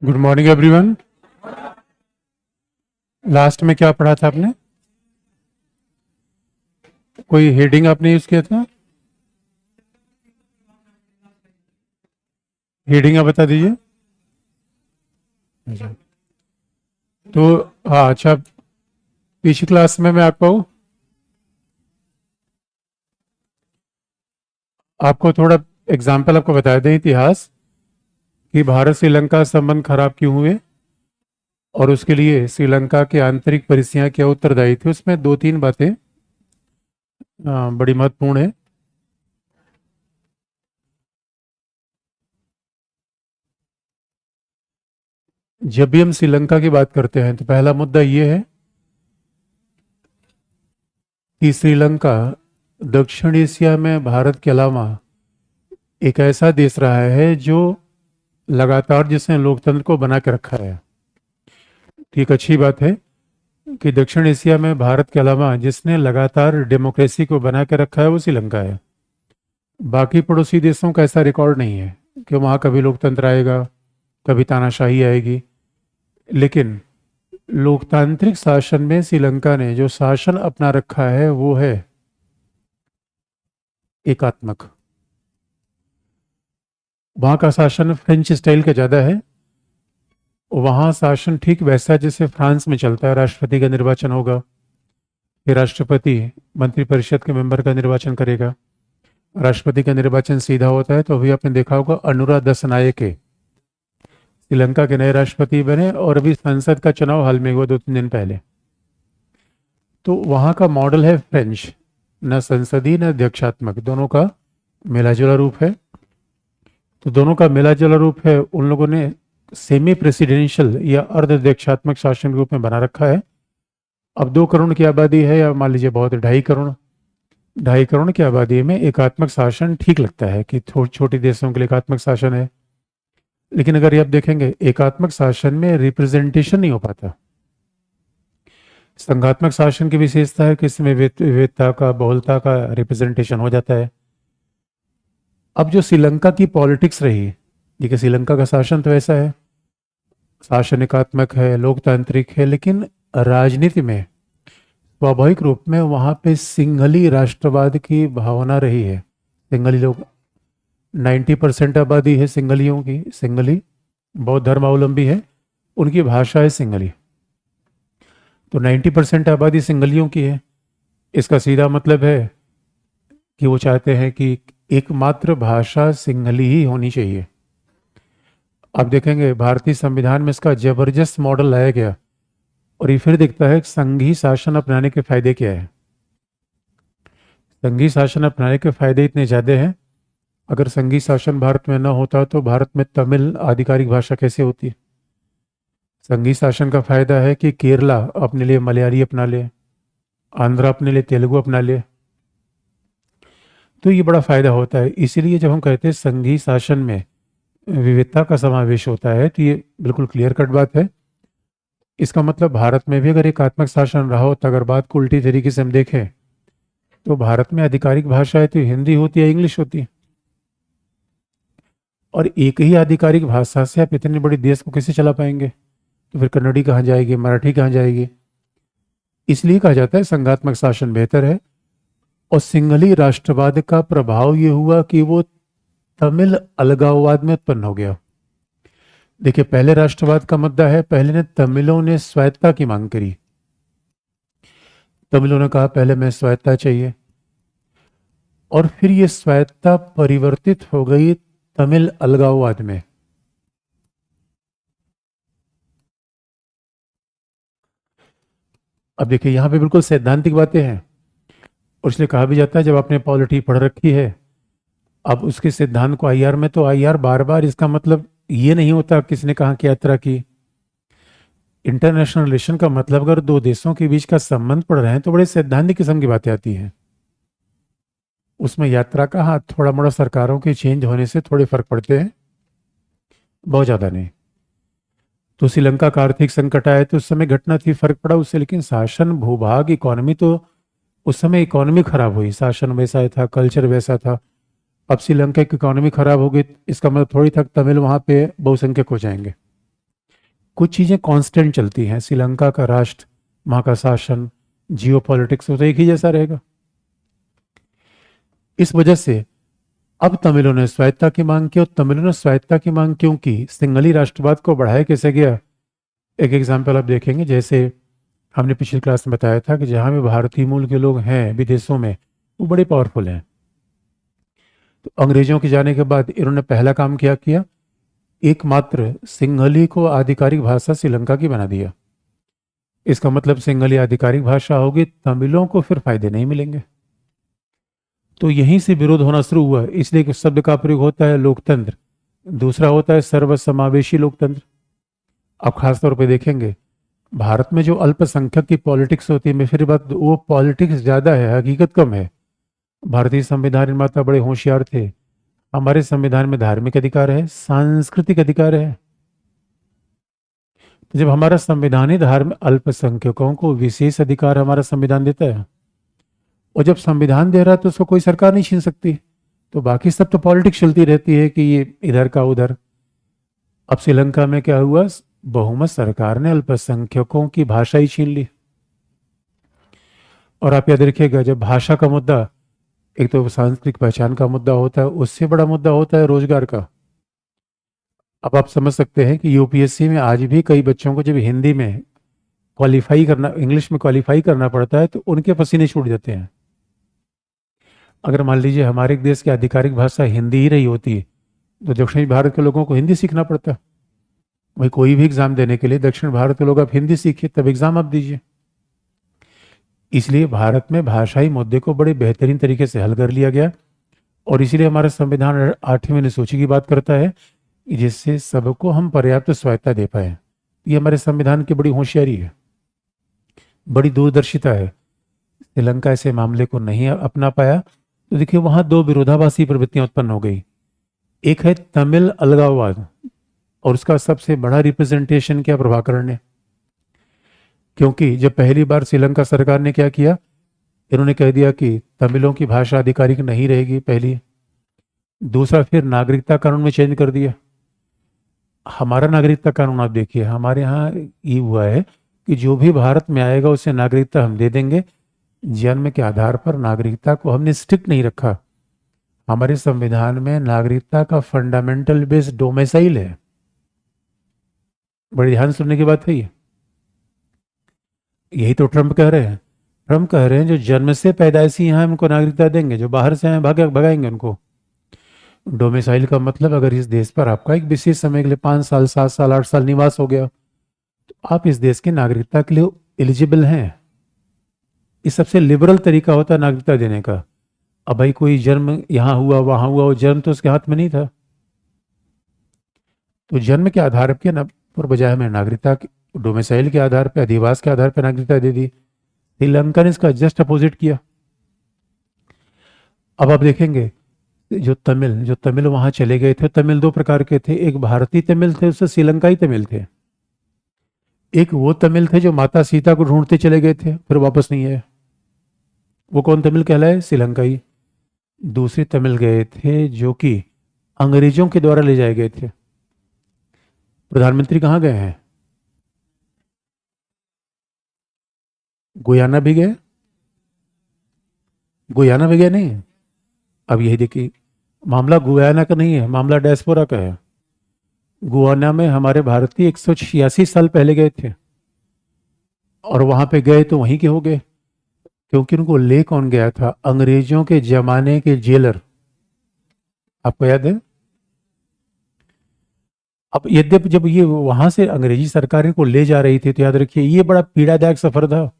Good morning everyone. Last में क्या पढ़ा था आपने? कोई हेडिंग आपने यूज किया था? हेडिंग आप बता दीजिए। अच्छा। तो हाँ, अच्छा, पिछली क्लास में मैं आपको थोड़ा एग्जाम्पल आपको बता दें इतिहास कि भारत श्रीलंका संबंध खराब क्यों हुए और उसके लिए श्रीलंका की आंतरिक परिस्थितियां क्या उत्तरदायी थी। उसमें दो तीन बातें बड़ी महत्वपूर्ण है। जब भी हम श्रीलंका की बात करते हैं तो पहला मुद्दा ये है कि श्रीलंका दक्षिण एशिया में भारत के अलावा एक ऐसा देश रहा है जो लगातार जिसने लोकतंत्र को बना के रखा है। तो एक अच्छी बात है कि दक्षिण एशिया में भारत के अलावा जिसने लगातार डेमोक्रेसी को बना के रखा है वो श्रीलंका है। बाकी पड़ोसी देशों का ऐसा रिकॉर्ड नहीं है कि वहाँ कभी लोकतंत्र आएगा, कभी तानाशाही आएगी। लेकिन लोकतांत्रिक शासन में श्रीलंका ने जो शासन अपना रखा है वो है एकात्मक। वहाँ का शासन फ्रेंच स्टाइल का ज़्यादा है। वहाँ शासन ठीक वैसा जैसे फ्रांस में चलता है। राष्ट्रपति का निर्वाचन होगा, फिर राष्ट्रपति मंत्रिपरिषद के मेंबर का निर्वाचन करेगा। राष्ट्रपति का निर्वाचन सीधा होता है। तो अभी आपने देखा होगा अनुरा दसनायके श्रीलंका के नए राष्ट्रपति बने और अभी संसद का चुनाव हाल में हुआ 2-3 दिन पहले। तो वहाँ का मॉडल है फ्रेंच, न संसदीय न अध्यक्षात्मक, दोनों का मिला जुला रूप है। तो दोनों का मिला जुला रूप है, उन लोगों ने सेमी प्रेसिडेंशियल या अर्ध शासन के रूप में बना रखा है। अब 2 करोड़ की आबादी है, या मान लीजिए बहुत 2.5 करोड़ की आबादी में एकात्मक शासन ठीक लगता है कि छोटे देशों के लिए एकात्मक शासन है। लेकिन अगर ये आप देखेंगे एकात्मक शासन में रिप्रेजेंटेशन नहीं हो पाता। संघात्मक शासन की विशेषता है कि इसमें विविधता का, बहुलता का रिप्रेजेंटेशन हो जाता है। अब जो श्रीलंका की पॉलिटिक्स रही, देखिए श्रीलंका का शासन तो ऐसा है, शासन एकात्मक है, लोकतांत्रिक है, लेकिन राजनीति में स्वाभाविक रूप में वहाँ पे सिंघली राष्ट्रवाद की भावना रही है। सिंघली लोग 90% आबादी है सिंघलियों की। सिंघली बौद्ध धर्मावलंबी है, उनकी भाषा है सिंघली। तो 90% आबादी सिंघलियों की है। इसका सीधा मतलब है कि वो चाहते हैं कि एकमात्र भाषा सिंघली ही होनी चाहिए। आप देखेंगे भारतीय संविधान में इसका जबरदस्त मॉडल लाया गया और ये फिर दिखता है कि संघीय शासन अपनाने के फायदे क्या है। संघीय शासन अपनाने के फायदे इतने ज़्यादा हैं, अगर संघीय शासन भारत में न होता तो भारत में तमिल आधिकारिक भाषा कैसे होती। संघीय शासन का फायदा है कि केरला अपने लिए मलयाली अपना ले, आंध्र अपने लिए तेलुगु अपना ले। तो ये बड़ा फायदा होता है। इसीलिए जब हम कहते हैं संघीय शासन में विविधता का समावेश होता है तो ये बिल्कुल क्लियर कट बात है। इसका मतलब भारत में भी अगर एकात्मक शासन रहा हो तो अगर बात को उल्टी तरीके से हम देखें तो भारत में आधिकारिक भाषा तो हिंदी होती है, इंग्लिश होती है। और एक ही आधिकारिक भाषा से आप इतने बड़े देश को कैसे चला पाएंगे? तो फिर कन्नड़ी कहाँ जाएगी, मराठी कहाँ जाएगी? इसलिए कहा जाता है संघात्मक शासन बेहतर है। और सिंघली राष्ट्रवाद का प्रभाव ये हुआ कि वो तमिल अलगाववाद में उत्पन्न हो गया। देखिए पहले राष्ट्रवाद का मुद्दा है, पहले तमिलों ने स्वायत्ता की मांग करी। तमिलों ने कहा पहले मैं स्वायत्ता चाहिए, और फिर ये स्वायत्ता परिवर्तित हो गई तमिल अलगाववाद में। अब देखिए यहां पे बिल्कुल सैद्धांतिक बातें हैं, और इसलिए कहा भी जाता है जब आपने पॉलिटी पढ़ रखी है अब उसके सिद्धांत को आईआर में, तो आईआर बार बार, इसका मतलब ये नहीं होता किसने कहाँ की यात्रा की। इंटरनेशनल रिलेशन का मतलब अगर 2 देशों के बीच का संबंध पढ़ रहे हैं तो बड़े सैद्धांतिक किस्म की बातें आती हैं। उसमें यात्रा का हाँ थोड़ा मोड़ा सरकारों के चेंज होने से थोड़े फर्क पड़ते हैं, बहुत ज़्यादा नहीं। तो श्रीलंका का आर्थिक संकट आया तो उस समय घटना थी, फर्क पड़ा उससे, लेकिन शासन, भूभाग, इकोनॉमी, तो उस समय इकोनॉमी खराब हुई, शासन वैसा था, कल्चर वैसा था। अब श्रीलंका की इकोनॉमी खराब हो गई, इसका मतलब थोड़ी तक तमिल वहाँ पे बहुसंख्यक हो जाएंगे। कुछ चीज़ें कांस्टेंट चलती हैं। श्रीलंका का राष्ट्र, वहाँ का शासन, जियो पॉलिटिक्स तो एक ही जैसा रहेगा। इस वजह से अब तमिलों ने स्वायत्ता की मांग की, और तमिलों ने स्वायत्ता की मांग क्यों की? सिंहली राष्ट्रवाद को बढ़ाया कैसे गया? एक एग्जाम्पल आप देखेंगे, जैसे हमने पिछली क्लास में बताया था कि जहाँ भी भारतीय मूल के लोग हैं विदेशों में, वो बड़े पावरफुल हैं। तो अंग्रेजों के जाने के बाद इन्होंने पहला काम क्या किया? एकमात्र सिंहली को आधिकारिक भाषा श्रीलंका की बना दिया। इसका मतलब सिंहली आधिकारिक भाषा होगी, तमिलों को फिर फायदे नहीं मिलेंगे। तो यहीं से विरोध होना शुरू हुआ। इसलिए कि शब्द का प्रयोग होता है लोकतंत्र, दूसरा होता है सर्वसमावेशी लोकतंत्र। आप खासतौर पर देखेंगे भारत में जो अल्पसंख्यक की पॉलिटिक्स होती है, मैं फिर बात, वो पॉलिटिक्स ज़्यादा है, हकीकत कम है। भारतीय संविधान निर्माता बड़े होशियार थे। हमारे संविधान में धार्मिक अधिकार है, सांस्कृतिक अधिकार है। तो जब हमारा संविधान ही धर्म अल्पसंख्यकों को विशेष अधिकार हमारा संविधान देता है, और जब संविधान दे रहा है तो उसको कोई सरकार नहीं छीन सकती। तो बाकी सब तो पॉलिटिक्स चलती रहती है कि ये इधर का उधर। अब श्रीलंका में क्या हुआ? बहुमत सरकार ने अल्पसंख्यकों की भाषा ही छीन ली। और आप याद रखिएगा, जब भाषा का मुद्दा, एक तो सांस्कृतिक पहचान का मुद्दा होता है, उससे बड़ा मुद्दा होता है रोजगार का। अब आप समझ सकते हैं कि यूपीएससी में आज भी कई बच्चों को जब हिंदी में क्वालिफाई करना, इंग्लिश में क्वालिफाई करना पड़ता है, तो उनके पसीने छूट जाते हैं। अगर मान लीजिए हमारे देश की आधिकारिक भाषा हिंदी ही रही होती तो दक्षिण भारत के लोगों को हिंदी सीखना पड़ता। भाई कोई भी एग्जाम देने के लिए दक्षिण भारत के लोग आप हिंदी सीखिए, तब एग्जाम आप दीजिए। इसलिए भारत में भाषाई मुद्दे को बड़े बेहतरीन तरीके से हल कर लिया गया, और इसीलिए हमारा संविधान 8वीं अनुसूची की बात करता है, जिससे सबको हम पर्याप्त स्वायत्ता दे पाए। ये हमारे संविधान की बड़ी होशियारी है, बड़ी दूरदर्शिता है। श्रीलंका ऐसे मामले को नहीं अपना पाया, तो देखिए वहां दो विरोधाभासी प्रवृत्तियां उत्पन्न हो गई। एक है तमिल अलगाववाद, और उसका सबसे बड़ा रिप्रेजेंटेशन किया प्रभाकरण ने। क्योंकि जब पहली बार श्रीलंका सरकार ने क्या किया, इन्होंने कह दिया कि तमिलों की भाषा आधिकारिक नहीं रहेगी, पहली। दूसरा, फिर नागरिकता कानून में चेंज कर दिया। हमारा नागरिकता कानून आप देखिए, हमारे यहाँ ये हुआ है कि जो भी भारत में आएगा उसे नागरिकता हम दे देंगे। जन्म के आधार पर नागरिकता को हमने स्ट्रिक्ट नहीं रखा। हमारे संविधान में नागरिकता का फंडामेंटल बेस डोमिसाइल है। बड़े ध्यान सुनने की बात है ये। यही तो ट्रंप कह रहे हैं। ट्रंप कह रहे हैं जो जन्म से पैदाइशी यहाँ हमको नागरिकता देंगे, जो बाहर से आए भगाएंगे उनको। डोमिसाइल का मतलब, अगर इस देश पर आपका एक विशेष समय के लिए 5 साल, 7 साल, 8 साल निवास हो गया, तो आप इस देश की नागरिकता के लिए एलिजिबल हैं। ये सबसे लिबरल तरीका होता है नागरिकता देने का। अब भाई कोई जन्म यहाँ हुआ वहां हुआ, वो जन्म तो उसके हाथ में नहीं था। तो जन्म के आधार पर बजाय हमें नागरिकता डोमिसाइल के आधार पर, अधिवास के आधार पर नागरिकता दे दी। श्रीलंका ने इसका जस्ट अपोजिट किया। अब आप देखेंगे जो तमिल वहां चले गए थे, तमिल दो प्रकार के थे। एक भारतीय तमिल थे, उससे श्रीलंकाई तमिल थे। एक वो तमिल थे जो माता सीता को ढूंढते चले गए थे, फिर वापस नहीं आए। वो कौन तमिल कहलाए? श्रीलंकाई। दूसरे तमिल गए थे जो कि अंग्रेजों के द्वारा ले जाए गए थे। प्रधानमंत्री कहाँ गए हैं? गुयाना भी गए? गुयाना भी गए नहीं। अब यही देखिए, मामला गुयाना का नहीं है, मामला डायस्पोरा का है। गुयाना में हमारे भारतीय 186 साल पहले गए थे, और वहां पे गए तो वहीं के हो गए। क्योंकि उनको ले कौन गया था? अंग्रेजों के जमाने के जेलर। आपको याद है? अब यद्यपि जब ये वहां से अंग्रेजी सरकार को ले जा रही थी, तो याद रखिए ये बड़ा पीड़ादायक सफर था।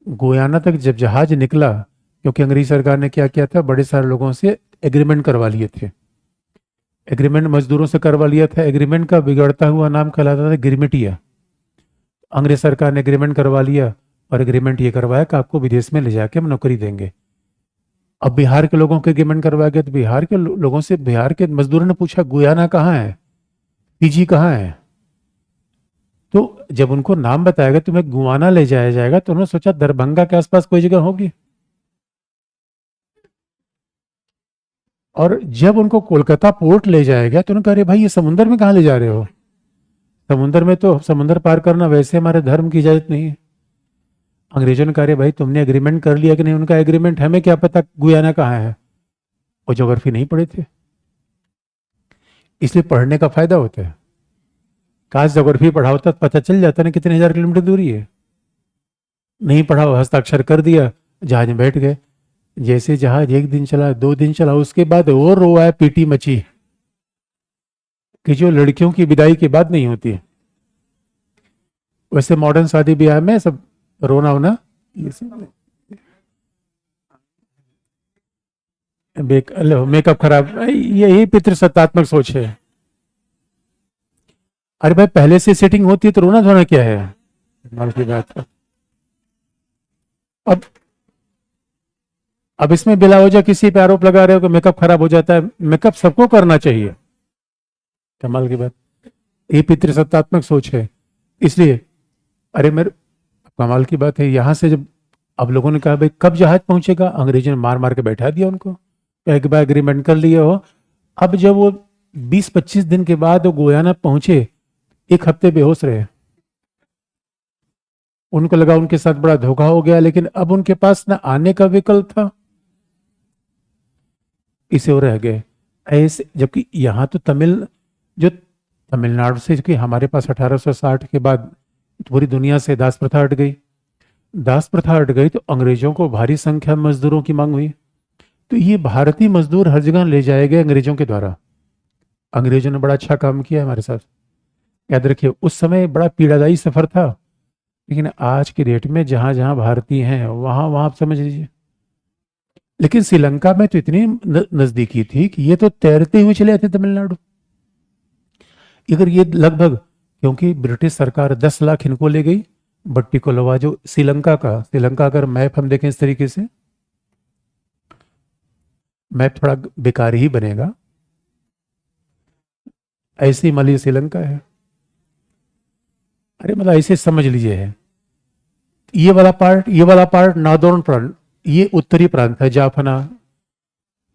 गुयाना तक जब जहाज निकला, क्योंकि अंग्रेजी सरकार ने क्या किया था, बड़े सारे लोगों से एग्रीमेंट करवा लिए थे। एग्रीमेंट मजदूरों से करवा लिया था। एग्रीमेंट का बिगड़ता हुआ नाम कहलाता था गिरमिटिया। अंग्रेज सरकार ने एग्रीमेंट करवा लिया, और एग्रीमेंट ये करवाया कि आपको विदेश में ले जाके हम नौकरी देंगे। अब बिहार के लोगों के एग्रीमेंट करवाया गया, तो बिहार के लोगों से, बिहार के मजदूरों ने पूछा गुयाना कहाँ है, पीजी कहाँ है? तो जब उनको नाम बताएगा तुम्हें गुआना ले जाया जाएगा, तो उन्होंने सोचा दरभंगा के आसपास कोई जगह होगी। और जब उनको कोलकाता पोर्ट ले जाएगा, तो उन्होंने कहा अरे भाई ये समुंदर में कहाँ ले जा रहे हो? समुद्र में तो समुद्र पार करना वैसे हमारे धर्म की इजाजत नहीं है। अंग्रेजों ने कहा "अरे भाई तुमने एग्रीमेंट कर लिया कि नहीं, उनका एग्रीमेंट हमें क्या पता गुयाना कहाँ है, वो ज्योग्राफी नहीं पढ़े थे। इसलिए पढ़ने का फायदा होता है। काश ज्योग्राफी पढ़ा होता तो पता चल जाता ना कितने हजार किलोमीटर दूरी है। नहीं पढ़ा, हस्ताक्षर कर दिया, जहाज में बैठ गए। जैसे जहाज 1 दिन चला, 2 दिन चला, उसके बाद और रोआ पीटी मची कि जो लड़कियों की विदाई के बाद नहीं होती है। वैसे मॉडर्न शादी ब्याह में सब रोना होना ये सब मेकअप खराब, यही पितृसत्तात्मक सोच है। अरे भाई पहले से सेटिंग होती है तो रोना धोना क्या है, कमाल की बात है। अब अब इसमें बिला वजह किसी पे आरोप लगा रहे हो कि मेकअप खराब हो जाता है। मेकअप सबको करना चाहिए, कमाल की बात। ये पितृसत्तात्मक सोच है। इसलिए अरे मेरे कमाल की बात है, यहां से जब अब लोगों ने कहा भाई कब जहाज पहुंचेगा, अंग्रेजों ने मार मार के बैठा दिया उनको, एक बार एग्रीमेंट कर लिया हो। अब जब वो 20-25 दिन के बाद वो गुयाना पहुंचे, 1 हफ्ते बेहोश रहे। उनको लगा उनके साथ बड़ा धोखा हो गया, लेकिन अब उनके पास ना आने का विकल्प था, इसे वो रह गए ऐसे। जबकि यहाँ तो जो तमिलनाडु से, कि हमारे पास 1860 के बाद पूरी दुनिया से दास प्रथा हट गई। दास प्रथा हट गई तो अंग्रेजों को भारी संख्या में मजदूरों की मांग हुई। तो ये भारतीय मजदूर हर जगह ले जाए गए अंग्रेजों के द्वारा। अंग्रेजों ने बड़ा अच्छा काम किया हमारे साथ, याद रखिए उस समय बड़ा पीड़ादायी सफर था। लेकिन आज की डेट में जहां जहां भारतीय हैं वहां वहां आप समझ लीजिए। लेकिन श्रीलंका में तो इतनी नजदीकी थी कि ये तो तैरते हुए चले आते तमिलनाडु। अगर ये लगभग, क्योंकि ब्रिटिश सरकार 10 लाख इनको ले गई, बट्टी कोलवा जो श्रीलंका अगर मैप हम देखें इस तरीके से, मैप थोड़ा बेकार ही बनेगा, ऐसी मली श्रीलंका है। अरे मतलब ऐसे समझ लीजिए है, ये वाला पार्ट नॉर्दर्न प्रांत, ये उत्तरी प्रांत है जाफना।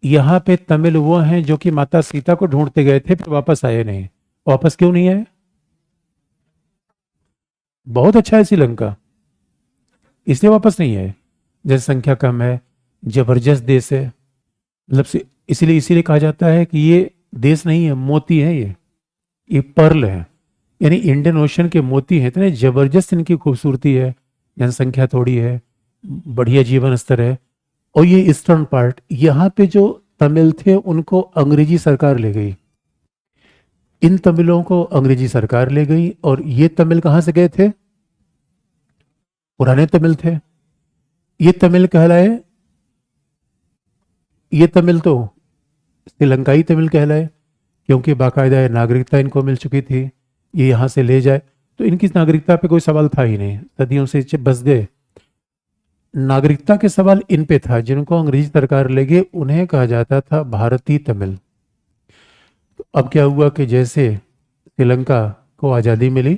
यहां पे तमिल वो हैं जो कि माता सीता को ढूंढते गए थे, फिर वापस आए नहीं। वापस क्यों नहीं आए? बहुत अच्छा है श्रीलंका, इसलिए वापस नहीं आए। जनसंख्या कम है, जबरदस्त देश है, मतलब से इसीलिए कहा जाता है कि ये देश नहीं है, मोती है ये पर्ल है, यानी इंडियन ओशन के मोती हैं। इतने जबरदस्त इनकी खूबसूरती है, जनसंख्या थोड़ी है, बढ़िया जीवन स्तर है। और ये ईस्टर्न पार्ट, यहाँ पे जो तमिल थे उनको अंग्रेजी सरकार ले गई, इन तमिलों को अंग्रेजी सरकार ले गई। और ये तमिल कहाँ से गए थे? पुराने तमिल थे। ये तमिल कहलाए, ये तमिल तो श्रीलंकाई तमिल कहलाए, क्योंकि बाकायदा नागरिकता इनको मिल चुकी थी। ये यहाँ से ले जाए तो इनकी नागरिकता पे कोई सवाल था ही नहीं, सदियों से बस गए। नागरिकता के सवाल इन पे था, जिनको अंग्रेजी सरकार ले गए उन्हें कहा जाता था भारतीय तमिल। तो अब क्या हुआ कि जैसे श्रीलंका को आज़ादी मिली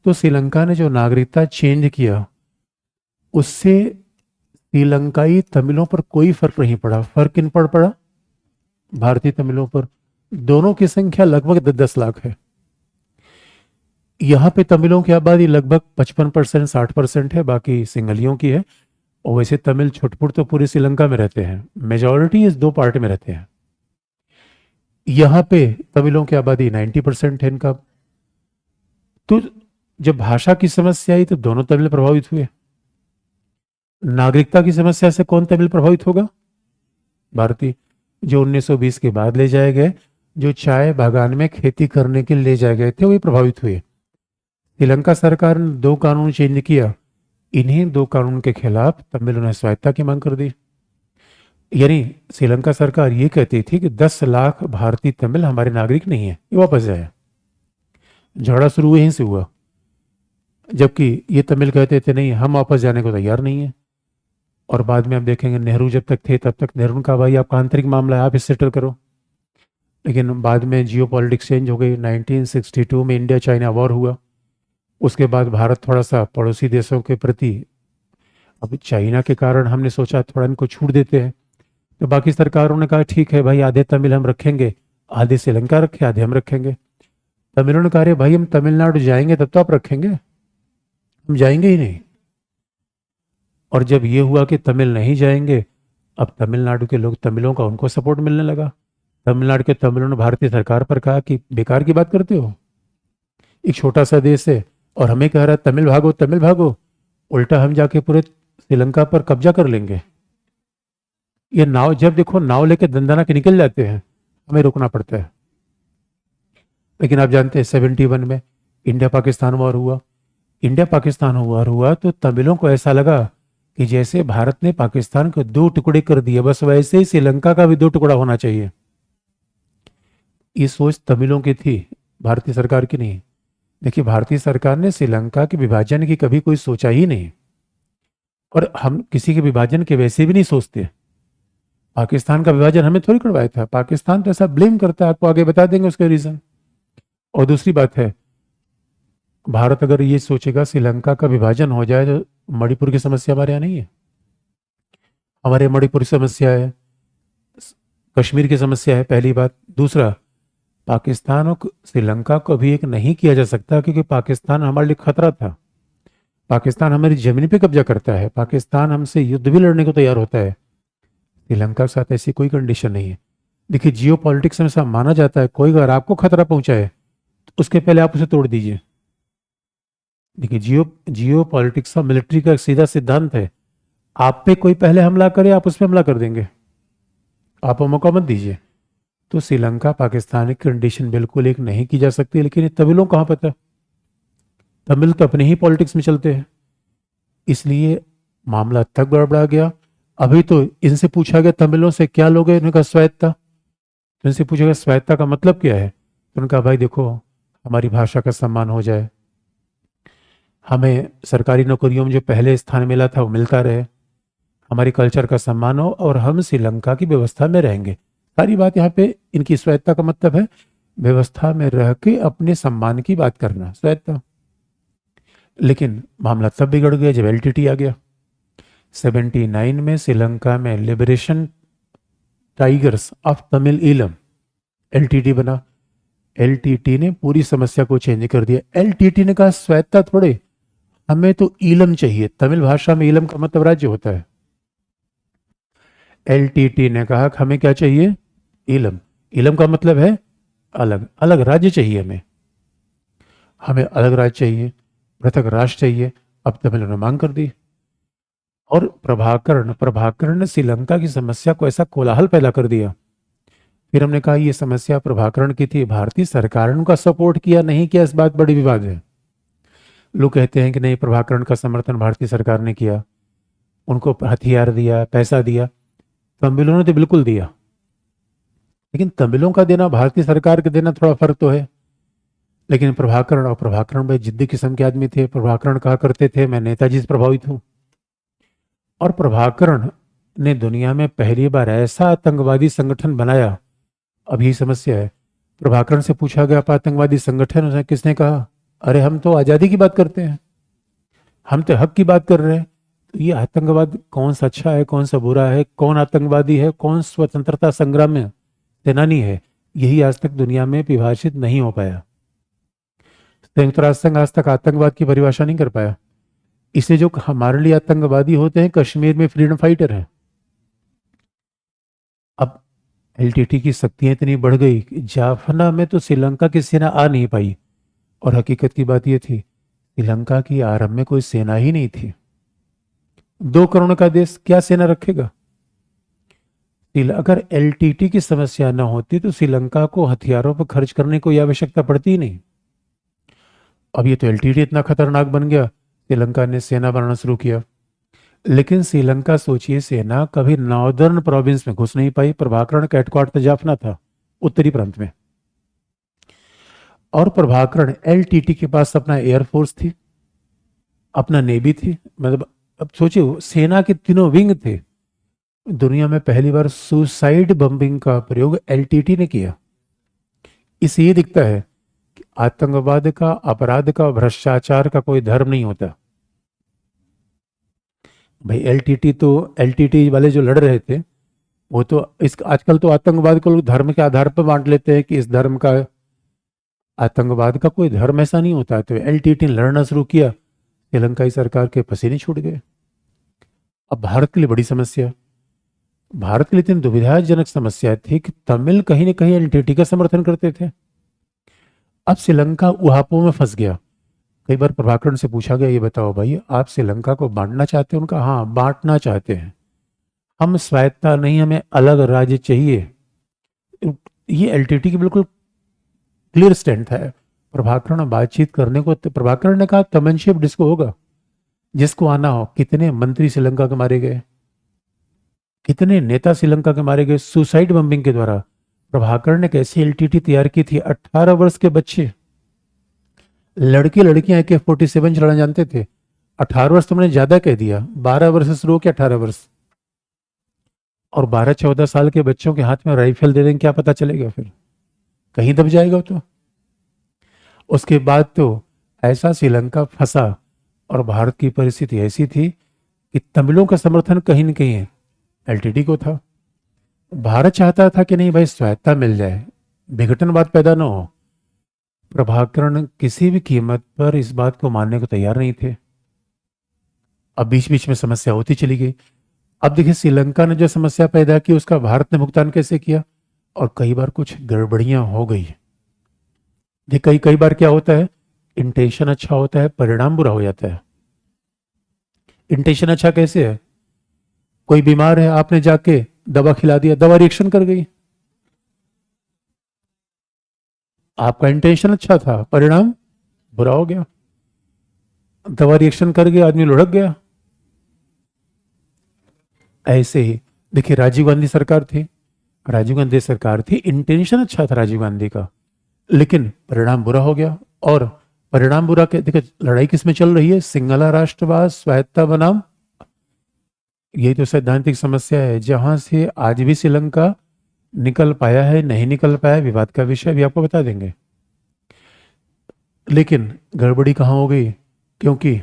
तो श्रीलंका ने जो नागरिकता चेंज किया, उससे श्रीलंकाई तमिलों पर कोई फर्क नहीं पड़ा। फर्क किन पर पड़ा? भारतीय तमिलों पर। दोनों की संख्या लगभग 10-10 लाख है। यहाँ पे तमिलों की आबादी लगभग 55% 60% है, बाकी सिंगलियों की है। और वैसे तमिल छुटपुट तो पूरी श्रीलंका में रहते हैं, मेजॉरिटी इस 2 पार्ट में रहते हैं। यहाँ पे तमिलों की आबादी 90% है इनका। तो जब भाषा की समस्या आई तो दोनों तमिल प्रभावित हुए। नागरिकता की समस्या से कौन तमिल प्रभावित होगा? भारतीय। जो 1920 के बाद ले जाए गए, जो चाय बागान में खेती करने के लिए ले जाए गए थे, वही प्रभावित हुए। श्रीलंका सरकार ने 2 कानून चेंज किया, इन्हीं 2 कानून के खिलाफ तमिलों ने स्वायत्ता की मांग कर दी। यानी श्रीलंका सरकार ये कहती थी कि 10 लाख भारतीय तमिल हमारे नागरिक नहीं है, ये वापस जाए। झगड़ा शुरू यहीं से हुआ, जबकि ये तमिल कहते थे नहीं, हम वापस जाने को तैयार नहीं है। और बाद में आप देखेंगे नेहरू जब तक थे तब तक नेहरू ने कहा भाई आपका आंतरिक मामला है, आप इसे सेटल करो। लेकिन बाद में जियो पॉलिटिक्स चेंज हो गई। 1962 में इंडिया चाइना वॉर हुआ। उसके बाद भारत थोड़ा सा पड़ोसी देशों के प्रति, अब चाइना के कारण हमने सोचा थोड़ा इनको छूट देते हैं, तो बाकी सरकारों ने कहा ठीक है भाई, आधे तमिल हम रखेंगे, आधे श्रीलंका रखे, आधे हम रखेंगे। तमिलों ने कहा अरे भाई हम तमिलनाडु जाएंगे तब तो आप रखेंगे, हम जाएंगे ही नहीं। और जब ये हुआ कि तमिल नहीं जाएंगे, अब तमिलनाडु के लोग, तमिलों का उनको सपोर्ट मिलने लगा। तमिलनाडु के तमिलों ने भारतीय सरकार पर कहा कि बेकार की बात करते हो, एक छोटा सा देश है और हमें कह रहा है तमिल भागो तमिल भागो, उल्टा हम जाके पूरे श्रीलंका पर कब्जा कर लेंगे। ये नाव, जब देखो नाव लेके दंदना के निकल जाते हैं, हमें रुकना पड़ता है। लेकिन आप जानते हैं 71 में इंडिया पाकिस्तान वॉर हुआ। इंडिया पाकिस्तान वॉर हुआ तो तमिलों को ऐसा लगा कि जैसे भारत ने पाकिस्तान को दो टुकड़े कर दिए, बस वैसे ही श्रीलंका का भी दो टुकड़ा होना चाहिए। ये सोच तमिलों की थी, भारतीय सरकार की नहीं। देखिए भारतीय सरकार ने श्रीलंका के विभाजन की कभी कोई सोचा ही नहीं, और हम किसी के विभाजन के वैसे भी नहीं सोचते। पाकिस्तान का विभाजन हमें थोड़ी करवाया था, पाकिस्तान तो ऐसा ब्लेम करता है, आपको आगे बता देंगे उसके रीजन। और दूसरी बात है, भारत अगर ये सोचेगा श्रीलंका का विभाजन हो जाए तो मणिपुर की समस्या हमारे यहाँ नहीं है। हमारे मणिपुर की समस्या है, कश्मीर की समस्या है, पहली बात। दूसरा, पाकिस्तान और श्रीलंका को भी एक नहीं किया जा सकता, क्योंकि पाकिस्तान हमारे लिए खतरा था। पाकिस्तान हमारी जमीन पे कब्जा करता है, पाकिस्तान हमसे युद्ध भी लड़ने को तैयार होता है। श्रीलंका के साथ ऐसी कोई कंडीशन नहीं है। देखिए जियो पॉलिटिक्स में ऐसा माना जाता है, कोई अगर आपको खतरा पहुंचाए तो उसके पहले आप उसे तोड़ दीजिए। देखिए जियो पॉलिटिक्स और मिलिट्री का एक सीधा सिद्धांत है, आप पे कोई पहले हमला करे आप उस पर हमला कर देंगे, आप मौका मत दीजिए। तो श्रीलंका पाकिस्तान की कंडीशन बिल्कुल एक नहीं की जा सकती। लेकिन ये तमिलों कहाँ पता, तमिल तो अपने ही पॉलिटिक्स में चलते हैं, इसलिए मामला तक गड़बड़ा गया। अभी तो इनसे पूछा गया तमिलों से क्या लोगे, उन्होंने कहा स्वायत्ता। तो इनसे पूछा गया स्वायत्ता का मतलब क्या है, तो उन्होंने कहा भाई देखो हमारी भाषा का सम्मान हो जाए, हमें सरकारी नौकरियों में जो पहले स्थान मिला था वो मिलता रहे, हमारी कल्चर का सम्मान हो, और हम श्रीलंका की व्यवस्था में रहेंगे। सारी बात यहाँ पे इनकी स्वायत्ता का मतलब है व्यवस्था में रह के अपने सम्मान की बात करना, स्वायत्ता। लेकिन मामला तब बिगड़ गया जब एलटीटी आ गया। 79 में श्रीलंका में liberation tigers of Tamil Eelam LTT बना। एलटीटी ने पूरी समस्या को चेंज कर दिया। एलटीटी ने कहा स्वायत्ता थोड़े, हमें तो ईलम चाहिए। तमिल भाषा में ईलम का मतलब राज्य होता है। एलटीटी ने कहा कि हमें क्या चाहिए, ईलम। ईलम का मतलब है अलग, अलग राज्य चाहिए हमें, हमें अलग राज्य चाहिए, पृथक राष्ट्र चाहिए। अब तमिलों ने मांग कर दी। और प्रभाकरण ने श्रीलंका की समस्या को ऐसा कोलाहल पैदा कर दिया। फिर हमने कहा ये समस्या प्रभाकरण की थी, भारतीय सरकार ने उनका सपोर्ट किया नहीं किया इस बात बड़ी विवाद है। लोग कहते हैं कि नहीं प्रभाकरण का समर्थन भारतीय सरकार ने किया, उनको हथियार दिया, पैसा दिया। तमिलों ने तो बिल्कुल दिया, लेकिन तमिलों का देना भारतीय सरकार के देना थोड़ा फर्क तो है। लेकिन प्रभाकरण भाई जिद्दी किस्म के आदमी थे। प्रभाकरण कहा करते थे मैं नेताजी से प्रभावित हूं। और प्रभाकरण ने दुनिया में पहली बार ऐसा आतंकवादी संगठन बनाया। अब यही समस्या है, प्रभाकरण से पूछा गया आप आतंकवादी संगठन, उसने किसने कहा अरे हम तो आजादी की बात करते हैं, हम तो हक की बात कर रहे हैं। तो ये आतंकवाद कौन सा अच्छा है कौन सा बुरा है, कौन आतंकवादी है कौन स्वतंत्रता संग्राम में सेनानी है, यही आज तक दुनिया में विभाजित नहीं हो पाया। संयुक्त राष्ट्र संघ आज तक आतंकवाद की परिभाषा नहीं कर पाया। इसे जो हमारे लिए आतंकवादी होते हैं कश्मीर में फ्रीडम फाइटर हैं। अब एलटीटी की शक्तियां इतनी बढ़ गई कि जाफना में तो श्रीलंका की सेना आ नहीं पाई। और हकीकत की बात यह थी श्रीलंका की आरंभ में कोई सेना ही नहीं थी। 2 करोड़ का देश क्या सेना रखेगा। अगर एलटीटी की समस्या न होती तो श्रीलंका को हथियारों पर खर्च करने को यह आवश्यकता पड़ती ही नहीं। अब ये तो एलटीटी इतना खतरनाक बन गया, श्रीलंका ने सेना बनाना शुरू किया। लेकिन श्रीलंका सोचिए सेना कभी नॉर्दर्न प्रोविंस में घुस नहीं पाई। प्रभाकरण का हेडक्वार्टर जाफना था उत्तरी प्रांत में, और प्रभाकरण एलटीटी के पास अपना एयरफोर्स थी, अपना नेवी थी। मतलब अब सोचिए सेना के तीनों विंग थे। दुनिया में पहली बार सुसाइड बम्बिंग का प्रयोग एलटीटी ने किया। इससे ये दिखता है कि आतंकवाद का, अपराध का, भ्रष्टाचार का कोई धर्म नहीं होता। भाई एलटीटी वाले जो लड़ रहे थे वो तो इस आजकल तो आतंकवाद को लोग धर्म के आधार पर बांट लेते हैं कि इस धर्म का आतंकवाद का कोई धर्म ऐसा नहीं होता। तो एलटीटी ने लड़ना शुरू किया, श्रीलंकाई सरकार के पसीने छूट गए। अब भारत के लिए बड़ी समस्या, भारत के लिए इतनी दुविधाजनक समस्या थी कि तमिल कहीं ना कहीं एलटीटी का समर्थन करते थे। अब श्रीलंका उहापों में फंस गया। कई बार प्रभाकरण से पूछा गया, ये बताओ भाई, आप श्रीलंका को बांटना चाहते हैं? उनका हाँ, बांटना चाहते हैं, हम स्वायत्ता नहीं, हमें अलग राज्य चाहिए। ये एलटीटी की बिल्कुल क्लियर स्टैंड था। प्रभाकरण बातचीत करने को, तो प्रभाकरण ने कहा कमेंशिप डिस्को होगा, जिसको आना हो। कितने मंत्री श्रीलंका के मारे गए, कितने नेता श्रीलंका के मारे गए सुसाइड बम्बिंग के द्वारा। प्रभाकरण ने कैसी एलटीटी तैयार की थी? 18 वर्ष के बच्चे, लड़के लड़कियां AK-47 चलाना जानते थे। 18 वर्ष तो मैंने ज्यादा कह दिया, 12 वर्ष से शुरू हो के 18 वर्ष। और 12-14 साल के बच्चों के हाथ में राइफल दे देंगे, क्या पता चलेगा? फिर कहीं दब जाएगा। तो उसके बाद तो ऐसा श्रीलंका फंसा, और भारत की परिस्थिति ऐसी थी कि तमिलों का समर्थन कहीं न कहीं एलटीटी को था। भारत चाहता था कि नहीं भाई, स्वायत्ता मिल जाए, विघटनवाद पैदा ना हो। प्रभाकरण किसी भी कीमत पर इस बात को मानने को तैयार नहीं थे। अब बीच बीच में समस्या होती चली गई। अब देखिए, श्रीलंका ने जो समस्या पैदा की, उसका भारत ने भुगतान कैसे किया, और कई बार कुछ गड़बड़ियां हो गई। देखिए, कई बार क्या होता है, इंटेंशन अच्छा होता है, परिणाम बुरा हो जाता है। इंटेंशन अच्छा कैसे है? कोई बीमार है, आपने जाके दवा खिला दिया, दवा रिएक्शन कर गई, आपका इंटेंशन अच्छा था, परिणाम बुरा हो गया। दवा रिएक्शन कर गया, आदमी लुढ़क गया। ऐसे ही देखिए, राजीव गांधी सरकार थी, राजीव गांधी सरकार थी, इंटेंशन अच्छा था राजीव गांधी का, लेकिन परिणाम बुरा हो गया। और परिणाम बुरा के देखिए, लड़ाई किस में चल रही है? सिंगला राष्ट्रवाद, स्वायत्ता बनाम, यही तो सैद्धांतिक समस्या है, जहां से आज भी श्रीलंका निकल पाया है, नहीं निकल पाया, विवाद का विषय भी आपको बता देंगे। लेकिन गड़बड़ी कहां हो गई? क्योंकि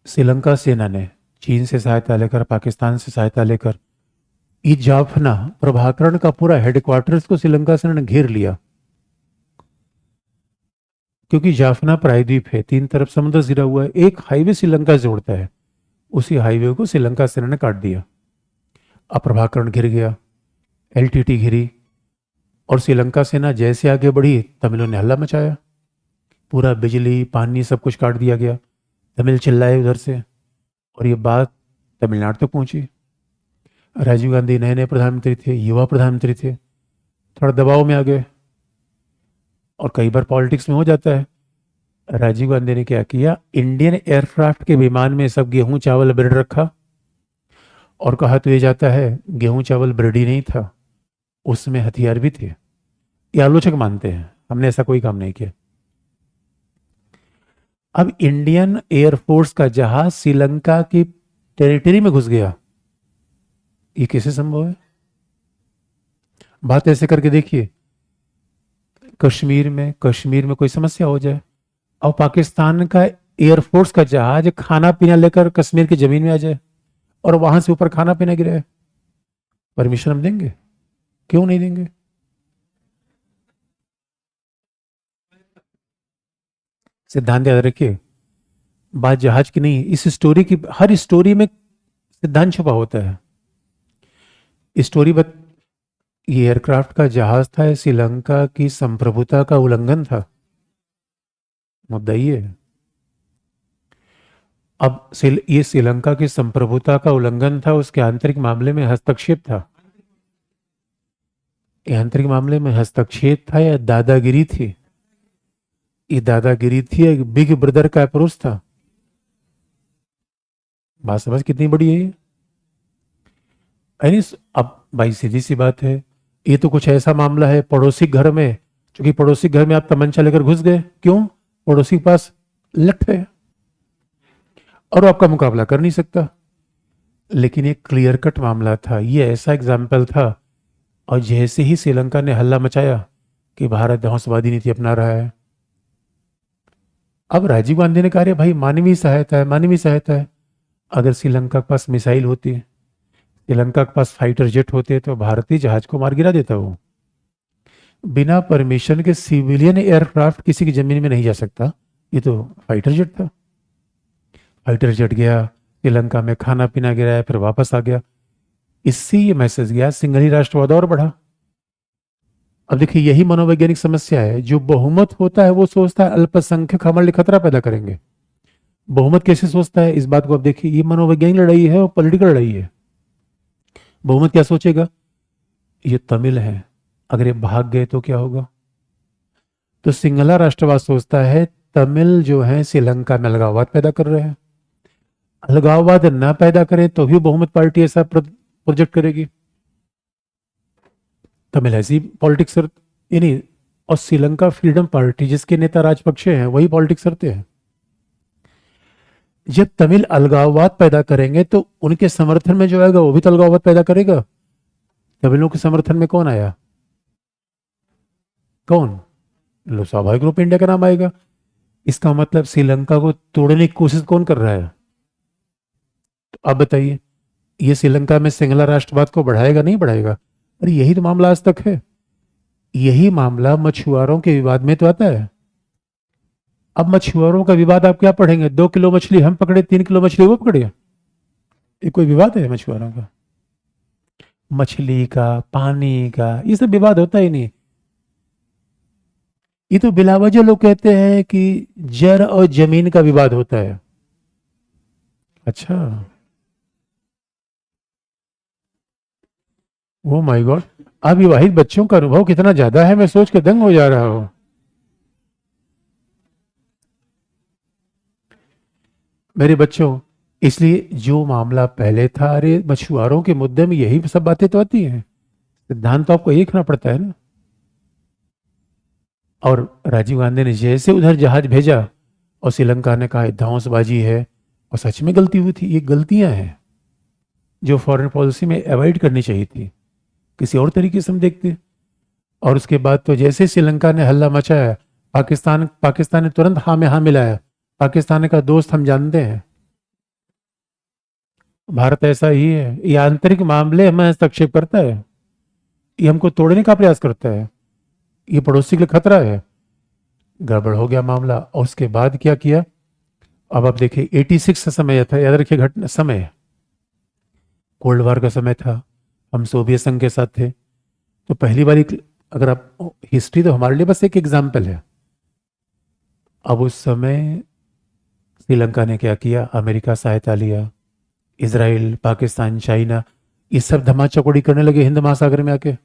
श्रीलंका सेना ने चीन से सहायता लेकर, पाकिस्तान से सहायता लेकर, ई जाफना, प्रभाकरण का पूरा हेडक्वार्टर्स को श्रीलंका सेना ने घेर लिया। क्योंकि जाफना प्रायद्वीप है, 3 तरफ समुद्र घिरा हुआ है, एक हाईवे श्रीलंका से जोड़ता है, उसी हाईवे को श्रीलंका सेना ने काट दिया। अब प्रभाकरण घिर गया, एलटीटी घिरी, और श्रीलंका सेना जैसे आगे बढ़ी, तमिलों ने हल्ला मचाया, पूरा बिजली पानी सब कुछ काट दिया गया। तमिल चिल्लाए उधर से, और ये बात तमिलनाडु तक पहुंची। राजीव गांधी नए नए प्रधानमंत्री थे, युवा प्रधानमंत्री थे, थोड़ा दबाव में आ गए, और कई बार पॉलिटिक्स में हो जाता है। राजीव गांधी ने क्या किया, इंडियन एयरक्राफ्ट के विमान में सब गेहूं चावल ब्रेड रखा, और कहा तो ये जाता है गेहूं चावल ब्रेड ही नहीं था, उसमें हथियार भी थे। ये आलोचक मानते हैं, हमने ऐसा कोई काम नहीं किया। अब इंडियन एयरफोर्स का जहाज श्रीलंका की टेरिटरी में घुस गया, ये कैसे संभव है? बात ऐसे करके देखिए, कश्मीर में कोई समस्या हो जाए, और पाकिस्तान का एयरफोर्स का जहाज खाना पीना लेकर कश्मीर की जमीन में आ जाए, और वहां से ऊपर खाना पीना गिरे, परमिशन हम देंगे? क्यों नहीं देंगे? सिद्धांत याद रखिए, बात जहाज की नहीं, इस स्टोरी की, हर स्टोरी में सिद्धांत छुपा होता है। स्टोरी ये एयरक्राफ्ट का जहाज था, ये श्रीलंका की संप्रभुता का उल्लंघन था, मुद्दा ये है। अब ये श्रीलंका की संप्रभुता का उल्लंघन था, उसके आंतरिक मामले में हस्तक्षेप था, आंतरिक मामले में हस्तक्षेप था या दादागिरी थी? ये दादागिरी थी, एक बिग ब्रदर का अप्रोच था। बात समझ कितनी बड़ी है ये? अब भाई सीधी सी बात है, ये तो कुछ ऐसा मामला है पड़ोसी घर में, क्योंकि पड़ोसी घर में आप तमंचा लेकर घुस गए, क्यों? पड़ोसी के पास लठ है और वो आपका मुकाबला कर नहीं सकता। लेकिन एक क्लियर कट मामला था, ये ऐसा एग्जाम्पल था, और जैसे ही श्रीलंका ने हल्ला मचाया कि भारत ध्वंसवादी नीति अपना रहा है, अब राजीव गांधी ने कहा, अरे भाई मानवीय सहायता है, मानवीय सहायता है। अगर श्रीलंका के पास मिसाइल होती, श्रीलंका के पास फाइटर जेट होते, तो भारतीय जहाज को मार गिरा देता वो। बिना परमिशन के सिविलियन एयरक्राफ्ट किसी की जमीन में नहीं जा सकता। ये तो फाइटर जेट था। फाइटर जेट गया, श्रीलंका में खाना पीना गिराया, फिर वापस आ गया। इससे ये मैसेज गया, सिंहली राष्ट्रवाद और बढ़ा। अब देखिए, यही मनोवैज्ञानिक समस्या है। जो बहुमत होता है वो सोचता है अल्पसंख्यक हमारे लिए खतरा पैदा करेंगे। बहुमत कैसे सोचता है, इस बात को आप देखिए। ये मनोवैज्ञानिक लड़ाई है और पॉलिटिकल लड़ाई है। बहुमत क्या सोचेगा, ये तमिल है, अगर ये भाग गए तो क्या होगा। तो सिंहला राष्ट्रवाद सोचता है तमिल जो है श्रीलंका में अलगाववाद पैदा कर रहे हैं। अलगाववाद ना पैदा करें तो भी बहुमत पार्टी ऐसा प्रोजेक्ट करेगी। तमिल ऐसी पॉलिटिक्स यानी, और श्रीलंका फ्रीडम पार्टी जिसके नेता राजपक्षे हैं वही पॉलिटिक्स करते हैं। जब तमिल अलगाववाद पैदा करेंगे तो उनके समर्थन में जो आएगा वो भी तो अलगाववाद पैदा करेगा। तमिलों के समर्थन में कौन आया, कौन, लो स्वाभाविक रूप इंडिया का नाम आएगा। इसका मतलब श्रीलंका को तोड़ने की कोशिश कौन कर रहा है। तो अब बताइए, ये श्रीलंका में सिंगला राष्ट्रवाद को बढ़ाएगा नहीं बढ़ाएगा। अरे यही तो मामला आज तक है। यही मामला मछुआरों के विवाद में तो आता है। अब मछुआरों का विवाद आप क्या पढ़ेंगे, 2 किलो मछली हम पकड़े, 3 किलो मछली वो पकड़े, ये कोई विवाद है मछुआरों का। मछली का, पानी का, ये सब विवाद होता ही नहीं। ये तो बिलावजह लोग कहते हैं कि जर और जमीन का विवाद होता है। अच्छा, ओ माय गॉड, अविवाहित बच्चों का अनुभव कितना ज्यादा है, मैं सोच के दंग हो जा रहा हूं। मेरे बच्चों, इसलिए जो मामला पहले था, अरे मछुआरों के मुद्दे में यही सब बातें तो आती हैं। सिद्धांत तो आपको एक रखना पड़ता है ना। और राजीव गांधी ने जैसे उधर जहाज भेजा और श्रीलंका ने कहा ध्वंसबाजी है, और सच में गलती हुई थी। ये गलतियां हैं जो फॉरेन पॉलिसी में अवॉइड करनी चाहिए थी, किसी और तरीके से हम देखते। और उसके बाद तो जैसे श्रीलंका ने हल्ला मचाया, पाकिस्तान ने तुरंत हाँ में हाँ मिलाया। पाकिस्तान का दोस्त हम जानते हैं, भारत ऐसा ही है। ये आंतरिक मामले में हस्तक्षेप करता है, ये हमको तोड़ने का प्रयास करता है, ये पड़ोसी के लिए खतरा है। गड़बड़ हो गया मामला। और उसके बाद क्या किया, अब आप देखिए 86 का समय था, याद रखिए घटना समय, कोल्ड वार का समय था, हम सोवियत संघ के साथ थे। तो पहली बार अगर आप हिस्ट्री, तो हमारे लिए बस एक एग्जाम्पल है। अब उस समय श्रीलंका ने क्या किया, अमेरिका सहायता लिया, इजराइल, पाकिस्तान, चाइना, ये सब धमाचौकड़ी करने लगे हिंद महासागर में आके।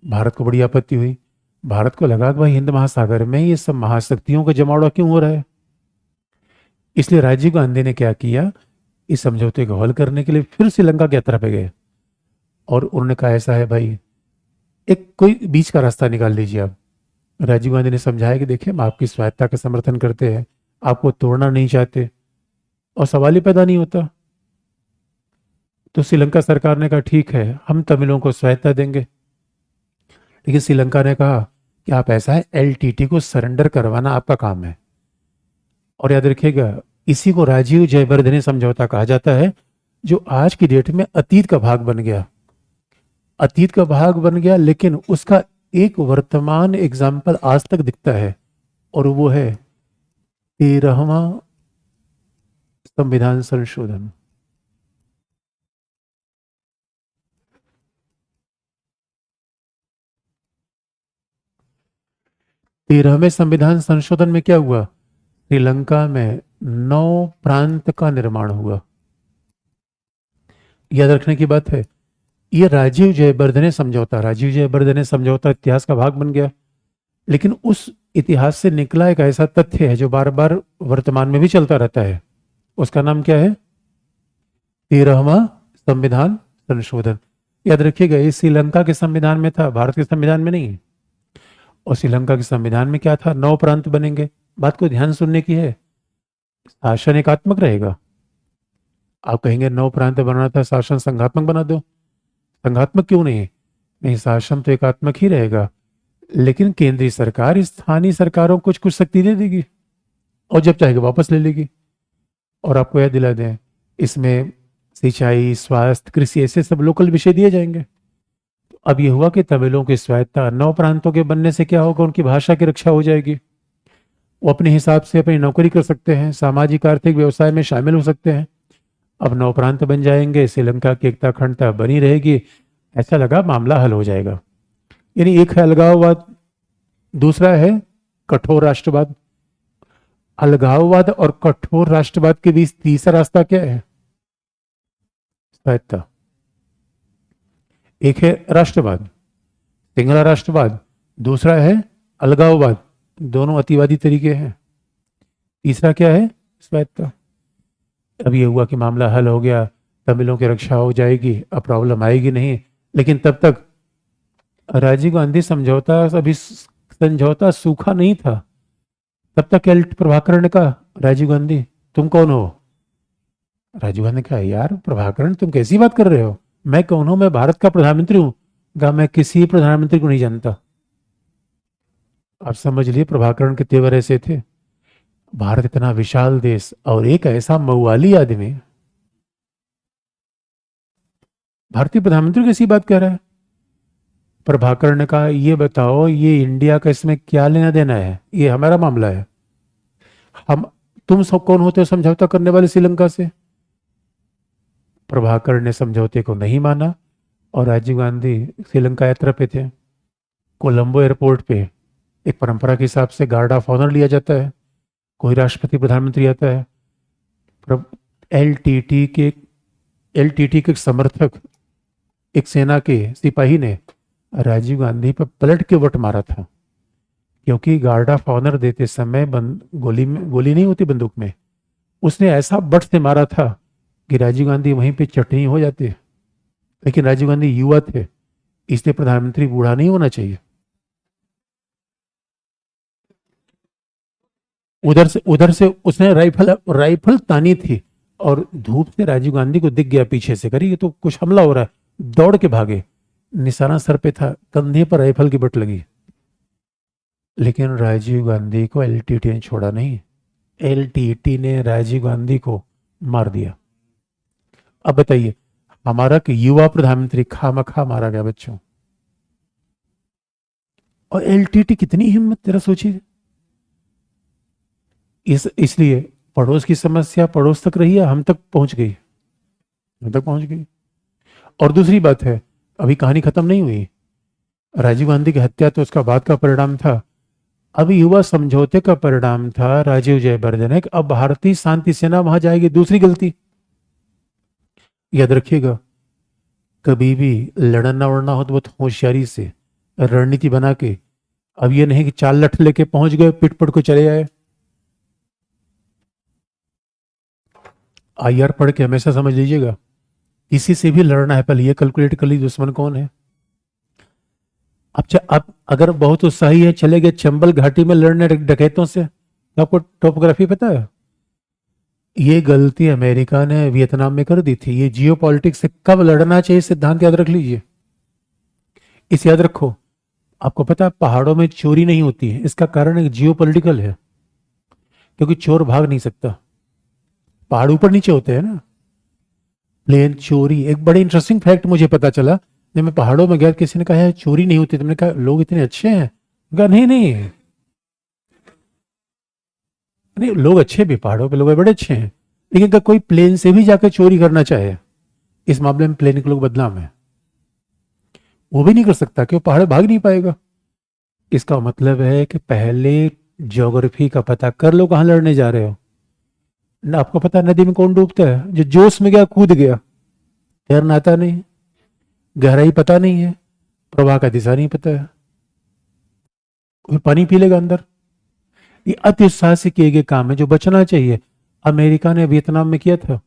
भारत को बड़ी आपत्ति हुई। भारत को लगा कि भाई हिंद महासागर में ये सब महाशक्तियों का जमावड़ा क्यों हो रहा है। इसलिए राजीव गांधी ने क्या किया, इस समझौते को हल करने के लिए फिर श्रीलंका की यात्रा पे गए। और उन्होंने कहा ऐसा है भाई, एक कोई बीच का रास्ता निकाल लीजिए आप। राजीव गांधी ने समझाया कि देखिए, हम आपकी स्वायत्ता का समर्थन करते हैं, आपको तोड़ना नहीं चाहते, और सवाल ही पैदा नहीं होता। तो श्रीलंका सरकार ने कहा ठीक है, हम तमिलों को स्वायत्ता देंगे। लेकिन श्रीलंका ने कहा कि आप ऐसा है, एलटीटी को सरेंडर करवाना आपका काम है। और याद रखिएगा, इसी को राजीव जयवर्धने समझौता कहा जाता है, जो आज की डेट में अतीत का भाग बन गया। अतीत का भाग बन गया, लेकिन उसका एक वर्तमान एग्जाम्पल आज तक दिखता है, और वो है 13वां संविधान संशोधन। तेरहवें संविधान संशोधन में क्या हुआ, श्रीलंका में 9 प्रांत का निर्माण हुआ। याद रखने की बात है, ये राजीव जयवर्धने समझौता इतिहास का भाग बन गया। लेकिन उस इतिहास से निकला एक ऐसा तथ्य है जो बार बार वर्तमान में भी चलता रहता है। उसका नाम क्या है, 13वां संविधान संशोधन। याद रखिएगा, ये श्रीलंका के संविधान में था, भारत के संविधान में नहीं। और श्रीलंका के संविधान में क्या था, 9 प्रांत बनेंगे। बात को ध्यान सुनने की है। शासन एकात्मक रहेगा। आप कहेंगे 9 प्रांत बनाना था, शासन संघात्मक बना दो। संघात्मक क्यों नहीं, नहीं, शासन तो एकात्मक ही रहेगा, लेकिन केंद्रीय सरकार स्थानीय सरकारों को कुछ कुछ शक्ति दे देगी, और जब चाहेगा वापस ले लेगी। और आपको याद दिला दें, इसमें सिंचाई, स्वास्थ्य, कृषि, ऐसे सब लोकल विषय दिए जाएंगे। तो अब ये हुआ कि तमिलों की स्वायत्ता 9 प्रांतों के बनने से क्या होगा, उनकी भाषा की रक्षा हो जाएगी, वो अपने हिसाब से अपनी नौकरी कर सकते हैं, सामाजिक आर्थिक व्यवसाय में शामिल हो सकते हैं। अब 9 प्रांत बन जाएंगे, श्रीलंका की एकता अखंडता बनी रहेगी, ऐसा लगा मामला हल हो जाएगा। यानी एक है अलगाववाद, दूसरा है कठोर राष्ट्रवाद। अलगाववाद और कठोर राष्ट्रवाद के बीच तीसरा रास्ता क्या है? स्वायत्ता। एक है राष्ट्रवाद, सिंगला राष्ट्रवाद, दूसरा है अलगाववाद, दोनों अतिवादी तरीके हैं। तीसरा क्या है? स्वायत्ता। अब ये हुआ कि मामला हल हो गया, तमिलों की रक्षा हो जाएगी, अब प्रॉब्लम आएगी नहीं। लेकिन तब तक राजीव गांधी समझौता सूखा नहीं था। तब तक एल प्रभाकरण ने कहा, राजीव गांधी तुम कौन हो? राजीव गांधी ने कहा, यार प्रभाकरण तुम कैसी बात कर रहे हो, मैं कौन हूं? मैं भारत का प्रधानमंत्री हूं। कहा, मैं किसी प्रधानमंत्री को नहीं जानता। आप समझ लिए प्रभाकरण के तेवर ऐसे थे। भारत इतना विशाल देश और एक ऐसा मऊआली आदमी भारतीय प्रधानमंत्री कैसी बात कह रहा है? प्रभाकरण ने कहा, ये बताओ ये इंडिया का इसमें क्या लेना देना है, ये हमारा मामला है। हम तुम सब कौन होते हो समझौता करने वाले श्रीलंका से? प्रभाकरण ने समझौते को नहीं माना और राजीव गांधी श्रीलंका यात्रा पे थे। कोलंबो एयरपोर्ट पे एक परंपरा के हिसाब से गार्ड ऑफ ऑनर लिया जाता है, कोई राष्ट्रपति प्रधानमंत्री आता है। एलटीटी के एक समर्थक, एक सेना के सिपाही ने राजीव गांधी पर पलट के वोट मारा था, क्योंकि गार्ड ऑफ ऑनर देते समय गोली नहीं होती बंदूक में, उसने ऐसा बट से मारा था कि राजीव गांधी वहीं पे चटनी हो जाते। लेकिन राजीव गांधी युवा थे, इसलिए प्रधानमंत्री बूढ़ा नहीं होना चाहिए। उधर से उसने राइफल तानी थी और धूप से राजीव गांधी को दिख गया पीछे से, करी ये तो कुछ हमला हो रहा है, दौड़ के भागे। निशाना सर पे था, कंधे पर राइफल की बट लगी। लेकिन राजीव गांधी को एलटीटी ने छोड़ा नहीं, एलटीटी ने राजीव गांधी को मार दिया। अब बताइए, हमारा कि युवा प्रधानमंत्री खामखा मारा गया बच्चों, और एलटीटी कितनी हिम्मत, जरा सोचिए। इसलिए पड़ोस की समस्या पड़ोस तक रही है, हम तक पहुंच गई। और दूसरी बात है, अभी कहानी खत्म नहीं हुई। राजीव गांधी की हत्या तो उसका बाद का परिणाम था, अब युवा समझौते का परिणाम था राजीव जयवर्धने। अब भारतीय शांति सेना वहां जाएगी, दूसरी गलती याद रखिएगा। कभी भी लड़ना उड़ना हो तो बहुत होशियारी से रणनीति बना के, अब ये नहीं कि चाल लठ लेके पहुंच गए पिट पट को चले आए। आईआर पढ़ के हमेशा समझ लीजिएगा, किसी से भी लड़ना है पहले ये कैलकुलेट कर लीजिए दुश्मन कौन है। अब अगर बहुत उत्साही है, चले गए चंबल घाटी में लड़ने डकैतों से, तो आपको टोपोग्राफी पता है, ये गलती अमेरिका ने वियतनाम में कर दी थी। ये जियो पॉलिटिक्स से कब लड़ना चाहिए सिद्धांत याद रख लीजिए। इस याद रखो, आपको पता है पहाड़ों में चोरी नहीं होती है, इसका कारण एक जियो पॉलिटिकल है, क्योंकि चोर भाग नहीं सकता, पहाड़ ऊपर नीचे होते हैं ना। प्लेन चोरी, एक बड़े इंटरेस्टिंग फैक्ट मुझे पता चला जब मैं पहाड़ों में गया, किसी ने कहा है चोरी नहीं होती, तुमने कहा लोग इतने अच्छे हैं, कहा नहीं लोग अच्छे भी, पहाड़ों पे लोग बड़े अच्छे हैं, लेकिन अगर कोई प्लेन से भी जाकर चोरी करना चाहे, इस मामले में प्लेन के लोग बदनाम है, वो भी नहीं कर सकता कि वो पहाड़ भाग नहीं पाएगा। इसका मतलब है कि पहले ज्योग्राफी का पता कर लो कहां लड़ने जा रहे हो ना। आपको पता है नदी में कौन डूबता है? जो जोश में गया कूद गया, तैरना आता नहीं, गहराई पता नहीं है, प्रवाह का दिशा नहीं पता है, कोई पानी पी लेगा अंदर। ये अति उत्साह से किए गए काम है जो बचना चाहिए। अमेरिका ने वियतनाम में किया था,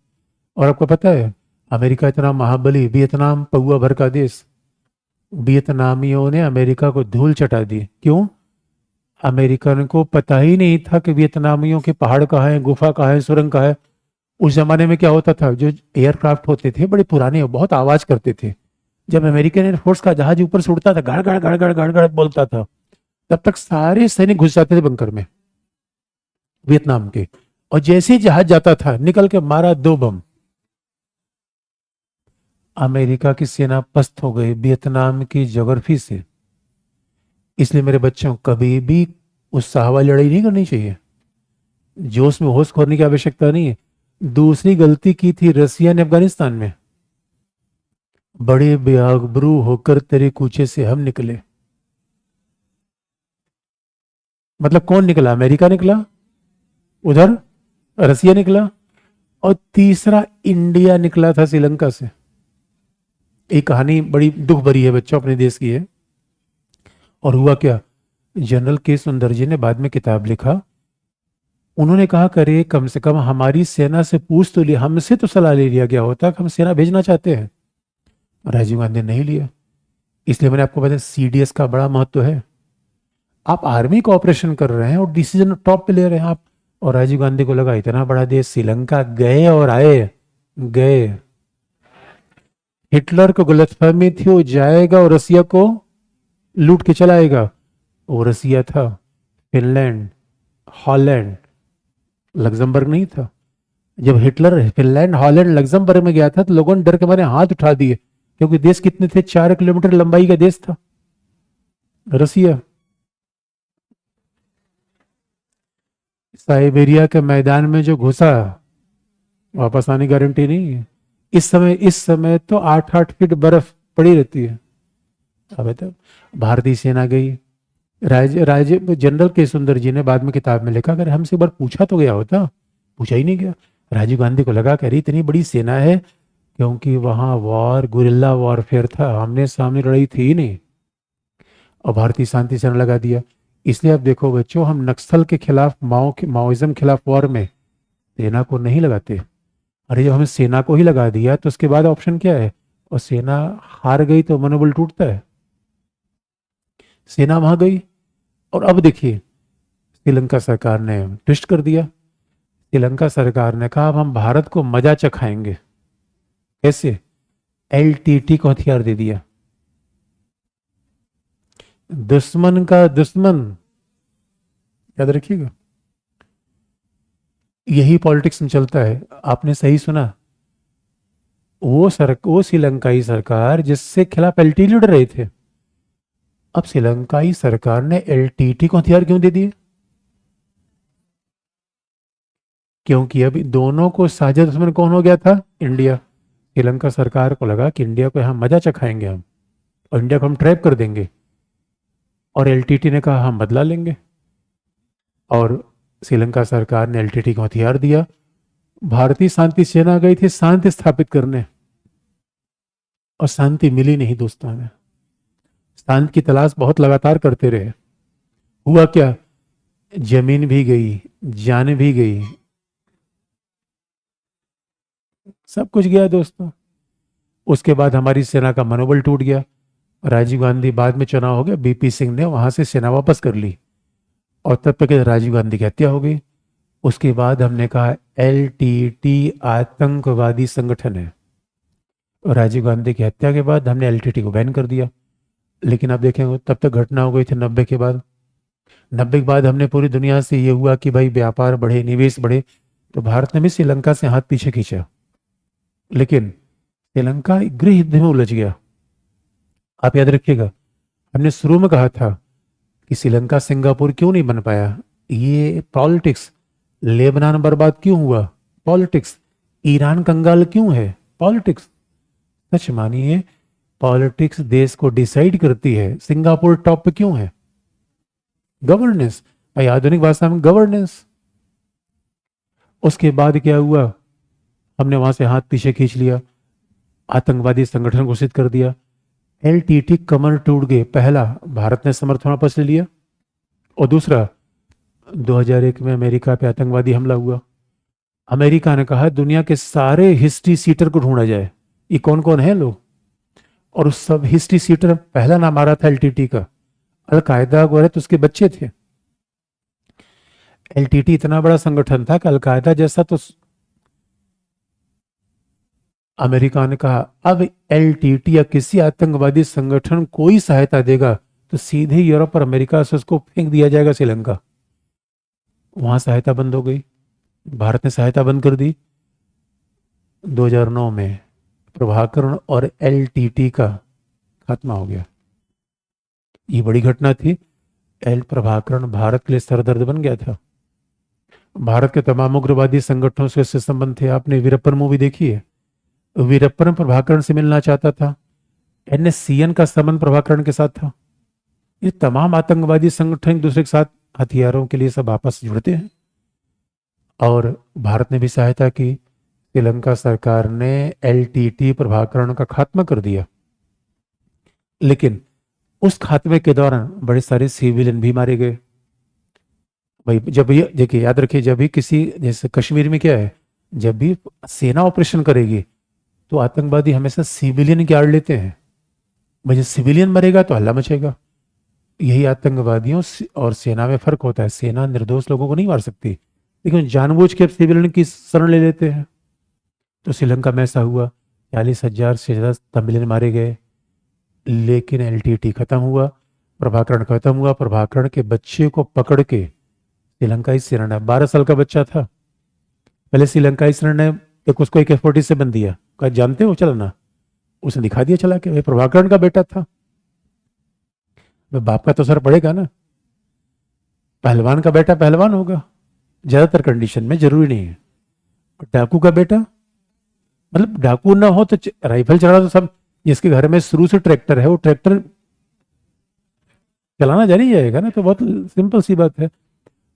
और आपको पता है अमेरिका इतना महाबली, वियतनाम पौआ भर का देश, वियतनामियों ने अमेरिका को धूल चटा दी। क्यों? अमेरिकन को पता ही नहीं था कि वियतनामियों के पहाड़ कहाँ है, गुफा कहाँ है, सुरंग कहाँ है। उस जमाने में क्या होता था, जो एयरक्राफ्ट होते थे बड़े पुराने, बहुत आवाज करते थे। जब अमेरिकन एयरफोर्स का जहाज ऊपर से उड़ता था, गड़ गड़ गड़ गड़ गड़ गड़ बोलता था, तब तक सारे सैनिक घुस जाते थे बंकर में वियतनाम के, और जैसे ही जहाज जाता था निकल के मारा 2 बम। अमेरिका की सेना पस्त हो गई वियतनाम की ज्योग्राफी से। इसलिए मेरे बच्चों, कभी भी उत्साह वाली लड़ाई नहीं करनी चाहिए, जोश में होश खोने की आवश्यकता नहीं है। दूसरी गलती की थी रसिया ने अफगानिस्तान में, बड़े बेआबरू होकर तेरे कूचे से हम निकले। मतलब कौन निकला? अमेरिका निकला, उधर रसिया निकला, और तीसरा इंडिया निकला था श्रीलंका से। एक कहानी बड़ी दुख भरी है बच्चों, अपने देश की है। और हुआ क्या, जनरल के सुंदर जी ने बाद में किताब लिखा। उन्होंने कहा, करे कम से कम हमारी सेना से पूछ तो लिया, हमसे तो सलाह ले लिया गया होता कि हम सेना भेजना चाहते हैं। राजीव गांधी ने नहीं लिया। इसलिए मैंने आपको बताया सीडीएस का बड़ा महत्व है। आप आर्मी का ऑपरेशन कर रहे हैं और डिसीजन टॉप पे ले रहे हैं आप। और राजीव गांधी को लगा इतना बड़ा देश श्रीलंका, गए और आए, गए। हिटलर को गलतफहमी थी वो जाएगा और रसिया को लूट के चलाएगा। वो रसिया था, फिनलैंड, हॉलैंड, लग्जमबर्ग नहीं था। जब हिटलर फिनलैंड, हॉलैंड, लग्जमबर्ग में गया था तो लोगों ने डर के मारे हाथ उठा दिए, क्योंकि देश कितने थे, 4 किलोमीटर लंबाई का देश था रसिया। साइबेरिया के मैदान में जो घुसा, वापस आने की गारंटी नहीं है। इस समय तो 8-8 फीट बर्फ पड़ी रहती है। अब तो भारतीय सेना गई। जनरल के सुंदर जी ने बाद में किताब में लिखा, अगर हमसे एक बार पूछा तो गया होता, पूछा ही नहीं गया। राजीव गांधी को लगा कह रही इतनी बड़ी सेना है, क्योंकि वहां वॉर, गुरिल्ला वॉरफेयर था, आमने सामने लड़ाई थी ही नहीं। और भारतीय शांति सेना लगा दिया। इसलिए अब देखो बच्चों, हम नक्सल के खिलाफ, माओइज्म के खिलाफ वॉर में सेना को नहीं लगाते। अरे जब हमें सेना को ही लगा दिया तो उसके बाद ऑप्शन क्या है? और सेना हार गई तो मनोबल टूटता है। सेना वहां गई, और अब देखिए श्रीलंका सरकार ने ट्विस्ट कर दिया। श्रीलंका सरकार ने कहा अब हम भारत को मजा चखाएंगे। कैसे? एलटीटी को हथियार दे दिया। दुश्मन का दुश्मन, याद रखिएगा। यही पॉलिटिक्स में चलता है। आपने सही सुना, वो श्रीलंकाई सरकार जिससे खिलाफ एलटीटी लड़ रहे थे, अब श्रीलंकाई सरकार ने एलटीटी को हथियार क्यों दे दिए? क्योंकि अभी दोनों को साझा दुश्मन कौन हो गया था? इंडिया। श्रीलंका सरकार को लगा कि इंडिया को हम मजा चखाएंगे हम, और इंडिया को हम ट्रैप कर देंगे। और एलटीटी ने कहा हम बदला लेंगे, और श्रीलंका सरकार ने एलटीटी को हथियार दिया। भारतीय शांति सेना गई थी शांति स्थापित करने, और शांति मिली नहीं दोस्तों में। शांति की तलाश बहुत लगातार करते रहे। हुआ क्या, जमीन भी गई, जान भी गई, सब कुछ गया दोस्तों। उसके बाद हमारी सेना का मनोबल टूट गया। राजीव गांधी, बाद में चुनाव हो गया, बीपी सिंह ने वहां से सेना वापस कर ली, और तब तक राजीव गांधी की हत्या हो गई। उसके बाद हमने कहा एलटीटी आतंकवादी संगठन है, और राजीव गांधी की हत्या के बाद हमने एलटीटी को बैन कर दिया। लेकिन आप देखेंगे तब तक घटना हो गई थी 90 के बाद। 90 के बाद हमने पूरी दुनिया से ये हुआ कि भाई व्यापार बढ़े, निवेश बढ़े, तो भारत ने भी श्रीलंका से हाथ पीछे खींचा। लेकिन श्रीलंका गृह युद्ध में उलझ गया। आप याद रखिएगा, हमने शुरू में कहा था कि श्रीलंका सिंगापुर क्यों नहीं बन पाया, ये पॉलिटिक्स। लेबनान बर्बाद क्यों हुआ? पॉलिटिक्स। ईरान कंगाल क्यों है? पॉलिटिक्स। सच मानिए, पॉलिटिक्स देश को डिसाइड करती है। सिंगापुर टॉप पे क्यों है? गवर्नेंस, भाई आधुनिक भाषा में गवर्नेंस। उसके बाद क्या हुआ, हमने वहां से हाथ पीछे खींच लिया, आतंकवादी संगठन घोषित कर दिया। एलटीटी कमर टूट गए। पहला, भारत ने समर्थन वापस ले लिया, और दूसरा 2001 में अमेरिका पे आतंकवादी हमला हुआ। अमेरिका ने कहा दुनिया के सारे हिस्ट्री सीटर को ढूंढा जाए, ये कौन कौन है लोग। और उस सब हिस्ट्री सीटर, पहला नाम आ रहा था एलटीटी का। अलकायदा वगैरह तो उसके बच्चे थे। एलटीटी इतना बड़ा संगठन था कि अलकायदा जैसा, तो अमेरिका ने कहा अब एलटीटी या किसी आतंकवादी संगठन कोई सहायता देगा तो सीधे यूरोप और अमेरिका से उसको फेंक दिया जाएगा श्रीलंका। वहां सहायता बंद हो गई, भारत ने सहायता बंद कर दी 2009 में। प्रभाकरण और एलटीटी का खात्मा हो गया। ये बड़ी घटना थी। एल प्रभाकरण भारत के लिए सरदर्द बन गया था। भारत के तमाम उग्रवादी संगठनों से इससे संबंध थे। आपने वीरप्पन मूवी देखी है? वीरप्पन प्रभाकरण से मिलना चाहता था। एनएससीएन का संबंध प्रभाकरण के साथ था। ये तमाम आतंकवादी संगठन एक दूसरे के साथ हथियारों के लिए सब आपस में जुड़ते हैं। और भारत ने भी सहायता की। श्रीलंका सरकार ने एलटीटी प्रभाकरण का खात्मा कर दिया। लेकिन उस खात्मे के दौरान बड़े सारे सिविलियन भी मारे गए। भाई जब भी देखिए, याद रखिए, जब भी किसी, जैसे कश्मीर में क्या है, जब भी सेना ऑपरेशन करेगी तो आतंकवादी हमेशा सिविलियन की आड़ लेते हैं। भाई जब सिविलियन मरेगा तो हल्ला मचेगा। यही आतंकवादियों और सेना में फर्क होता है। सेना निर्दोष लोगों को नहीं मार सकती, लेकिन जानबूझ के सिविलियन की शरण ले लेते हैं। तो श्रीलंका में ऐसा हुआ। 40,000 से ज्यादा तमिलियन मारे गए। लेकिन एलटीटी खत्म हुआ, प्रभाकरण खत्म हुआ। प्रभाकरण के बच्चे को पकड़ के श्रीलंकाई सेना ने, 12 साल का बच्चा था, पहले श्रीलंकाई सेना ने एक उसको AK-47 से बंद दिया। कहा जानते हो चलना? उसने दिखा दिया चला के। भाई प्रभाकरण का बेटा था, बाप का तो असर पड़ेगा ना। पहलवान का बेटा पहलवान होगा, ज्यादातर कंडीशन में, जरूरी नहीं है। और डाकू का बेटा, मतलब डाकू ना हो तो राइफल चला तो सब, जिसके घर में शुरू से ट्रैक्टर है वो ट्रैक्टर चलाना जान ही जाएगा ना। तो बहुत सिंपल सी बात है।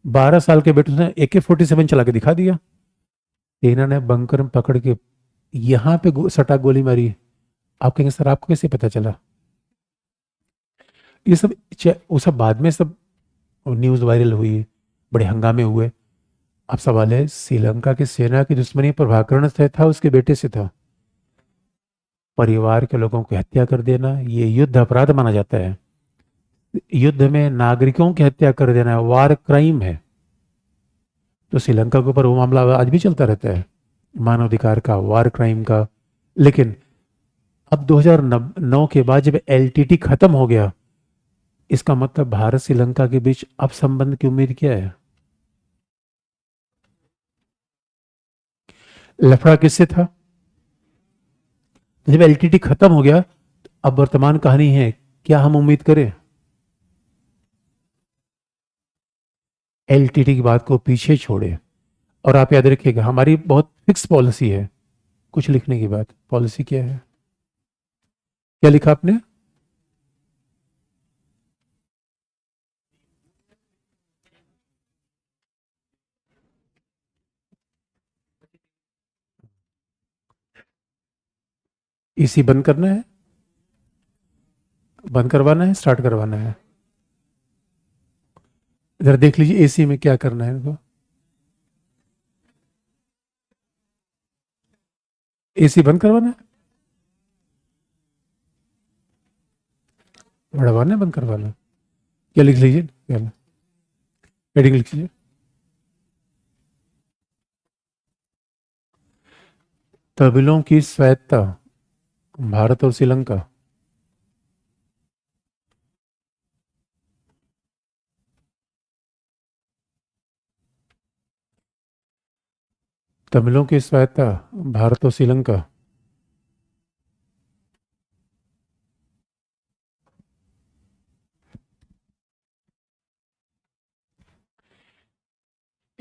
12 साल के बेटे ने AK-47 चला के दिखा दिया। सेना ने बंकर में पकड़ के यहां पे सटा गोली मारी। आप कहेंगे सर आपको कैसे पता चला? ये सब वो सब बाद में सब न्यूज वायरल हुई, बड़े हंगामे हुए। अब सवाल है, श्रीलंका की सेना की दुश्मनी प्रभाकरण से था, उसके बेटे से था। परिवार के लोगों की हत्या कर देना ये युद्ध अपराध माना जाता है। युद्ध में नागरिकों की हत्या कर देना वार क्राइम है। तो श्रीलंका के ऊपर वो मामला आज भी चलता रहता है, मानवाधिकार का, वार क्राइम का। लेकिन अब 2009 के बाद जब एलटीटी खत्म हो गया, इसका मतलब भारत श्रीलंका के बीच अब संबंध की उम्मीद क्या है? लफड़ा किससे था? जब एलटीटी खत्म हो गया, अब वर्तमान कहानी है, क्या हम उम्मीद करें? एलटीटी की बात को पीछे छोड़े। और आप याद रखिएगा, हमारी बहुत फिक्स पॉलिसी है। कुछ लिखने की बात, पॉलिसी क्या है? क्या लिखा आपने? एसी बंद करना है, बंद करवाना है, स्टार्ट करवाना है? इधर देख लीजिए, एसी में क्या करना है इनको। एसी बंद करवाना है, बढ़वाना है, बंद करवाना है? क्या लिख लीजिए, क्या हेडिंग लिख लीजिए। तमिलों की स्वायत्तता, भारत और श्रीलंका। तमिलों की स्वायत्तता, भारत और श्रीलंका।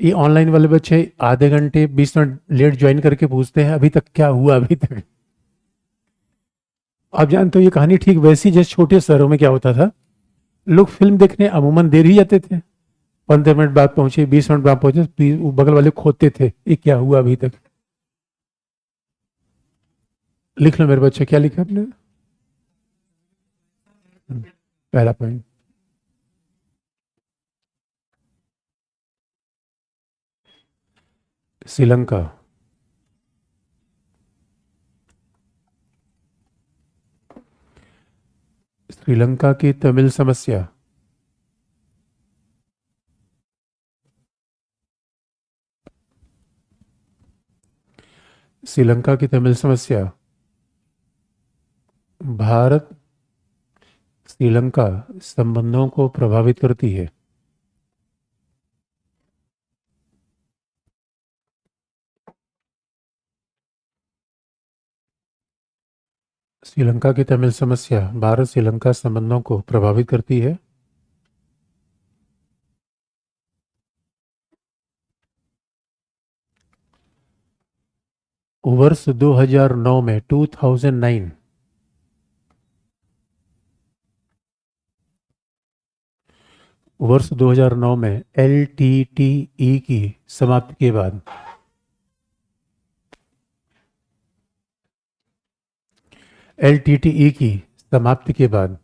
ये ऑनलाइन वाले बच्चे आधे घंटे 20 मिनट लेट ज्वाइन करके पूछते हैं अभी तक क्या हुआ अभी तक। आप जानते हो ये कहानी ठीक वैसी जैसे छोटे शहरों में क्या होता था। लोग फिल्म देखने अमूमन देर ही जाते थे। 15 मिनट बाद पहुंचे, 20 मिनट बाद पहुंचे, वो बगल वाले खोदते थे ये क्या हुआ अभी तक। लिख लो मेरे बच्चे, क्या लिखा आपने? पहला पॉइंट, श्रीलंका। श्रीलंका की तमिल समस्या। श्रीलंका की तमिल समस्या भारत श्रीलंका संबंधों को प्रभावित करती है। श्रीलंका की तमिल समस्या भारत श्रीलंका संबंधों को प्रभावित करती है। वर्ष 2009 में 2009 वर्ष 2009 में एलटीटीई की समाप्ति के बाद एलटीटीई की समाप्ति के बाद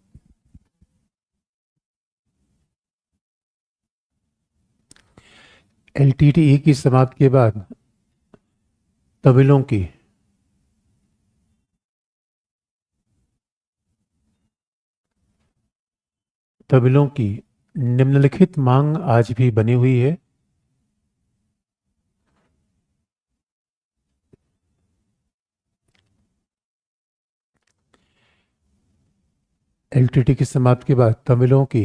एलटीटीई की समाप्ति के बाद तमिलों की तमिलों की निम्नलिखित मांग आज भी बनी हुई है। एलटीटी की समाप्ति के बाद तमिलों की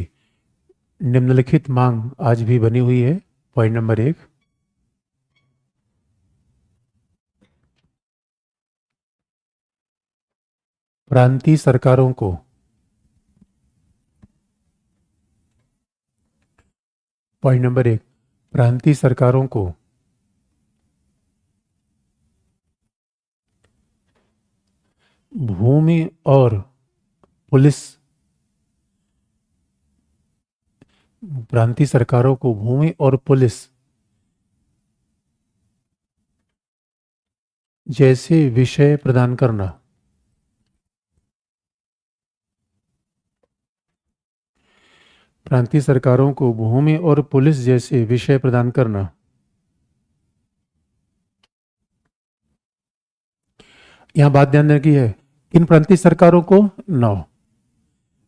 निम्नलिखित मांग आज भी बनी हुई है। पॉइंट नंबर 1, प्रांतीय सरकारों को पॉइंट नंबर 1, प्रांतीय सरकारों को भूमि और पुलिस प्रांतीय सरकारों को भूमि और पुलिस जैसे विषय प्रदान करना। प्रांतीय सरकारों को भूमि और पुलिस जैसे विषय प्रदान करना। यहां बात ध्यान देने की है, किन प्रांतीय सरकारों को? 9।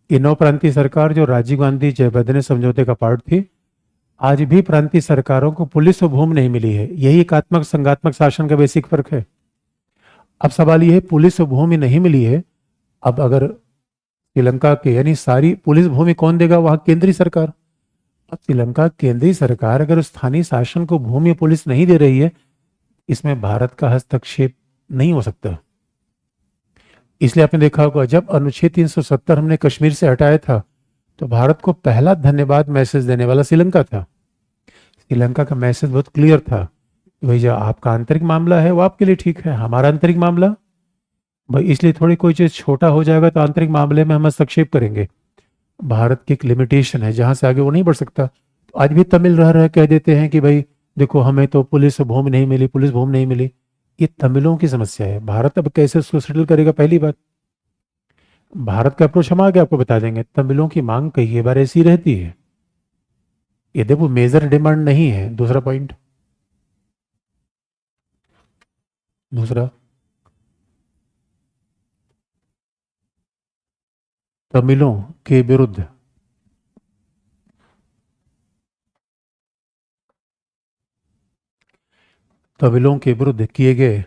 ये 9 प्रांतीय सरकार जो राजीव गांधी जयवर्धने समझौते का पार्ट थी, आज भी प्रांतीय सरकारों को पुलिस और भूमि नहीं मिली है। यही एकात्मक संघात्मक शासन का बेसिक फर्क है। अब सवाल यह है, पुलिस और भूमि नहीं मिली है, अब अगर श्रीलंका के यानी सारी पुलिस भूमि कौन देगा? वहां केंद्रीय सरकार। अब श्रीलंका केंद्रीय सरकार अगर स्थानीय शासन को भूमि और पुलिस नहीं दे रही है, इसमें भारत का हस्तक्षेप नहीं हो सकता। इसलिए आपने देखा होगा जब अनुच्छेद 370 हमने कश्मीर से हटाया था, तो भारत को पहला धन्यवाद मैसेज देने वाला श्रीलंका था। श्रीलंका का मैसेज बहुत क्लियर था, भाई जो आपका आंतरिक मामला है वो आपके लिए ठीक है, हमारा आंतरिक मामला भाई, इसलिए थोड़ी कोई चीज छोटा हो जाएगा तो आंतरिक मामले में हम हस्तक्षेप करेंगे। भारत की एक लिमिटेशन है, जहां से आगे वो नहीं बढ़ सकता। तो आज भी तमिल रह रह कह देते हैं कि भाई देखो हमें तो पुलिस भूमि नहीं मिली, पुलिस भूमि नहीं मिली। ये तमिलों की समस्या है, भारत अब कैसे उसको सेटल करेगा? पहली बात, भारत का अप्रोच हम आगे आपको बता देंगे। तमिलों की मांग कई बार ऐसी रहती है, ये देखो मेजर डिमांड नहीं है। दूसरा पॉइंट, दूसरा, तमिलों के विरुद्ध तमिलों के विरुद्ध किए गए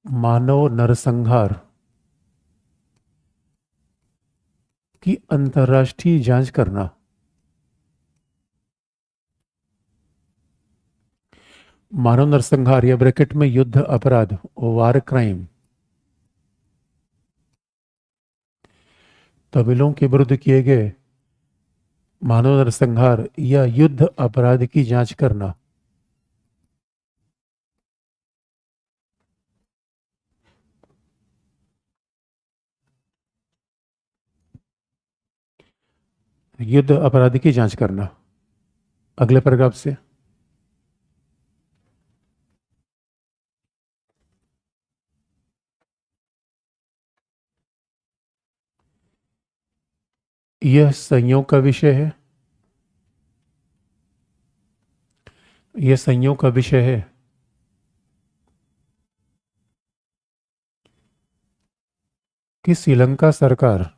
मानव नरसंहार की अंतर्राष्ट्रीय जांच करना। मानव नरसंहार या ब्रैकेट में युद्ध अपराध, वार क्राइम, तमिलों के विरुद्ध किए गए मानव नरसंहार या युद्ध अपराध की जांच करना। युद्ध अपराध की जांच करना। अगले पैराग्राफ से, यह संयोग का विषय है, यह संयोग का विषय है कि श्रीलंका सरकार,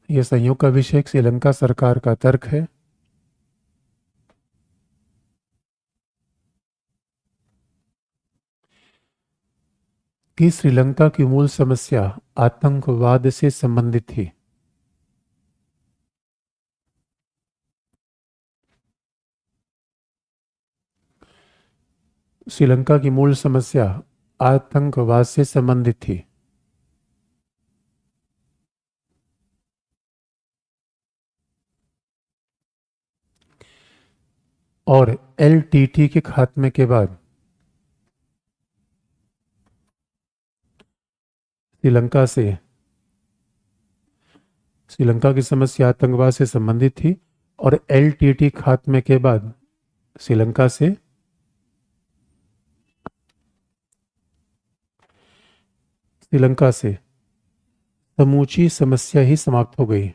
यह संयोग का विषय श्रीलंका सरकार का तर्क है कि श्रीलंका की मूल समस्या आतंकवाद से संबंधित थी। श्रीलंका की मूल समस्या आतंकवाद से संबंधित थी। और एलटीटी के खात्मे के बाद श्रीलंका से श्रीलंका की समस्या आतंकवाद से संबंधित थी। और एलटीटी खात्मे के बाद श्रीलंका से समूची समस्या ही समाप्त हो गई।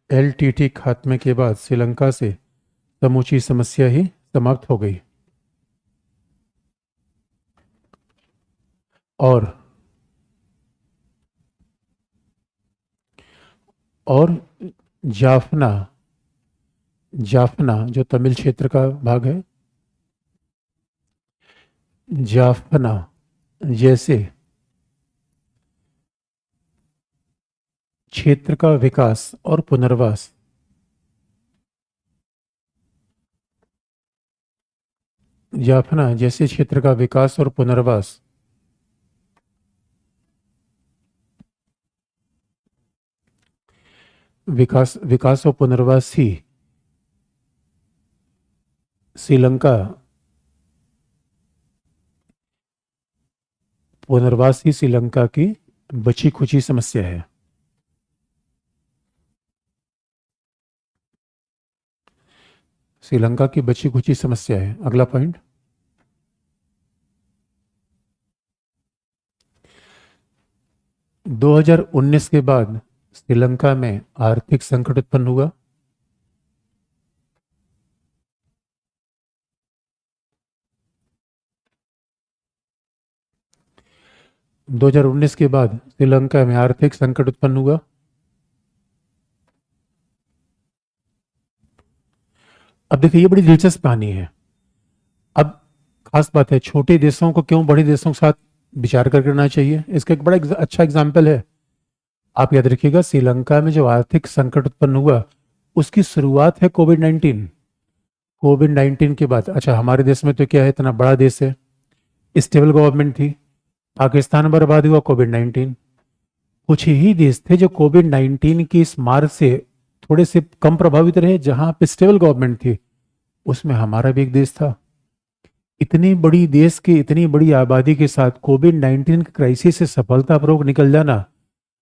एलटीटी खात्मे के बाद श्रीलंका से समूची समस्या ही समाप्त हो गई। और और जाफना जाफना जो तमिल क्षेत्र का भाग है, जाफना जैसे क्षेत्र का विकास और पुनर्वास जाफना जैसे क्षेत्र का विकास और पुनर्वास विकास और पुनर्वास ही श्रीलंका पुनर्वास ही श्रीलंका की बची खुची समस्या है। श्रीलंका की बची खुची समस्या है। अगला पॉइंट, 2019 के बाद श्रीलंका में आर्थिक संकट उत्पन्न हुआ। दो हजार उन्नीस के बाद श्रीलंका में आर्थिक संकट उत्पन्न हुआ। अब देखिए, ये बड़ी दिलचस्प कहानी है। अब खास बात है, छोटे देशों को क्यों बड़े देशों के साथ विचार कर करना चाहिए, इसका एक बड़ा अच्छा एग्जाम्पल है। आप याद रखिएगा, श्रीलंका में जो आर्थिक संकट उत्पन्न हुआ उसकी शुरुआत है कोविड 19। कोविड 19 के बाद, अच्छा हमारे देश में तो क्या है, इतना बड़ा देश है, स्टेबल गवर्नमेंट थी। पाकिस्तान बर्बाद हुआ, कोविड 19। कुछ ही देश थे जो कोविड 19 की इस मार से थोड़े से कम प्रभावित रहे, जहां पे स्टेबल गवर्नमेंट थी। उसमें हमारा भी एक देश था। इतनी बड़ी देश की इतनी बड़ी आबादी के साथ कोविड 19 के क्राइसिस से सफलतापूर्वक निकल जाना,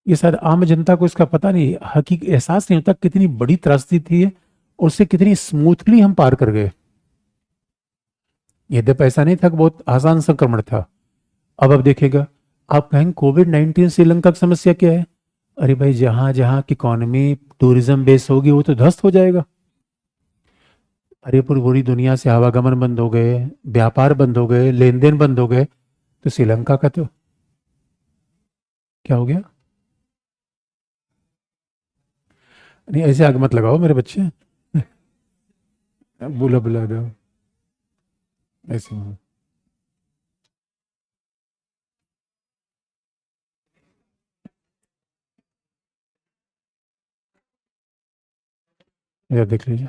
ये शायद आम जनता को इसका पता नहीं, हकीक एहसास नहीं होता कितनी बड़ी त्रासदी थी ये, और उससे कितनी स्मूथली हम पार कर गए। यद्यप ऐसा नहीं था कि बहुत आसान संक्रमण था। अब देखिएगा, आप कहेंगे कोविड 19 श्रीलंका की समस्या क्या है। अरे भाई, जहां जहां की इकोनॉमी टूरिज्म बेस होगी वो तो ध्वस्त हो जाएगा। अरे पूरी पूरी दुनिया से आवागमन बंद हो गए, व्यापार बंद हो गए, लेन देन बंद हो गए, तो श्रीलंका का तो क्या हो गया। नहीं, ऐसे आग मत लगाओ मेरे बच्चे। बुला बुला दो ऐसे। ये देख लीजिए।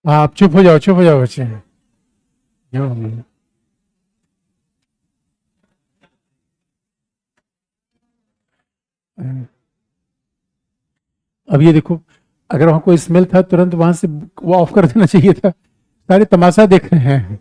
हाँ, आप चुप हो जाओ बच्चे। क्यों? अब ये देखो, अगर वहां कोई स्मेल था तुरंत वहां से वो ऑफ कर देना चाहिए था। सारे तमाशा देख रहे हैं।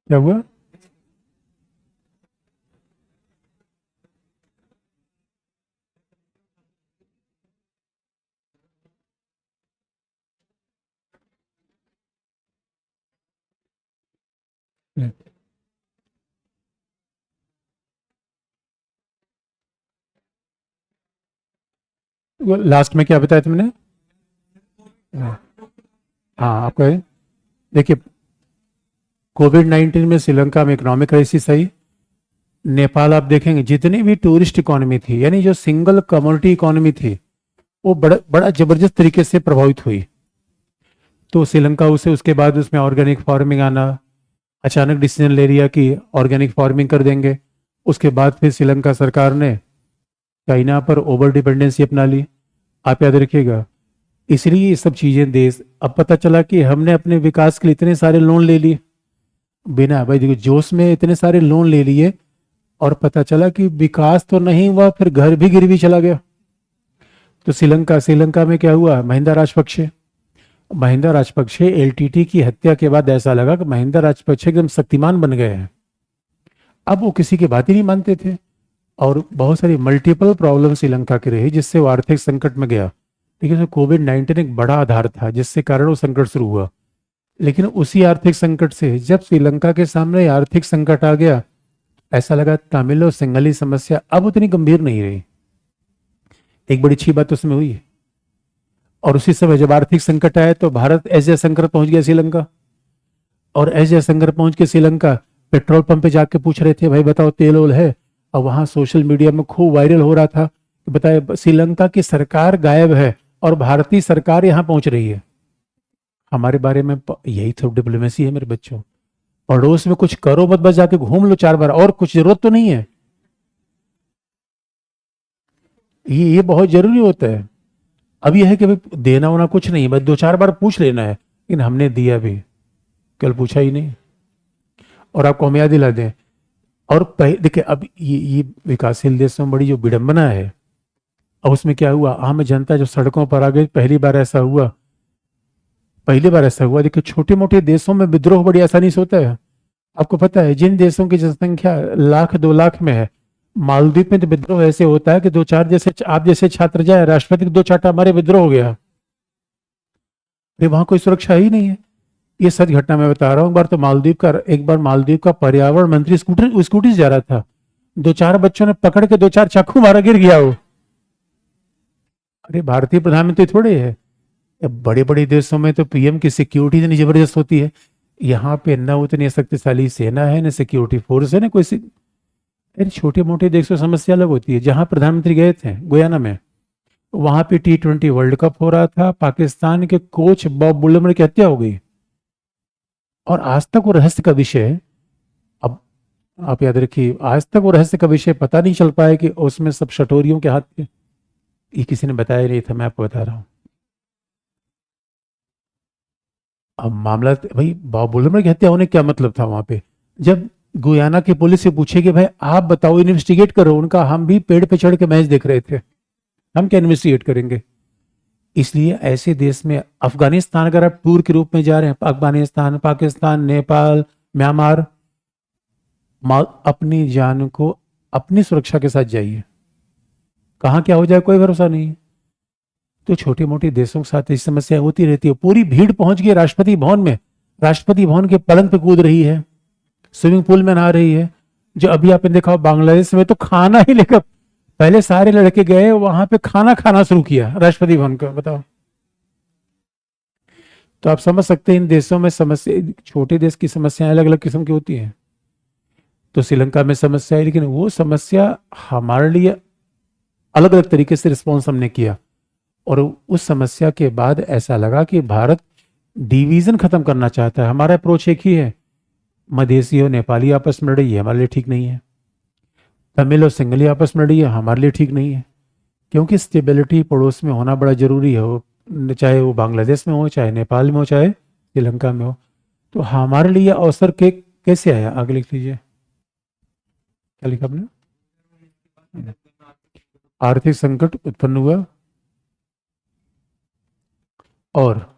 क्या हुआ? वो लास्ट में क्या बताया तुमने? हाँ, आपको है। देखिए, कोविड-19 में श्रीलंका में इकोनॉमिक क्राइसिस आई। नेपाल आप देखेंगे जितनी भी टूरिस्ट इकोनॉमी थी, यानी जो सिंगल कम्युनिटी इकोनॉमी थी, वो बड़ा बड़ा जबरदस्त तरीके से प्रभावित हुई। तो श्रीलंका उसे उसके बाद उसमें ऑर्गेनिक फार्मिंग आना, अचानक डिसीजन ले लिया कि ऑर्गेनिक फार्मिंग कर देंगे। उसके बाद फिर श्रीलंका सरकार ने चाइना पर ओवर डिपेंडेंसी अपना ली। आप याद रखिएगा, इसलिए ये सब चीजें देश, अब पता चला कि हमने अपने विकास के लिए इतने सारे लोन ले लिए, बिना भाई देखो जोश में इतने सारे लोन ले लिए, और पता चला कि विकास तो नहीं हुआ, फिर घर भी गिरवी चला गया। तो श्रीलंका में क्या हुआ, महिंदा राजपक्षे एलटीटी की हत्या के बाद ऐसा लगा कि महिंदा राजपक्षे एकदम शक्तिमान बन गए हैं। अब वो किसी की बात ही नहीं मानते थे, और बहुत सारी मल्टीपल प्रॉब्लम श्रीलंका की रही, जिससे वो आर्थिक संकट में गया। देखिए, कोविड-19 एक बड़ा आधार था जिससे कारण वो संकट शुरू हुआ। लेकिन उसी आर्थिक संकट से जब श्रीलंका के सामने आर्थिक संकट आ गया, ऐसा लगा तमिल और सिंगली समस्या अब उतनी गंभीर नहीं रही। एक बड़ी अच्छी बात उसमें हुई। और उसी समय जब आर्थिक संकट आया तो भारत ऐसे संकट पहुंच गया श्रीलंका, और ऐसे संकट पहुंच के श्रीलंका पेट्रोल पंप पे जाके पूछ रहे थे भाई बताओ तेल ओल है। और वहां सोशल मीडिया में खूब वायरल हो रहा था कि बताए श्रीलंका की सरकार गायब है और भारतीय सरकार यहाँ पहुंच रही है। हमारे बारे में यही तो डिप्लोमेसी है मेरे बच्चों। पड़ोस में कुछ करो मत, बस जाके घूम लो 4 बार, और कुछ जरूरत तो नहीं है। ये बहुत जरूरी होता है। अब यह है कि भाई देना होना कुछ नहीं, बस 2-4 बार पूछ लेना है, लेकिन हमने दिया भी, कल पूछा ही नहीं। और आपको हम याद दिला दें, और देखिए अब ये विकासशील देशों में बड़ी जो विडंबना है, अब उसमें क्या हुआ, आम जनता जो सड़कों पर आ गई, पहली बार ऐसा हुआ। देखिए, छोटे मोटे देशों में विद्रोह बड़ी आसानी से होता है। आपको पता है जिन देशों की जनसंख्या 1 लाख 2 लाख में है, मालदीव में तो विद्रोह ऐसे होता है कि दो चार जैसे आप जैसे छात्र जाए, राष्ट्रपति को 2 चाटा हमारे विद्रोह हो गया। अरे वहां कोई सुरक्षा ही नहीं है। ये सच घटना मैं बता रहा हूँ। एक बार मालदीव का पर्यावरण मंत्री स्कूटी से जा रहा था, 2-4 बच्चों ने पकड़ के 2-4 चाकू मारा, गिर गया वो। अरे भारतीय प्रधानमंत्री थोड़े है। बड़े बड़े देशों में तो पीएम की सिक्योरिटी इतनी जबरदस्त होती है, यहाँ पे न उतनी शक्तिशाली सेना है, न सिक्योरिटी फोर्स है, न कोई अरे छोटे मोटे देशों में समस्या अलग होती है। जहां प्रधानमंत्री गए थे गुयाना में, वहां पे T20 वर्ल्ड कप हो रहा था, पाकिस्तान के कोच बॉब बुलमर की हत्या हो गई, और आज तक वो रहस्य का विषय है। अब आप याद रखिए, आज तक वो रहस्य का विषय पता नहीं चल पाया कि उसमें सब शटोरियों के हाथ थे। ये किसी ने बताया नहीं था, मैं आपको बता रहा हूँ। अब मामला भाई बॉब बुलमर की हत्या होने क्या मतलब था वहां पे। जब गुयाना की पुलिस से पूछे कि भाई आप बताओ, इन्वेस्टिगेट करो, उनका हम भी पेड़ पे चढ़ के मैच देख रहे थे, हम क्या इन्वेस्टिगेट करेंगे। इसलिए ऐसे देश में अफगानिस्तान अगर आप टूर के रूप में जा रहे हैं, अफगानिस्तान, पाकिस्तान, नेपाल, म्यांमार, अपनी जान को अपनी सुरक्षा के साथ जाइए। कहाँ क्या हो जाए कोई भरोसा नहीं है। तो छोटे मोटे देशों के साथ इस समस्या होती रहती है। पूरी भीड़ पहुंच गई राष्ट्रपति भवन में, राष्ट्रपति भवन के पलंग पे कूद रही है, स्विमिंग पूल में नहा रही है। जो अभी आपने देखा बांग्लादेश में तो खाना ही लेकर पहले सारे लड़के गए वहां पे खाना खाना शुरू किया राष्ट्रपति भवन का, बताओ। तो आप समझ सकते हैं इन देशों में समस्या, छोटे देश की समस्याएं अलग अलग किस्म की होती हैं। तो श्रीलंका में समस्या है, लेकिन वो समस्या हमारे लिए अलग अलग तरीके से रिस्पॉन्स हमने किया। और उस समस्या के बाद ऐसा लगा कि भारत डिवीजन खत्म करना चाहता है। हमारा अप्रोच एक ही है, मधेसी और नेपाली आपस में लड़ रही है, हमारे लिए ठीक नहीं है। तमिल और सिंगली आपस में लड़ रही है, हमारे लिए ठीक नहीं है। क्योंकि स्टेबिलिटी पड़ोस में होना बड़ा जरूरी है, वो चाहे वो बांग्लादेश में हो, चाहे नेपाल में हो, चाहे श्रीलंका में हो। तो हमारे लिए अवसर के कैसे आया, आगे लिख लीजिए। क्या लिखा आपने? आर्थिक संकट उत्पन्न हुआ और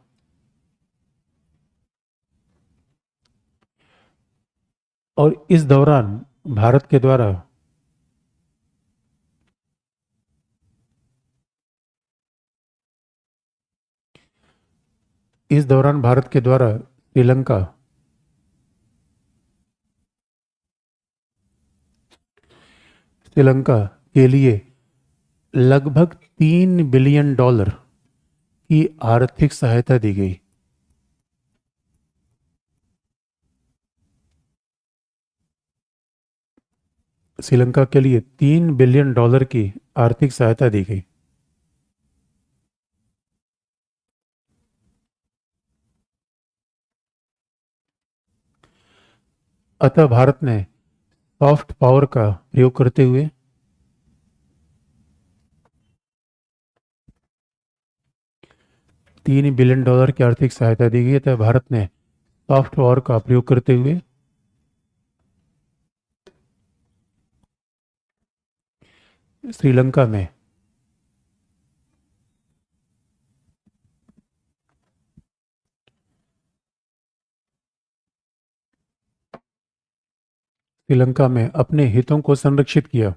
इस दौरान भारत के द्वारा श्रीलंका के लिए लगभग $3 बिलियन की आर्थिक सहायता दी गई। श्रीलंका के लिए $3 बिलियन की आर्थिक सहायता दी गई। अतः भारत ने सॉफ्ट पावर का प्रयोग करते हुए $3 बिलियन की आर्थिक सहायता दी गई। अतः भारत ने सॉफ्ट पावर का प्रयोग करते हुए श्रीलंका में अपने हितों को संरक्षित किया।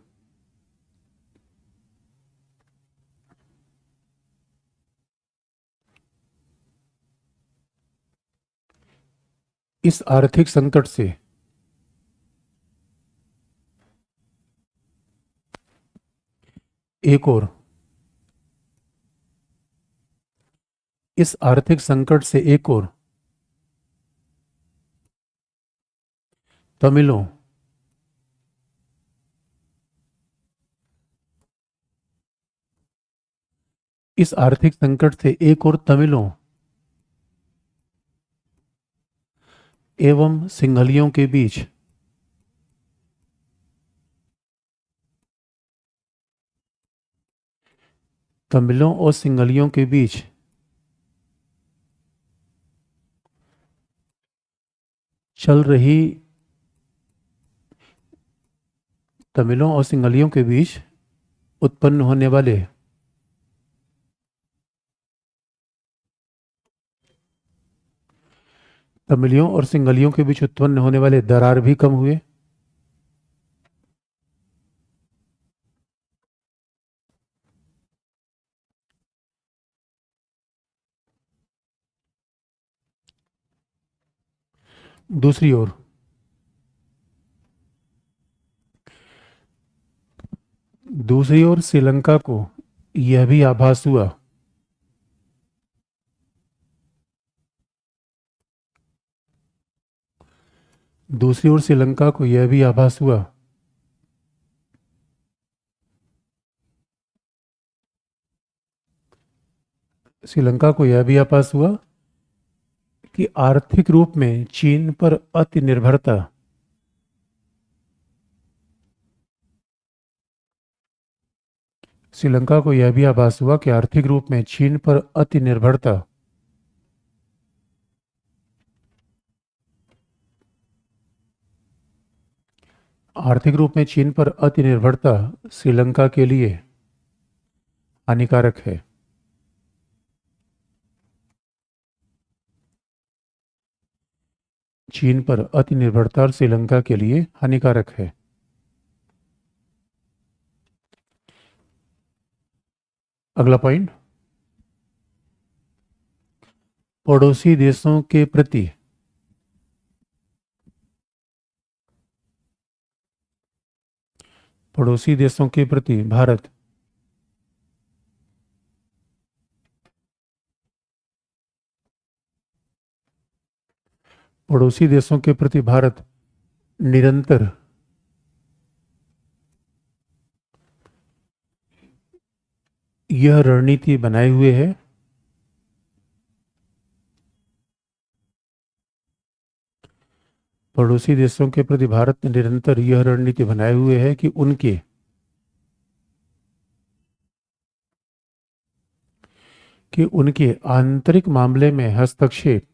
इस आर्थिक संकट से एक और तमिलों एवं सिंहलियों के बीच तमिलों और सिंहलियों के बीच चल रही तमिलों और सिंहलियों के बीच उत्पन्न होने वाले तमिलियों और सिंहलियों के बीच उत्पन्न होने वाले दरार भी कम हुए। दूसरी ओर श्रीलंका को यह भी आभास हुआ कि आर्थिक रूप में चीन पर अति निर्भरता श्रीलंका को यह भी आभास हुआ कि आर्थिक रूप में चीन पर अति निर्भरता श्रीलंका के लिए हानिकारक है। चीन पर अति निर्भरता श्रीलंका के लिए हानिकारक है। अगला पॉइंट, पड़ोसी देशों के प्रति भारत निरंतर यह रणनीति बनाए हुए है पड़ोसी देशों के प्रति भारत ने निरंतर यह रणनीति बनाए हुए है कि उनके आंतरिक मामले में हस्तक्षेप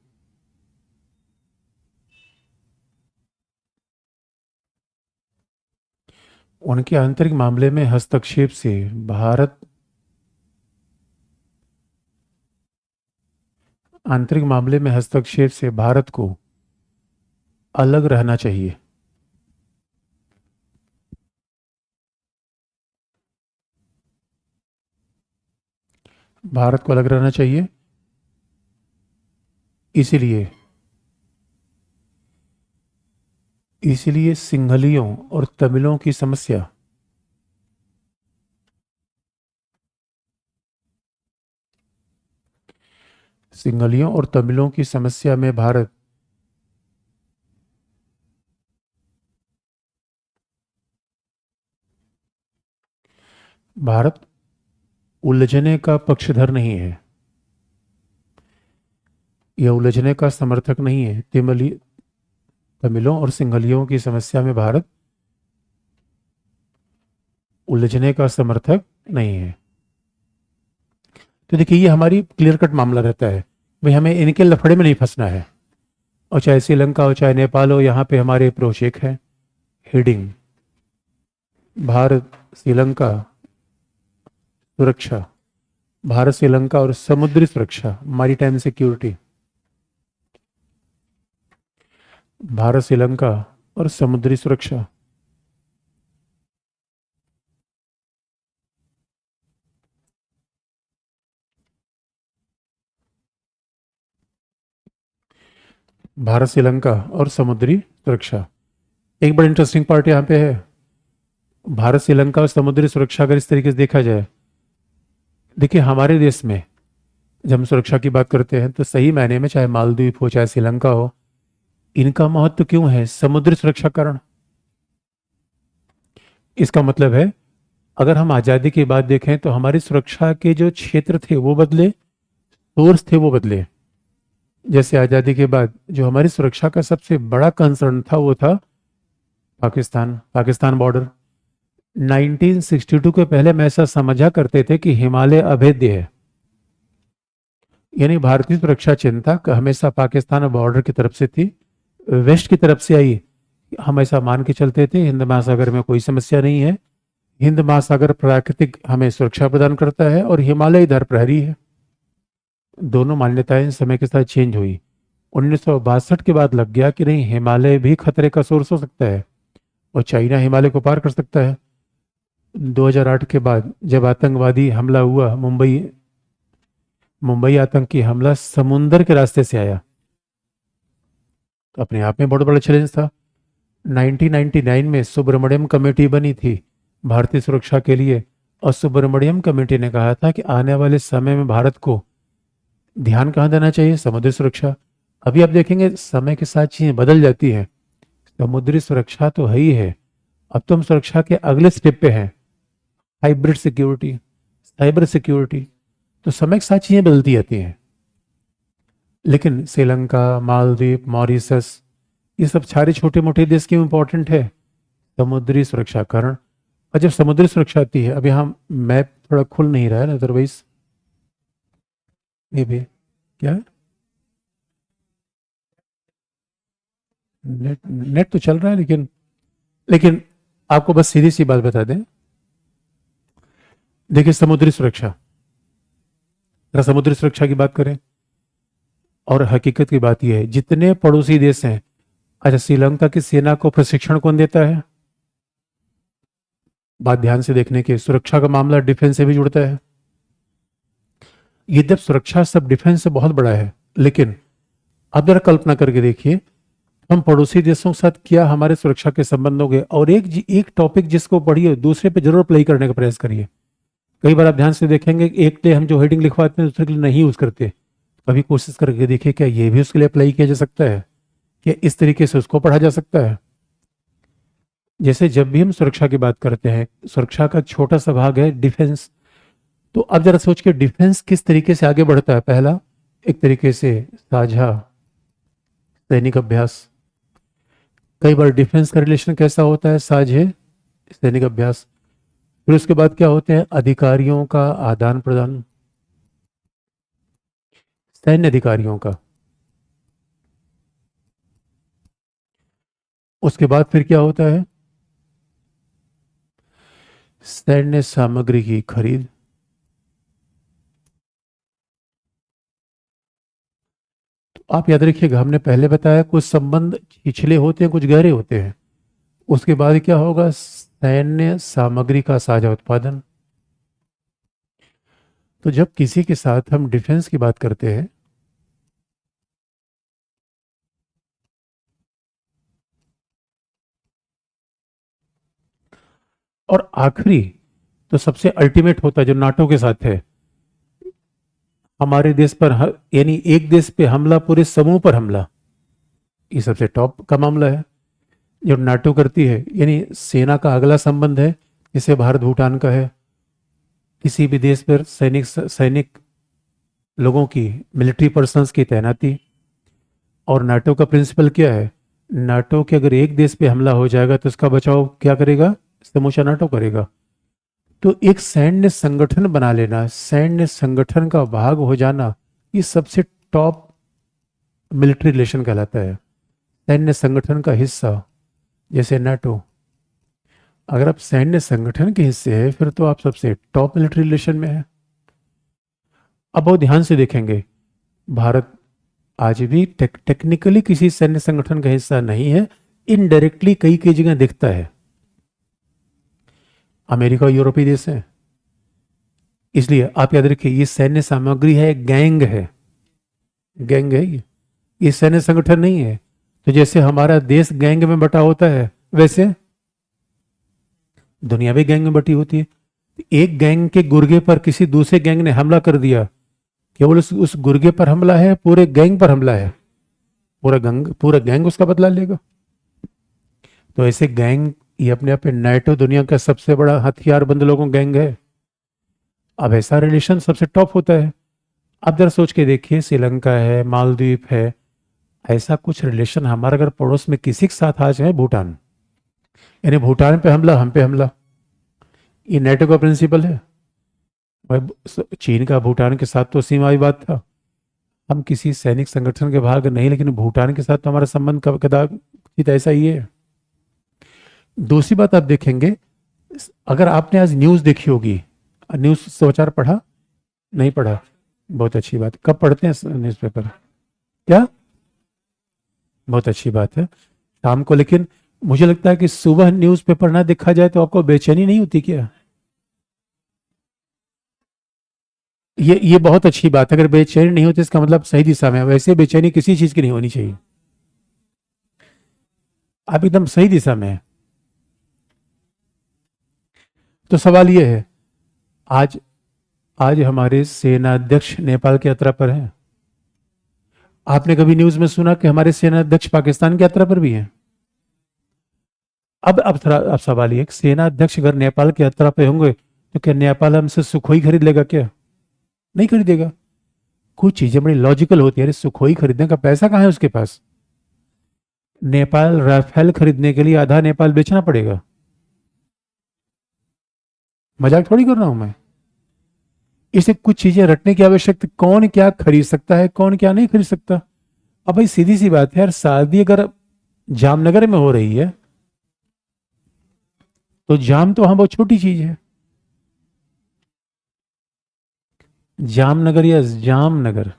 उनके आंतरिक मामले में हस्तक्षेप से भारत आंतरिक मामले में हस्तक्षेप से भारत को अलग रहना चाहिए। भारत को अलग रहना चाहिए। इसीलिए इसलिए सिंहलियों और तमिलों की समस्या सिंहलियों और तमिलों की समस्या में भारत उलझने का पक्षधर नहीं है। यह उलझने का समर्थक नहीं है। तमिलों और सिंहलियों की समस्या में भारत उलझने का समर्थक नहीं है। तो देखिए, ये हमारी क्लियर कट मामला रहता है भाई, हमें इनके लफड़े में नहीं फंसना है। और चाहे श्रीलंका हो चाहे नेपाल हो, यहाँ पे हमारे प्रोशेक है हेडिंग भारत श्रीलंका सुरक्षा, भारत श्रीलंका और समुद्री सुरक्षा, मैरीटाइम सिक्योरिटी, भारत श्रीलंका और समुद्री सुरक्षा। भारत श्रीलंका और समुद्री सुरक्षा। एक बड़ा इंटरेस्टिंग पार्ट यहाँ पे है, भारत श्रीलंका और समुद्री सुरक्षा अगर इस तरीके से देखा जाए, देखिए हमारे देश में जब हम सुरक्षा की बात करते हैं तो सही मायने में चाहे मालदीव हो चाहे श्रीलंका हो, इनका महत्व क्यों है? समुद्री सुरक्षा कारण। इसका मतलब है अगर हम आज़ादी की बात देखें तो हमारी सुरक्षा के जो क्षेत्र थे वो बदले, सोर्स थे वो बदले। जैसे आज़ादी के बाद जो हमारी सुरक्षा का सबसे बड़ा कंसर्न था वो था पाकिस्तान बॉर्डर। 1962 के पहले हम ऐसा समझा करते थे कि हिमालय अभेद्य है, यानी भारतीय सुरक्षा चिंता हमेशा पाकिस्तान बॉर्डर की तरफ से थी, वेस्ट की तरफ से आई। हम ऐसा मान के चलते थे हिंद महासागर में कोई समस्या नहीं है, हिंद महासागर प्राकृतिक हमें सुरक्षा प्रदान करता है और हिमालय इधर प्रहरी है। दोनों मान्यताएं समय के साथ चेंज हुई। 1962 के बाद लग गया कि नहीं, हिमालय भी खतरे का सोर्स हो सकता है और चाइना हिमालय को पार कर सकता है। 2008 के बाद जब आतंकवादी हमला हुआ, मुंबई आतंकी हमला समुंदर के रास्ते से आया, तो अपने आप में बहुत बड़ा चैलेंज था। 1999 में सुब्रमण्यम कमेटी बनी थी भारतीय सुरक्षा के लिए, और सुब्रमण्यम कमेटी ने कहा था कि आने वाले समय में भारत को ध्यान कहाँ देना चाहिए? समुद्री सुरक्षा। अभी आप देखेंगे समय के साथ चीजें बदल जाती हैं। समुद्री सुरक्षा तो है ही है, अब तो हम सुरक्षा के अगले स्टेप पे हैं, हाइब्रिड सिक्योरिटी, साइबर सिक्योरिटी। तो समय के साथ चीजें बदलती जाती हैं। लेकिन श्रीलंका, मालदीव, मॉरिशस, ये सब सारे छोटे मोटे देश क्यों इंपॉर्टेंट है? समुद्री सुरक्षा कारण। और जब समुद्री सुरक्षा आती है, अब यहाँ मैप थोड़ा खुल नहीं रहा है, अदरवाइज ये भी क्या है? नेट तो चल रहा है, लेकिन आपको बस सीधी सी बात बता दें। देखिए समुद्री सुरक्षा, अगर समुद्री सुरक्षा की बात करें और हकीकत की बात यह है, जितने पड़ोसी देश हैं, अच्छा श्रीलंका की सेना को प्रशिक्षण कौन देता है? बात ध्यान से देखने की, सुरक्षा का मामला डिफेंस से भी जुड़ता है। यद्यप सुरक्षा सब डिफेंस से बहुत बड़ा है, लेकिन अब जरा कल्पना करके देखिए हम पड़ोसी देशों के साथ क्या हमारे सुरक्षा के संबंध हो गए। और एक टॉपिक जिसको पढ़िए दूसरे पे जरूर अप्लाई करने का प्रयास करिए। कई बार आप ध्यान से देखेंगे एक लिए हम जो हेडिंग लिखवाते हैं दूसरे के लिए नहीं यूज करते। कभी कोशिश करके देखिए क्या ये भी उसके लिए अप्लाई किया जा सकता है, क्या इस तरीके से उसको पढ़ा जा सकता है। जैसे जब भी हम सुरक्षा की बात करते हैं, सुरक्षा का छोटा सा भाग है डिफेंस, तो अब जरा सोच के डिफेंस किस तरीके से आगे बढ़ता है। पहला, एक तरीके से साझा सैनिक अभ्यास। कई बार डिफेंस का रिलेशन कैसा होता है, साझे सैनिक अभ्यास। फिर उसके बाद क्या होते हैं, अधिकारियों का आदान प्रदान, सैन्य अधिकारियों का। उसके बाद फिर क्या होता है, सैन्य सामग्री की खरीद। तो आप याद रखिएगा, हमने पहले बताया कुछ संबंध पिछले होते हैं, कुछ गहरे होते हैं। उसके बाद क्या होगा, सैन्य सामग्री का साझा उत्पादन। तो जब किसी के साथ हम डिफेंस की बात करते हैं, और आखिरी तो सबसे अल्टीमेट होता है जो नाटो के साथ है, हमारे देश पर यानी एक देश पे हमला, पूरे समूह पर हमला, ये सबसे टॉप का मामला है जो नाटो करती है। यानी सेना का अगला संबंध है, जैसे भारत भूटान का है। किसी भी देश पर सैनिक लोगों की, मिलिट्री पर्सन्स की तैनाती। और नाटो का प्रिंसिपल क्या है, नाटो के अगर एक देश पे हमला हो जाएगा तो उसका बचाव क्या करेगा, समूचा नाटो करेगा। तो एक सैन्य संगठन बना लेना, सैन्य संगठन का भाग हो जाना, ये सबसे टॉप मिलिट्री रिलेशन कहलाता है। सैन्य संगठन का हिस्सा, जैसे नाटो, अगर आप सैन्य संगठन के हिस्से हैं फिर तो आप सबसे टॉप मिलिट्री रिलेशन में है। अब बहुत ध्यान से देखेंगे, भारत आज भी टेक्निकली किसी सैन्य संगठन का हिस्सा नहीं है, इनडायरेक्टली कई कई जगह दिखता है। अमेरिका यूरोपीय देश है, इसलिए आप याद रखिए ये सैन्य सामग्री है, गैंग है, गैंग है ये सैन्य संगठन नहीं है। तो जैसे हमारा देश गैंग में बटा होता है, वैसे दुनिया भी गैंग में बटी होती है। एक गैंग के गुर्गे पर किसी दूसरे गैंग ने हमला कर दिया, केवल उस गुर्गे पर हमला है, पूरे गैंग पर हमला है, पूरा गैंग उसका बदला लेगा। तो ऐसे गैंग, ये अपने आप में नाटो दुनिया का सबसे बड़ा हथियारबंद लोगों गैंग है। अब ऐसा रिलेशन सबसे टॉप होता है। अब जरा सोच के देखिए, श्रीलंका है, मालदीव है, ऐसा कुछ रिलेशन हमारा अगर पड़ोस में किसी के साथ आ जाए, भूटान, यानी भूटान पे हमला, हम पे हमला, ये नाटो का प्रिंसिपल है भाई। चीन का भूटान के साथ तो सीमा विवाद था, हम किसी सैनिक संगठन के भाग नहीं, लेकिन भूटान के साथ तो हमारा संबंध कदाचित ऐसा ही है। दूसरी बात आप देखेंगे, अगर आपने आज न्यूज़ देखी होगी, न्यूज़ समाचार पढ़ा, नहीं पढ़ा, बहुत अच्छी बात। कब पढ़ते हैं न्यूज़पेपर, क्या, बहुत अच्छी बात है, शाम को। लेकिन मुझे लगता है कि सुबह न्यूज़पेपर ना देखा जाए तो आपको बेचैनी नहीं होती क्या? ये बहुत अच्छी बात है। अगर बेचैनी नहीं होती इसका मतलब सही दिशा में है। वैसे बेचैनी किसी चीज की नहीं होनी चाहिए, आप एकदम सही दिशा में है। तो सवाल ये है, आज आज हमारे सेनाध्यक्ष नेपाल की यात्रा पर हैं। आपने कभी न्यूज में सुना कि हमारे सेनाध्यक्ष पाकिस्तान की यात्रा पर भी हैं? अब थोड़ा अब सवाल ये, सेनाध्यक्ष अगर नेपाल की यात्रा पे होंगे तो क्या नेपाल हमसे सुखोई खरीद लेगा क्या? नहीं खरीदेगा। कुछ चीजें बड़ी लॉजिकल होती है। अरे सुखोई खरीदने का पैसा कहाँ है उसके पास? नेपाल राफेल खरीदने के लिए आधा नेपाल बेचना पड़ेगा। मजाक थोड़ी कर रहा हूं मैं। इसे कुछ चीजें रटने की आवश्यकता, कौन क्या खरीद सकता है, कौन क्या नहीं खरीद सकता। अब भाई सीधी सी बात है यार, शादी अगर जामनगर में हो रही है तो जाम तो वहां बहुत छोटी चीज है। जामनगर या जामनगर,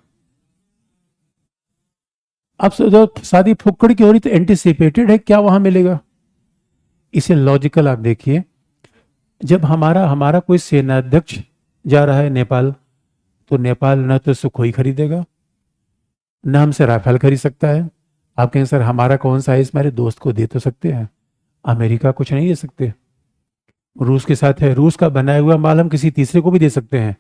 अब जो शादी फुक्कड़ की हो रही तो एंटिसिपेटेड है क्या वहां मिलेगा? इसे लॉजिकल आप देखिए, जब हमारा हमारा कोई सेनाध्यक्ष जा रहा है नेपाल, तो नेपाल न तो सुखोई खरीदेगा, न हमसे राफेल खरीद सकता है। आप कहें सर हमारा कौन सा है, इस मेरे दोस्त को दे तो सकते हैं, अमेरिका कुछ नहीं दे सकते। रूस के साथ है, रूस का बनाया हुआ माल हम किसी तीसरे को भी दे सकते हैं,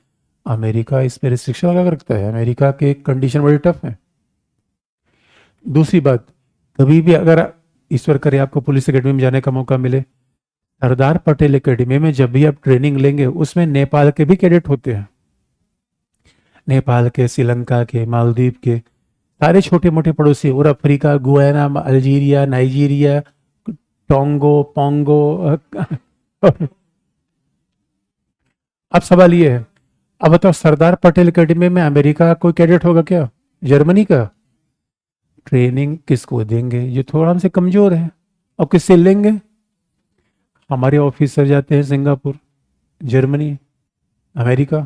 अमेरिका इस पर रिस्ट्रिक्शन लगा कर रखता है। अमेरिका के कंडीशन बड़ी टफ है। दूसरी बात, कभी भी अगर ईश्वर करे आपको पुलिस एकेडमी में जाने का मौका मिले, सरदार पटेल एकेडमी में जब भी आप ट्रेनिंग लेंगे उसमें नेपाल के भी कैडेट होते हैं, नेपाल के, श्रीलंका के, मालदीव के, सारे छोटे मोटे पड़ोसी, और अफ्रीका, गुयाना, अल्जीरिया, नाइजीरिया, टोंगो, पोंगो। अब सवाल ये है, अब बताओ सरदार पटेल एकेडमी में अमेरिका का कोई कैडेट होगा क्या, जर्मनी का? ट्रेनिंग किसको देंगे? जो थोड़ा हमसे कमजोर है। और किससे लेंगे? हमारे ऑफिसर जाते हैं सिंगापुर, जर्मनी, अमेरिका,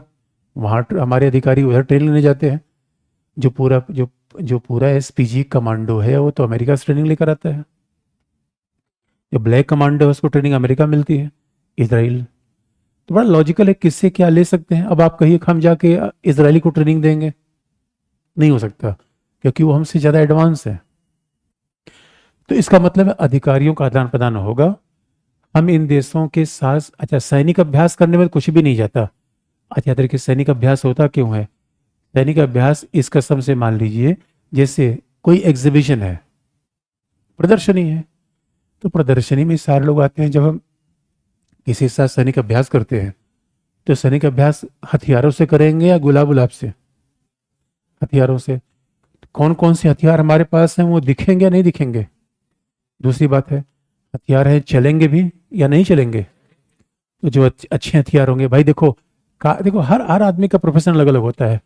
वहाँ हमारे अधिकारी उधर ट्रेनिंग लेने जाते हैं। जो पूरा एसपीजी कमांडो है वो तो अमेरिका से ट्रेनिंग लेकर आता है। जो ब्लैक कमांडो है उसको ट्रेनिंग अमेरिका मिलती है, इसराइल। तो बड़ा लॉजिकल है, किससे क्या ले सकते हैं। अब आप कहिए कि हम जाके इसराइली को ट्रेनिंग देंगे, नहीं हो सकता, क्योंकि वो हमसे ज़्यादा एडवांस है। तो इसका मतलब है अधिकारियों का आदान प्रदान होगा। हम इन देशों के साथ, अच्छा सैनिक अभ्यास करने में कुछ भी नहीं जाता। अच्छा तरीके से सैनिक अभ्यास होता क्यों है? सैनिक अभ्यास इस कसम से मान लीजिए जैसे कोई एग्जीबिशन है, प्रदर्शनी है, तो प्रदर्शनी में सारे लोग आते हैं। जब हम किसी के साथ सैनिक अभ्यास करते हैं तो सैनिक अभ्यास हथियारों से करेंगे या गुलाब से? हथियारों से। कौन कौन से हथियार हमारे पास हैं वो दिखेंगे या नहीं दिखेंगे? दूसरी बात है, हथियार हैं चलेंगे भी या नहीं चलेंगे? तो जो अच्छे हथियार होंगे, भाई देखो देखो हर आदमी का प्रोफेशन अलग अलग होता है।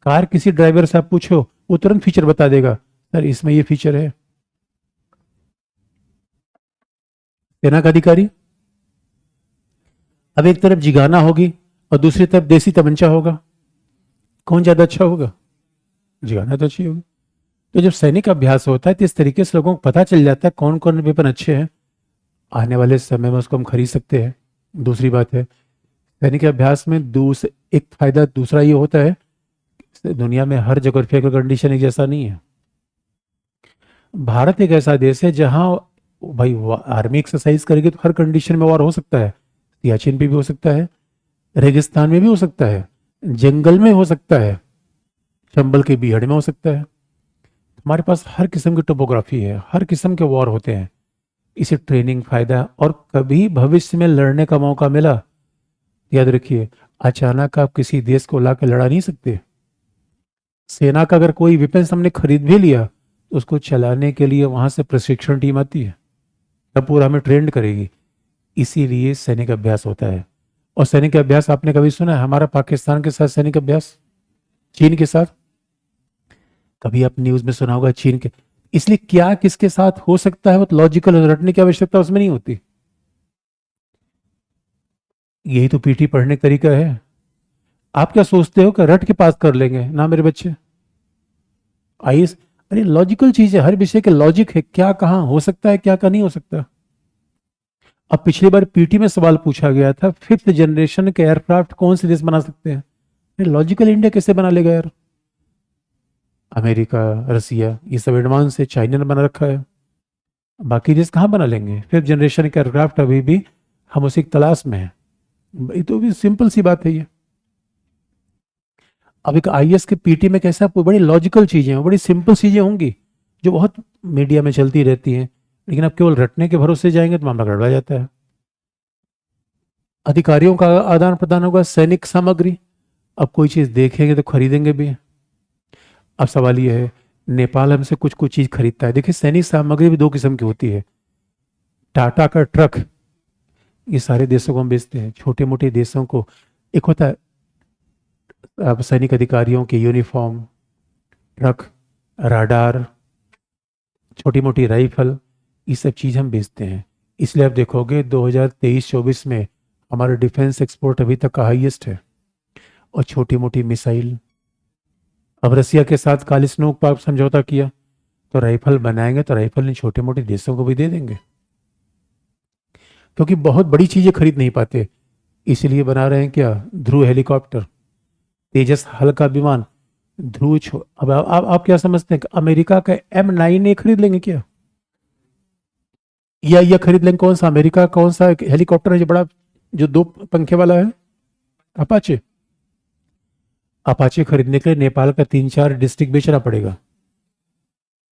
कार किसी ड्राइवर से आप पूछो वो तुरंत फीचर बता देगा, सर इसमें ये फीचर है। सेना का अधिकारी, अब एक तरफ जिगाना होगी और दूसरी तरफ देसी तमंचा होगा, कौन ज्यादा अच्छा होगा? जिगाना तो अच्छी होगी। तो जब सैनिक अभ्यास होता है तो इस तरीके से लोगों को पता चल जाता है कौन कौन वेपन अच्छे हैं, आने वाले समय में उसको हम खरीद सकते हैं। दूसरी बात है, सैनिक अभ्यास में एक फायदा दूसरा ये होता है, दुनिया में हर जोग्राफिकल कंडीशन एक जैसा नहीं है। भारत एक ऐसा देश है जहां भाई आर्मी एक्सरसाइज करेगी तो हर कंडीशन में वॉर हो सकता है। सियाचिन पे भी हो सकता है, रेगिस्तान में भी हो सकता है, जंगल में हो सकता है, चंबल के बीहड़ में हो सकता है। हमारे पास हर किस्म की टोपोग्राफी है, हर किस्म के वॉर होते हैं। इसे ट्रेनिंग फायदा, और कभी भविष्य में लड़ने का मौका मिला, याद रखिए अचानक आप किसी देश को लाकर लड़ा नहीं सकते। सेना का अगर कोई वेपन हमने खरीद भी लिया तो उसको चलाने के लिए वहां से प्रशिक्षण टीम आती है, तब पूरा हमें ट्रेंड करेगी। इसीलिए सैनिक अभ्यास होता है। और सैनिक अभ्यास आपने कभी सुना है हमारा पाकिस्तान के साथ सैनिक अभ्यास, चीन के साथ? कभी आप न्यूज में सुना होगा चीन के। इसलिए क्या किसके साथ हो सकता है वो लॉजिकल रटने की आवश्यकता उसमें नहीं होती। यही तो पीटी पढ़ने का तरीका है। आप क्या सोचते हो कि रट के पास कर लेंगे ना मेरे बच्चे आईएएस? अरे लॉजिकल चीज है, हर विषय के लॉजिक है, क्या कहां हो सकता है क्या का नहीं हो सकता। अब पिछली बार पीटी में सवाल पूछा गया था, 5th जनरेशन के एयरक्राफ्ट कौन से देश बना सकते हैं? लॉजिकल इंडिया कैसे बना लेगा यार? अमेरिका, रसिया, ये सब एडवांस है, चाइना ने बना रखा है, बाकी देश कहाँ बना लेंगे? 5th जनरेशन के एयरक्राफ्ट अभी भी हम उसी की तलाश में हैं। ये तो भी सिंपल सी बात है ये। अब एक आईएएस के पीटी में कैसा बड़ी लॉजिकल चीजें, बड़ी सिंपल चीजें होंगी जो बहुत मीडिया में चलती रहती हैं, लेकिन अब केवल रटने के भरोसे जाएंगे तो मामला गड़बड़ा जाता है। अधिकारियों का आदान प्रदान होगा, सैनिक सामग्री, अब कोई चीज देखेंगे तो खरीदेंगे भी। अब सवाल यह है, नेपाल हमसे कुछ कुछ चीज खरीदता है। देखिए सैनिक सामग्री भी 2 किस्म की होती है। टाटा का ट्रक, ये सारे देशों को हम बेचते हैं, छोटे मोटे देशों को। एक होता है अब सैनिक अधिकारियों के यूनिफॉर्म, ट्रक, राडार, छोटी मोटी राइफल, ये सब चीज़ हम बेचते हैं। इसलिए आप देखोगे 2023-24 में हमारा डिफेंस एक्सपोर्ट अभी तक का हाईएस्ट है। और छोटी मोटी मिसाइल, अब रसिया के साथ कालिस्नोक पर समझौता किया तो राइफल बनाएंगे तो राइफल इन छोटे मोटे देशों को भी दे देंगे, क्योंकि बहुत बड़ी चीजें खरीद नहीं पाते। इसलिए बना रहे हैं क्या, ध्रुव हेलीकॉप्टर, तेजस हल्का विमान, ध्रुव अब आप क्या समझते हैं कि अमेरिका का M9 खरीद लेंगे क्या? या खरीद लेंगे? कौन सा अमेरिका कौन सा हेलीकॉप्टर है जो बड़ा, जो 2 पंखे वाला है? अपाचे। अपाचे खरीदने के लिए नेपाल का 3-4 डिस्ट्रिक्ट बेचना पड़ेगा,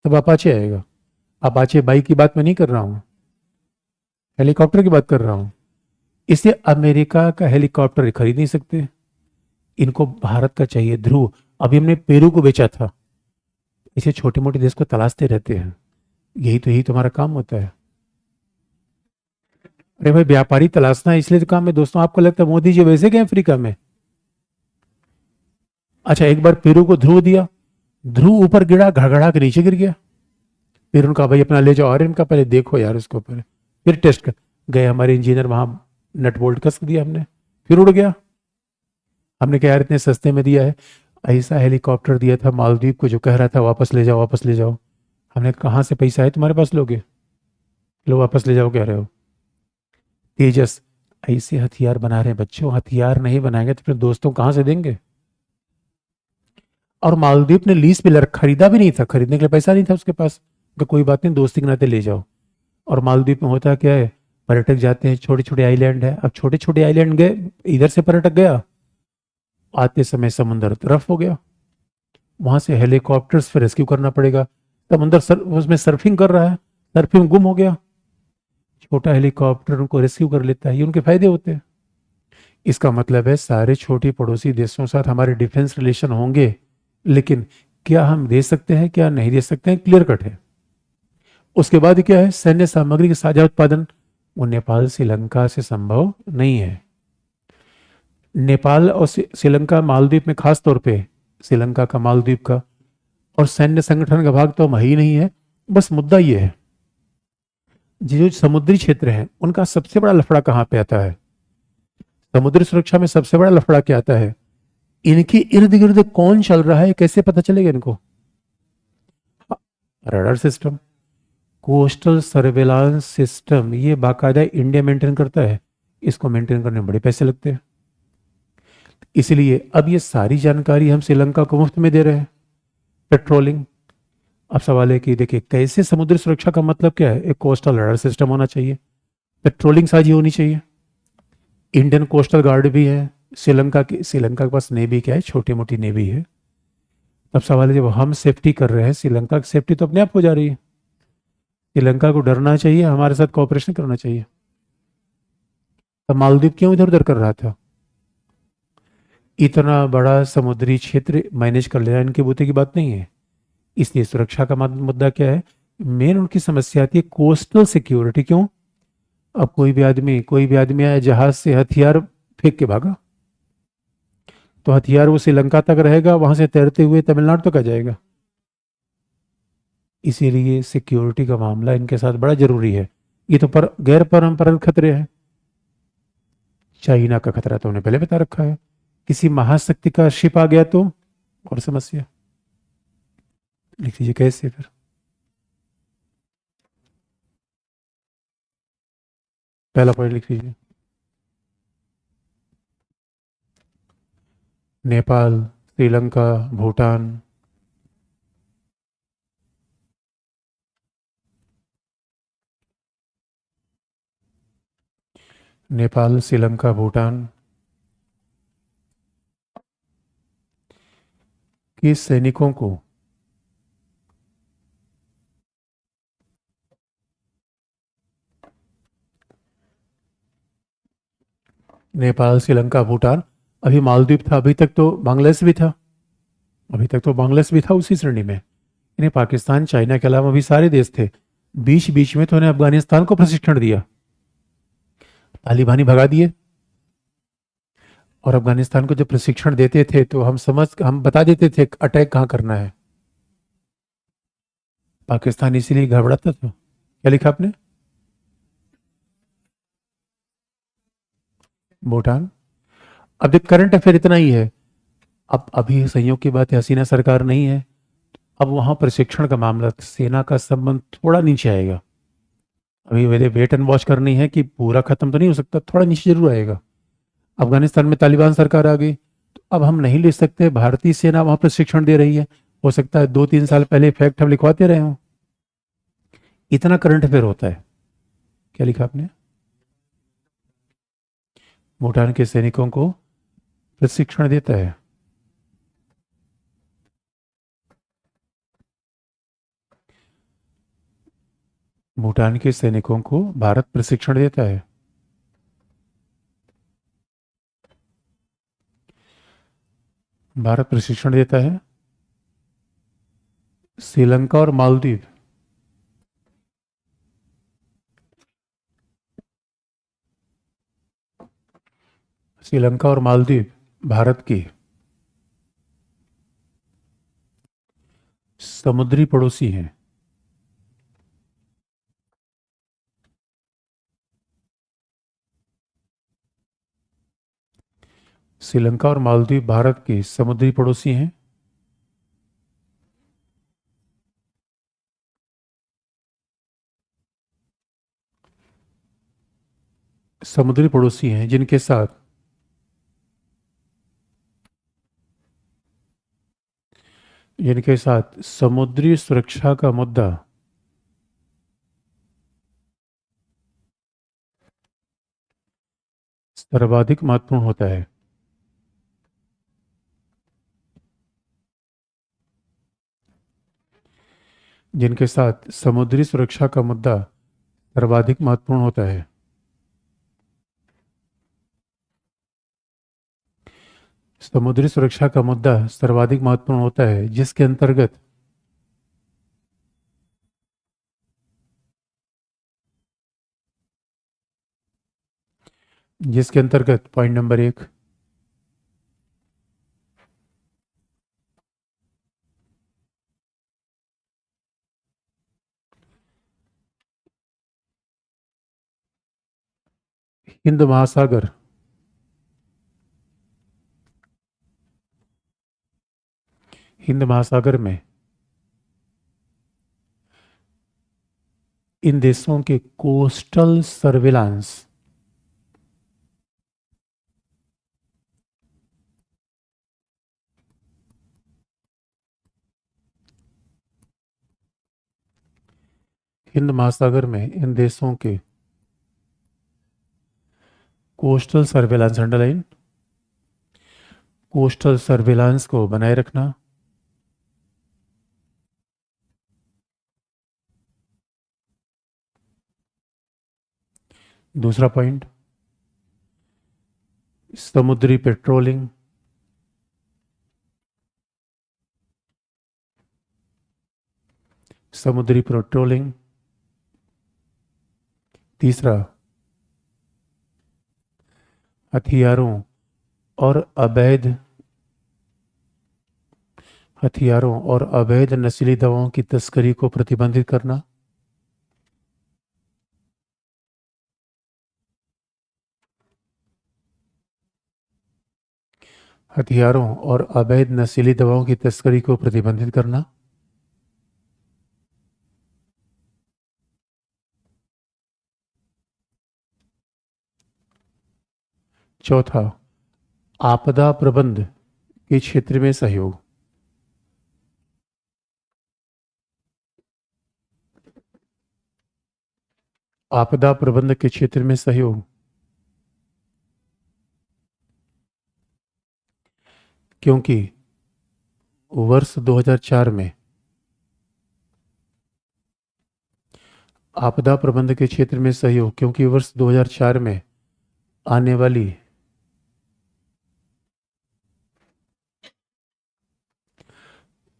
तब अपाचे आएगा। अपाचे बाइक की बात मैं नहीं कर रहा हूं, हेलीकॉप्टर की बात कर रहा हूं। इसे अमेरिका का हेलीकॉप्टर खरीद नहीं सकते, इनको भारत का चाहिए ध्रुव। अभी हमने पेरू को बेचा था। इसे छोटे मोटे देश को तलाशते रहते हैं, यही तुम्हारा काम होता है। अरे भाई, व्यापारी तलाशना इसलिए तो काम है दोस्तों। आपको लगता है मोदी जी वैसे गए अफ्रीका में? अच्छा, एक बार पेरू को ध्रुव दिया, ध्रुव ऊपर गिरा, घड़घड़ा के नीचे गिर गया। फिर उनका भाई अपना ले जाओ, और इनका पहले देखो यार उसको, पहले फिर टेस्ट कर। गए हमारे इंजीनियर वहां, नट बोल्ट कस दिया हमने, फिर उड़ गया। हमने कहा यार इतने सस्ते में दिया है। ऐसा हेलीकॉप्टर दिया था मालदीव को, जो कह रहा था वापस ले जाओ वापस ले जाओ। हमने कहा से पैसा है तुम्हारे पास, लोगे? लो वापस ले जाओ कह रहे हो। तेजस, ऐसे हथियार बना रहे हैं बच्चों, हथियार नहीं बनाएंगे तो फिर दोस्तों कहां से देंगे? और मालदीव ने लीज पे खरीदा भी नहीं था, खरीदने के लिए पैसा नहीं था उसके पास। तो कोई बात नहीं, दोस्ती के नाते ले जाओ। और मालदीव में होता क्या है, पर्यटक जाते हैं, छोटे छोटे आइलैंड है। अब छोटे छोटे आइलैंड गए, इधर से पर्यटक गया, आते समय समुद्र तरफ हो गया, वहां से हेलीकॉप्टर्स से रेस्क्यू करना पड़ेगा। समुद्र उसमें सर्फिंग कर रहा है, सर्फिंग गुम हो गया, छोटा हेलीकॉप्टर उनको रेस्क्यू कर लेता है। ये उनके फायदे होते हैं। इसका मतलब है सारे छोटे पड़ोसी देशों के साथ हमारे डिफेंस रिलेशन होंगे, लेकिन क्या हम दे सकते हैं क्या नहीं दे सकते हैं, क्लियर कट है। उसके बाद क्या है, सैन्य सामग्री के साझा उत्पादन, वो नेपाल श्रीलंका से संभव नहीं है। नेपाल और श्रीलंका, मालदीव में खास तौर पे श्रीलंका का, मालदीव का, और सैन्य संगठन का भाग तो हम ही नहीं है। बस मुद्दा ये है, जो समुद्री क्षेत्र है उनका सबसे बड़ा लफड़ा कहाँ पे आता है? समुद्री सुरक्षा में सबसे बड़ा लफड़ा क्या आता है? इनके इर्द गिर्द कौन चल रहा है, कैसे पता चलेगा इनको? Radar system, coastal surveillance system, ये बाकायदा इंडिया मेंटेन करता है। इसको मेंटेन करने में बड़े पैसे लगते हैं, इसलिए अब ये सारी जानकारी हम श्रीलंका को मुफ्त में दे रहे हैं। पेट्रोलिंग, अब सवाल है कि देखिए कैसे, समुद्री सुरक्षा का मतलब क्या है? एक कोस्टल रडार सिस्टम होना चाहिए, पेट्रोलिंग साझी होनी चाहिए। इंडियन कोस्टल गार्ड भी है श्रीलंका के पास नेवी क्या है, छोटी मोटी नेवी है। अब सवाल है, जब हम सेफ्टी कर रहे हैं, श्रीलंका की सेफ्टी तो अपने आप हो जा रही है। श्रीलंका को डरना चाहिए, हमारे साथ कोऑपरेशन करना चाहिए। अब मालदीव क्यों इधर उधर कर रहा था? इतना बड़ा समुद्री क्षेत्र मैनेज कर लेना इनके बूते की बात नहीं है। इसलिए सुरक्षा का मुद्दा क्या है, मेन उनकी समस्या आती है कोस्टल सिक्योरिटी। क्यों? अब कोई भी आदमी आया जहाज से, हथियार फेंक के भागा, तो हथियार वो श्रीलंका तक रहेगा, वहां से तैरते हुए तमिलनाडु तक आ जाएगा। इसीलिए सिक्योरिटी का मामला इनके साथ बड़ा जरूरी है। ये तो गैर परंपरागत खतरे हैं। चाइना का खतरा तो उन्हें पहले बता रखा है, किसी महाशक्ति का शिप आ गया तो और समस्या। लिख लीजिए कैसे फिर। पहला पॉइंट लिख लीजिए, नेपाल, श्रीलंका, भूटान, नेपाल, श्रीलंका, भूटान के सैनिकों को नेपाल, श्रीलंका, भूटान, अभी मालदीव था, अभी तक तो बांग्लादेश भी था, उसी श्रेणी में। इन्हें पाकिस्तान, चाइना के अलावा अभी सारे देश थे। बीच बीच में तो उन्हें अफगानिस्तान को प्रशिक्षण दिया, तालिबानी भगा दिए। और अफगानिस्तान को जब प्रशिक्षण देते थे तो हम बता देते थे अटैक कहाँ करना है। पाकिस्तान इसीलिए घबराता था। क्या लिखा आपने? भूटान। अब देख, करंट अफेयर इतना ही है। अब अभी संयोग की बात है, हसीना सरकार नहीं है, अब वहां प्रशिक्षण का मामला, सेना का संबंध थोड़ा नीचे आएगा। अभी मेरे वेट एंड वॉच करनी है कि पूरा खत्म तो नहीं हो सकता, थोड़ा नीचे जरूर आएगा। अफगानिस्तान में तालिबान सरकार आ गई, तो अब हम नहीं ले सकते, भारतीय सेना वहां प्रशिक्षण दे रही है। हो सकता है 2-3 साल पहले फैक्ट हम लिखवाते रहे हों। इतना करंट अफेयर होता है। क्या लिखा आपने? भूटान के सैनिकों को प्रशिक्षण देता है। भूटान के सैनिकों को भारत प्रशिक्षण देता है। भारत प्रशिक्षण देता है। श्रीलंका और मालदीव, श्रीलंका और मालदीव भारत की समुद्री पड़ोसी हैं। श्रीलंका और मालदीव भारत के समुद्री पड़ोसी हैं। समुद्री पड़ोसी हैं जिनके साथ समुद्री सुरक्षा का मुद्दा सर्वाधिक महत्वपूर्ण होता है। जिनके साथ समुद्री सुरक्षा का मुद्दा सर्वाधिक महत्वपूर्ण होता है। समुद्री सुरक्षा का मुद्दा सर्वाधिक महत्वपूर्ण होता है, जिसके अंतर्गत पॉइंट नंबर 1, हिंद महासागर हिंद महासागर में इन देशों के कोस्टल सर्विलांस हिंद महासागर में इन देशों के coastal surveillance, underline, coastal surveillance को बनाए रखना। दूसरा पॉइंट, समुद्री पेट्रोलिंग, समुद्री पेट्रोलिंग। तीसरा, हथियारों और अवैध नशीली दवाओं की तस्करी को प्रतिबंधित करना। हथियारों और अवैध नशीली दवाओं की तस्करी को प्रतिबंधित करना। चौथा, आपदा प्रबंध के क्षेत्र में सहयोग। आपदा प्रबंध के क्षेत्र में सहयोग, क्योंकि वर्ष 2004 में आपदा प्रबंध के क्षेत्र में सहयोग, क्योंकि वर्ष 2004 में आने वाली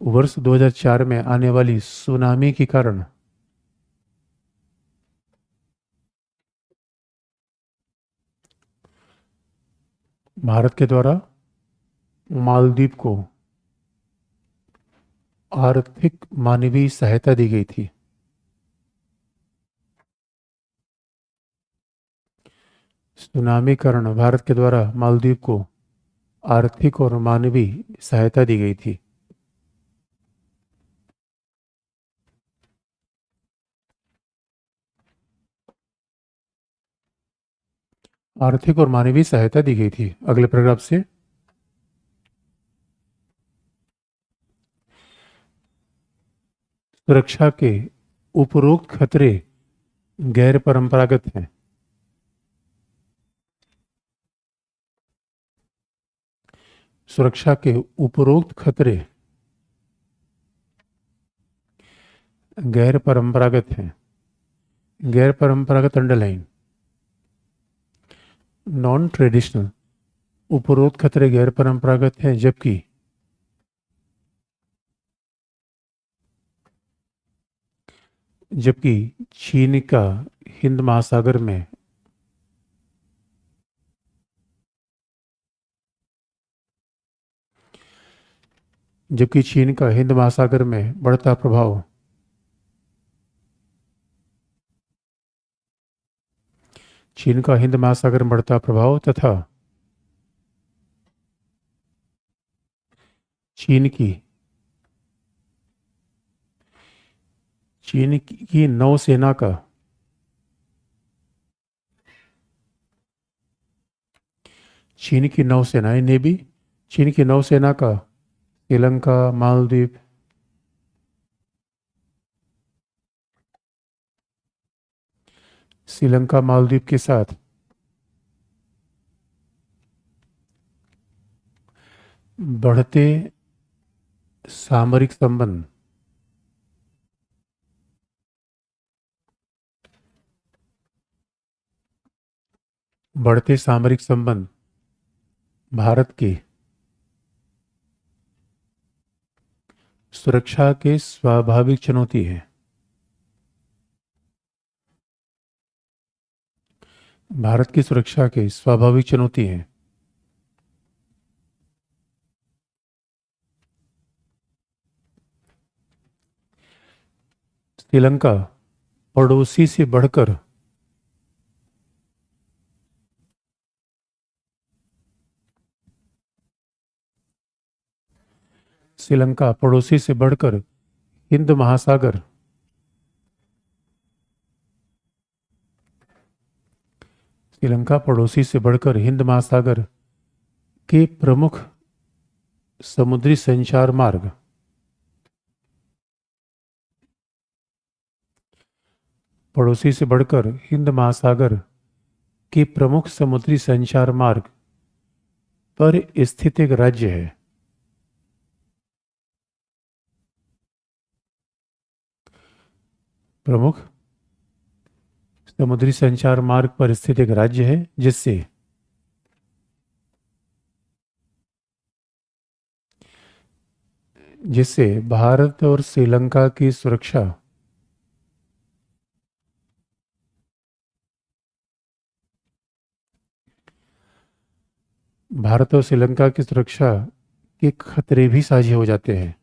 वर्ष 2004 में आने वाली सुनामी के कारण भारत के द्वारा मालदीव को आर्थिक मानवीय सहायता दी गई थी। सुनामी कारण भारत के द्वारा मालदीव को आर्थिक और मानवीय सहायता दी गई थी। आर्थिक और मानवीय सहायता दी गई थी। अगले पैराग्राफ से, सुरक्षा के उपरोक्त खतरे गैर परंपरागत हैं। सुरक्षा के उपरोक्त खतरे गैर परंपरागत हैं। गैर परंपरागत, अंडरलाइन, नॉन ट्रेडिशनल। उपरोक्त खतरे गैर परंपरागत हैं, जबकि जबकि चीन का हिंद महासागर में जबकि चीन का हिंद महासागर में बढ़ता प्रभाव चीन का हिंद महासागर में बढ़ता प्रभाव तथा चीन की चीन की नौसेना का चीन की नौसेना नेवी चीन की नौसेना का श्रीलंका मालदीव श्रीलंका मालदीव के साथ बढ़ते सामरिक संबंध बढ़ते सामरिक संबंध भारत की सुरक्षा के स्वाभाविक चुनौती है। भारत की सुरक्षा की स्वाभाविक चुनौती है। श्रीलंका पड़ोसी से बढ़कर श्रीलंका पड़ोसी से बढ़कर हिंद महासागर श्रीलंका पड़ोसी से बढ़कर हिंद महासागर के प्रमुख समुद्री संचार मार्ग पड़ोसी से बढ़कर हिंद महासागर के प्रमुख समुद्री संचार मार्ग पर स्थित एक राज्य है। प्रमुख समुद्री संचार मार्ग पर स्थित एक राज्य है जिससे भारत और श्रीलंका की सुरक्षा भारत और श्रीलंका की सुरक्षा के खतरे भी साझे हो जाते हैं।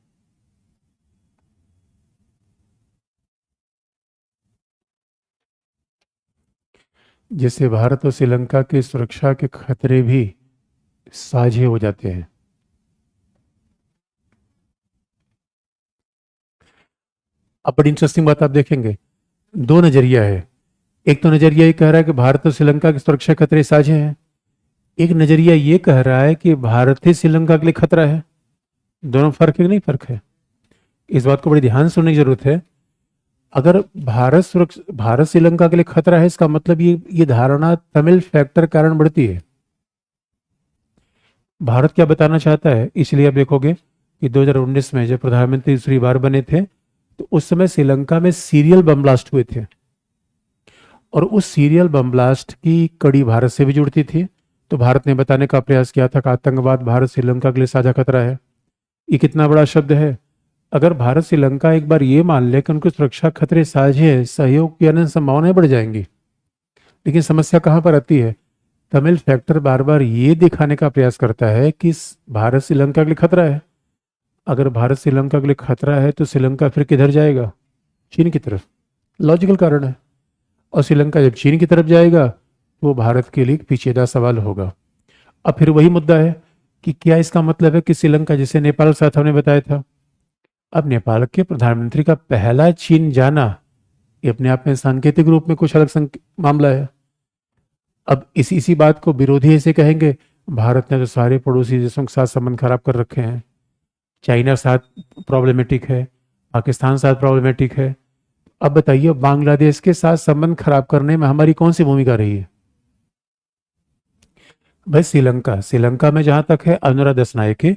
जिससे भारत और श्रीलंका की सुरक्षा के खतरे भी साझे हो जाते हैं। अब बड़ी इंटरेस्टिंग बात आप देखेंगे, दो नजरिया है। एक तो नजरिया ये कह रहा है कि भारत और श्रीलंका की सुरक्षा खतरे साझे हैं। एक नजरिया ये कह रहा है कि भारत ही श्रीलंका के लिए खतरा है। दोनों फर्क है कि नहीं फर्क है? इस बात को बड़ी ध्यान से सुनने की जरूरत है। अगर भारत श्रीलंका के लिए खतरा है, इसका मतलब ये धारणा तमिल फैक्टर कारण बढ़ती है। भारत क्या बताना चाहता है, इसलिए आप देखोगे कि 2019 में जब प्रधानमंत्री दूसरी बार बने थे तो उस समय श्रीलंका में सीरियल बम ब्लास्ट हुए थे और उस सीरियल बम ब्लास्ट की कड़ी भारत से भी जुड़ती थी। तो भारत ने बताने का प्रयास किया था कि आतंकवाद भारत श्रीलंका के लिए साझा खतरा है। ये कितना बड़ा शब्द है। अगर भारत श्रीलंका एक बार ये मान ले कि उनकी सुरक्षा खतरे साझे है, सहयोग की अनंत संभावनाएं बढ़ जाएंगी। लेकिन समस्या कहां पर आती है? तमिल फैक्टर बार बार ये दिखाने का प्रयास करता है कि भारत श्रीलंका के लिए खतरा है। अगर भारत श्रीलंका के लिए खतरा है तो श्रीलंका फिर किधर जाएगा? चीन की तरफ। लॉजिकल कारण है। और श्रीलंका जब चीन की तरफ जाएगा तो भारत के लिए पेचीदा सवाल होगा। अब फिर वही मुद्दा है कि क्या इसका मतलब है कि श्रीलंका, जिसे नेपाल के साथ हमने बताया था, अब नेपाल के प्रधानमंत्री का पहला चीन जाना ये अपने आप में सांकेतिक रूप में कुछ अलग मामला है। अब इसी बात को विरोधी ऐसे कहेंगे, भारत ने तो सारे पड़ोसी देशों के साथ संबंध खराब कर रखे हैं। चाइना के साथ प्रॉब्लमेटिक है, पाकिस्तान के साथ प्रॉब्लमेटिक है। अब बताइए, बांग्लादेश के साथ संबंध खराब करने में हमारी कौन सी भूमिका रही है? भाई श्रीलंका में जहां तक है, अनुराग दसनायके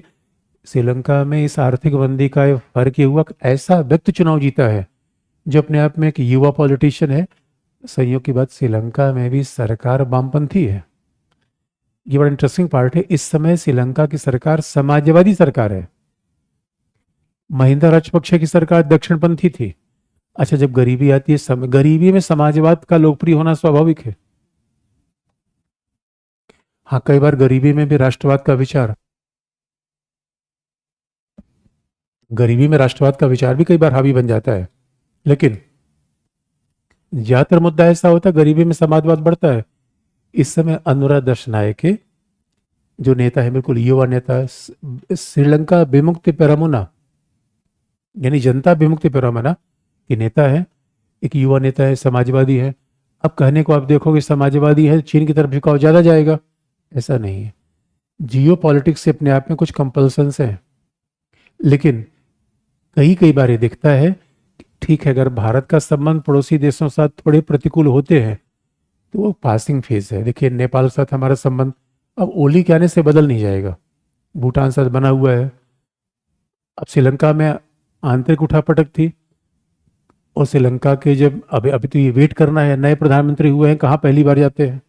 श्रीलंका में इस आर्थिक मंदी का फर्क ये हुआ कि ऐसा व्यक्ति चुनाव जीता है जो अपने आप में एक युवा पॉलिटिशियन है। संयोग की बात, श्रीलंका में भी सरकार वामपंथी है। ये बड़ा इंटरेस्टिंग पार्ट है। इस समय श्रीलंका की सरकार समाजवादी सरकार है। महिंदा राजपक्षे की सरकार दक्षिणपंथी थी। अच्छा, जब गरीबी आती है, गरीबी में समाजवाद का लोकप्रिय होना स्वाभाविक है। हाँ, कई बार गरीबी में भी राष्ट्रवाद का विचार, गरीबी में राष्ट्रवाद का विचार भी कई बार हावी बन जाता है। लेकिन ज्यादातर मुद्दा ऐसा होता है, गरीबी में समाजवाद बढ़ता है। इस समय अनुराग दशनायके, जो नेता है, बिल्कुल युवा नेता है, श्रीलंका विमुक्ति पेरमुना, यानी जनता विमुक्ति पेरमुना के नेता है, एक युवा नेता है, समाजवादी है। अब कहने को आप देखोगे समाजवादी है, चीन की तरफ झुकाव ज्यादा जाएगा, ऐसा नहीं है। जियो पॉलिटिक्स से अपने आप में कुछ कंपल्सन्स हैं, लेकिन कई कई बार ये दिखता है कि ठीक है, अगर भारत का संबंध पड़ोसी देशों के साथ थोड़े प्रतिकूल होते हैं तो वो पासिंग फेज है। देखिए, नेपाल के साथ हमारा संबंध अब ओली के आने से बदल नहीं जाएगा, भूटान साथ बना हुआ है। अब श्रीलंका में आंतरिक उठापटक थी, और श्रीलंका के जब अभी अभी तो ये वेट करना है, नए प्रधानमंत्री हुए हैं, कहाँ पहली बार जाते हैं,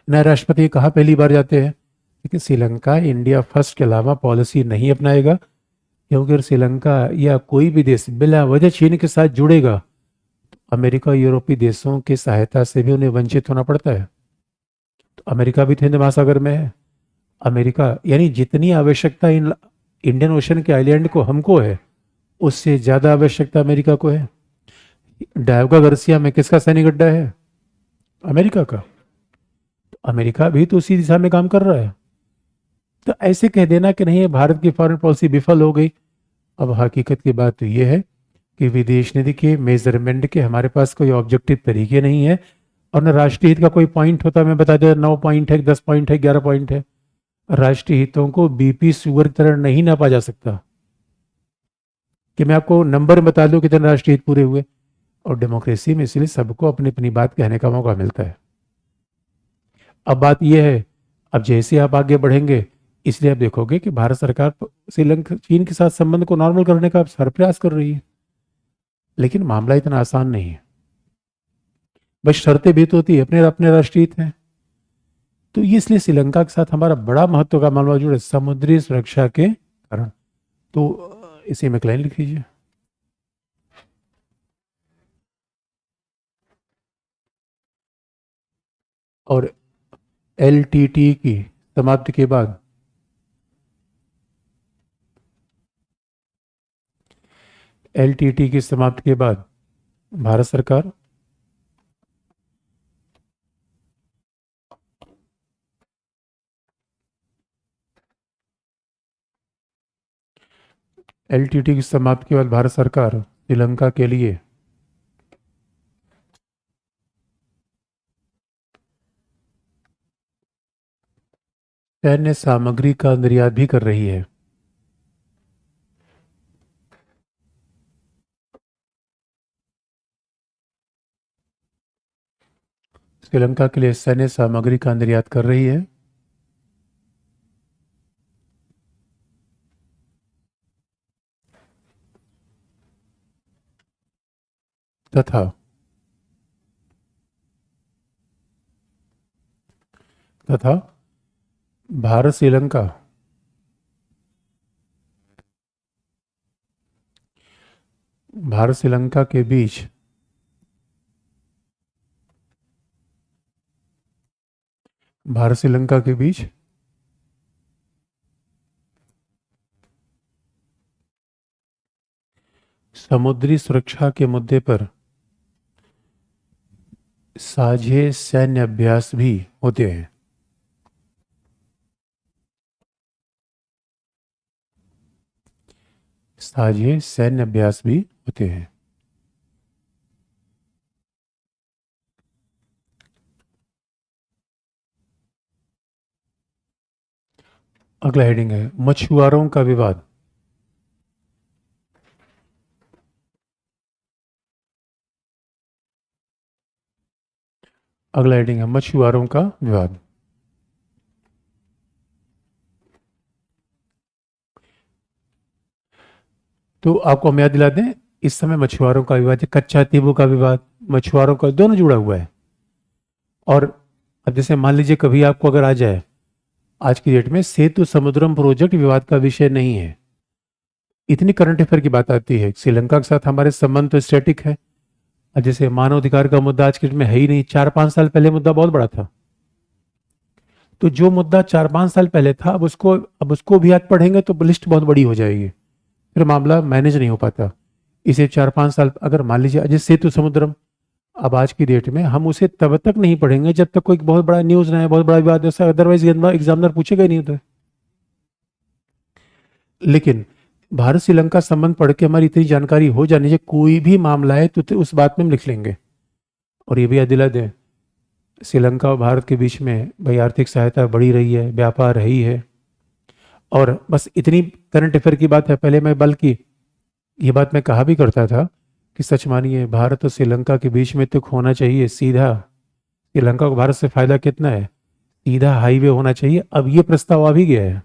नए राष्ट्रपति कहाँ पहली बार जाते हैं। लेकिन श्रीलंका इंडिया फर्स्ट के अलावा पॉलिसी नहीं अपनाएगा, क्योंकि अगर श्रीलंका या कोई भी देश बिला वजह चीन के साथ जुड़ेगा तो अमेरिका यूरोपीय देशों की सहायता से भी उन्हें वंचित होना पड़ता है। तो अमेरिका भी तो हिंद महासागर में है। अमेरिका यानी जितनी आवश्यकता इन इंडियन ओशन के आइलैंड को हमको है, उससे ज्यादा आवश्यकता अमेरिका को है। डायोगा गार्सिया में किसका सैनिक अड्डा है? अमेरिका का। तो अमेरिका भी तो उसी दिशा में काम कर रहा है। तो ऐसे कह देना कि नहीं, भारत की फॉरेन पॉलिसी विफल हो गई, अब हकीकत की बात तो ये है कि विदेश नीति के मेजरमेंट के हमारे पास कोई ऑब्जेक्टिव तरीके नहीं है, और न राष्ट्रीय हित का कोई पॉइंट होता, मैं बता दें 9 पॉइंट है, 10 पॉइंट है, 11 पॉइंट है। राष्ट्रीय हितों को बीपी शुगर की तरह नहीं नापा जा सकता कि मैं आपको नंबर बता दूं कितने राष्ट्रीय हित पूरे हुए। और डेमोक्रेसी में इसलिए सबको अपनी अपनी बात कहने का मौका मिलता है। अब बात यह है, अब जैसे आप आगे बढ़ेंगे, इसलिए आप देखोगे कि भारत सरकार श्रीलंका चीन के साथ संबंध को नॉर्मल करने का हर प्रयास कर रही है। लेकिन मामला इतना आसान नहीं है, बस शर्तें भी तो होती है, अपने अपने राष्ट्रीय हित हैं। तो ये इसलिए श्रीलंका के साथ हमारा बड़ा महत्व का मामला जुड़े समुद्री सुरक्षा के कारण। तो इसी में क्लाइन लिख लीजिए। और एलटीटी की समाप्ति के बाद एलटीटी की समाप्ति के बाद भारत सरकार एलटीटी की समाप्ति के बाद भारत सरकार श्रीलंका के लिए सैन्य सामग्री का निर्यात भी कर रही है। श्रीलंका के लिए सैन्य सामग्री का निर्यात कर रही है, तथा तथा भारत श्रीलंका के बीच भारत श्रीलंका के बीच समुद्री सुरक्षा के मुद्दे पर साझे सैन्य अभ्यास भी होते हैं। साझे सैन्य अभ्यास भी होते हैं। अगला हेडिंग है मछुआरों का विवाद। अगला हेडिंग है मछुआरों का विवाद। तो आपको हम याद दिला दें, इस समय मछुआरों का विवाद, कच्चा तीबू का विवाद, मछुआरों का, दोनों जुड़ा हुआ है। और अब जैसे मान लीजिए कभी आपको अगर आ जाए, आज की डेट में सेतु समुद्रम प्रोजेक्ट विवाद का विषय नहीं है, इतनी करंट अफेयर की बात आती है, श्रीलंका के साथ हमारे संबंध तो स्टैटिक है। और जैसे मानव अधिकार का मुद्दा आज के डेट में है ही नहीं, 4-5 साल पहले मुद्दा बहुत बड़ा था। तो जो मुद्दा 4-5 साल पहले था, अब उसको भी आज पढ़ेंगे तो लिस्ट बहुत बड़ी हो जाएगी, फिर मामला मैनेज नहीं हो पाता। इसे 4-5 साल, अगर मान लीजिए अजय सेतु समुद्रम, अब आज की डेट में हम उसे तब तक नहीं पढ़ेंगे जब तक कोई बहुत बड़ा न्यूज ना है, बहुत बड़ा विवाद है, अदरवाइज एग्जामिनर पूछेगा ही नहीं होता। लेकिन भारत श्रीलंका संबंध पढ़ के हमारी इतनी जानकारी हो जानी चाहिए, कोई भी मामला है तो उस बात में हम लिख लेंगे। और ये भी याद दिला दें, श्रीलंका और भारत के बीच में भाई आर्थिक सहायता बढ़ी रही है, व्यापार रही है। और बस इतनी करंट अफेयर की बात है, पहले मैं बल्कि ये बात मैं कहा भी करता था कि सच मानिए भारत और श्रीलंका के बीच में तो होना चाहिए सीधा, श्रीलंका को भारत से फायदा कितना है, सीधा हाईवे होना चाहिए। अब ये प्रस्ताव आ भी गया है।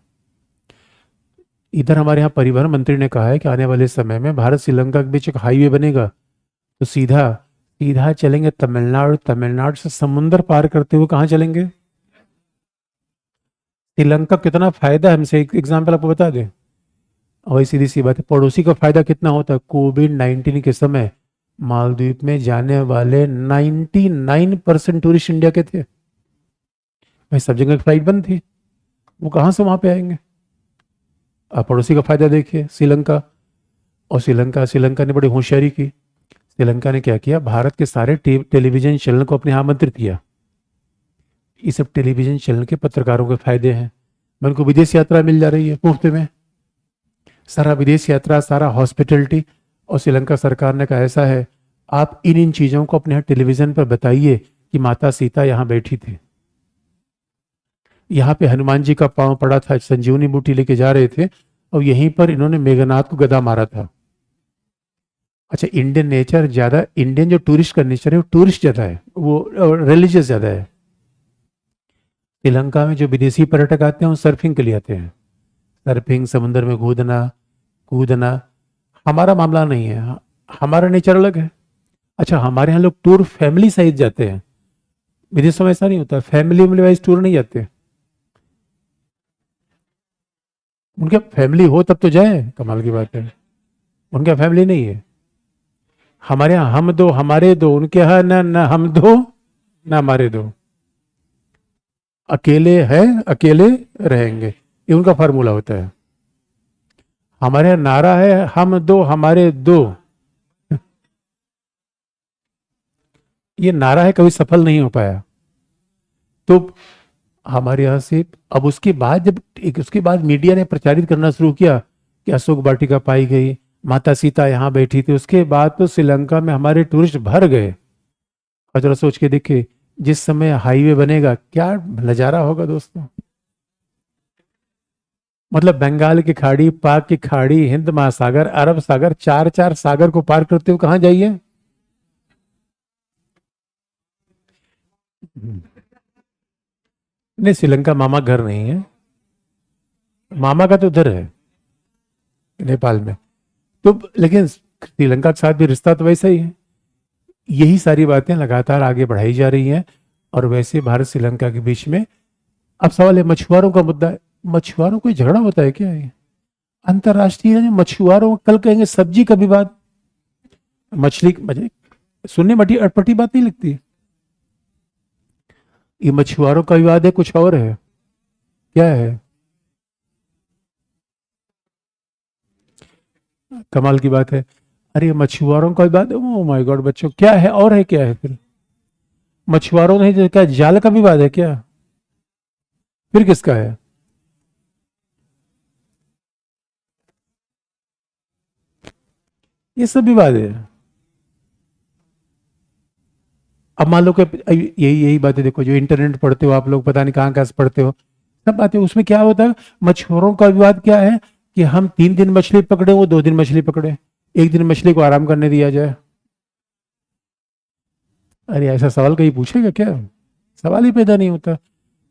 इधर हमारे यहाँ परिवहन मंत्री ने कहा है कि आने वाले समय में भारत श्रीलंका के बीच एक हाईवे बनेगा, तो सीधा सीधा चलेंगे तमिलनाडु, तमिलनाडु से समुंदर पार करते हुए कहाँ चलेंगे, श्रीलंका कितना फायदा है हमसे, एक एग्जाम्पल आपको बता दें। और वही सीधी सी बात है, पड़ोसी का फायदा कितना होता है। कोविड-19 के समय मालदीव में जाने वाले 99% टूरिस्ट इंडिया के थे भाई, सब जगह फ्लाइट बंद थी, वो कहाँ से वहां पे आएंगे। आप पड़ोसी का फायदा देखिए, श्रीलंका। और श्रीलंका ने बड़ी होशियारी की। श्रीलंका ने क्या किया, भारत के सारे टेलीविजन चैनल को अपने यहाँ आमंत्रित किया। ये सब टेलीविजन चैनल के पत्रकारों के फायदे हैं, उनको विदेश यात्रा मिल जा रही है मुफ्त में, सारा विदेश यात्रा, सारा हॉस्पिटलिटी। और श्रीलंका सरकार ने कहा ऐसा है, आप इन चीजों को अपने यहाँ टेलीविजन पर बताइए कि माता सीता यहाँ बैठी थी, यहाँ पे हनुमान जी का पांव पड़ा था, संजीवनी बूटी लेके जा रहे थे, और यहीं पर इन्होंने मेघनाथ को गदा मारा था। अच्छा, इंडियन नेचर ज्यादा, इंडियन जो टूरिस्ट का नेचर है वो टूरिस्ट ज्यादा है, वो रिलीजियस ज्यादा है। श्रीलंका में जो विदेशी पर्यटक आते हैं वो सर्फिंग के लिए आते हैं, सर्फिंग, समुद्र में कूदना। हमारा मामला नहीं है, हमारा नेचर अलग है। अच्छा, हमारे यहाँ लोग टूर फैमिली सहित जाते हैं, विदेशों में ऐसा नहीं होता, फैमिली वाइज टूर नहीं जाते। उनके फैमिली हो तब तो जाए, कमाल की बात है, उनके फैमिली नहीं है। हमारे यहाँ हम दो हमारे दो, उनके यहाँ ना हम दो ना हमारे दो, अकेले हैं अकेले रहेंगे, ये उनका फार्मूला होता है। हमारे यहाँ नारा है हम दो हमारे दो, ये नारा है, कभी सफल नहीं हो पाया। तो हमारे यहाँ से अब उसके बाद मीडिया ने प्रचारित करना शुरू किया कि अशोक वाटिका पाई गई, माता सीता यहाँ बैठी थी, उसके बाद तो श्रीलंका में हमारे टूरिस्ट भर गए। और जरा सोच के देखिए, जिस समय हाईवे बनेगा क्या नजारा होगा दोस्तों। मतलब बंगाल की खाड़ी, पाक की खाड़ी, हिंद महासागर, अरब सागर, चार सागर को पार करते हुए कहाँ जाइए। नहीं, श्रीलंका मामा घर नहीं है, मामा का तो उधर है नेपाल में। तो लेकिन श्रीलंका के साथ भी रिश्ता तो वैसा ही है। यही सारी बातें लगातार आगे बढ़ाई जा रही हैं। और वैसे भारत श्रीलंका के बीच में अब सवाल है, मछुआरों का मुद्दा है। मछुआरों कोई झगड़ा होता है क्या ये अंतरराष्ट्रीय मछुआरों, कल कहेंगे सब्जी का विवाद, मछली सुनने मटी अटपटी बात नहीं लगती। ये मछुआरों का विवाद है, कुछ और है, क्या है, कमाल की बात है। अरे मछुआरों का विवाद, ओ माय गॉड बच्चों, क्या है और है, क्या है फिर, मछुआरों नहीं तो क्या जाल का विवाद है क्या, फिर किसका है। ये सब विवाद है। अब मान लो कि यही बातें देखो, जो इंटरनेट पढ़ते हो आप लोग, पता नहीं कहाँ से पढ़ते हो, सब बातें उसमें क्या होता है। मछुआरों का विवाद क्या है कि हम 3 दिन मछली पकड़े, वो 2 दिन मछली पकड़े, 1 दिन मछली को आराम करने दिया जाए। अरे ऐसा सवाल कहीं पूछेगा क्या, सवाल ही पैदा नहीं होता।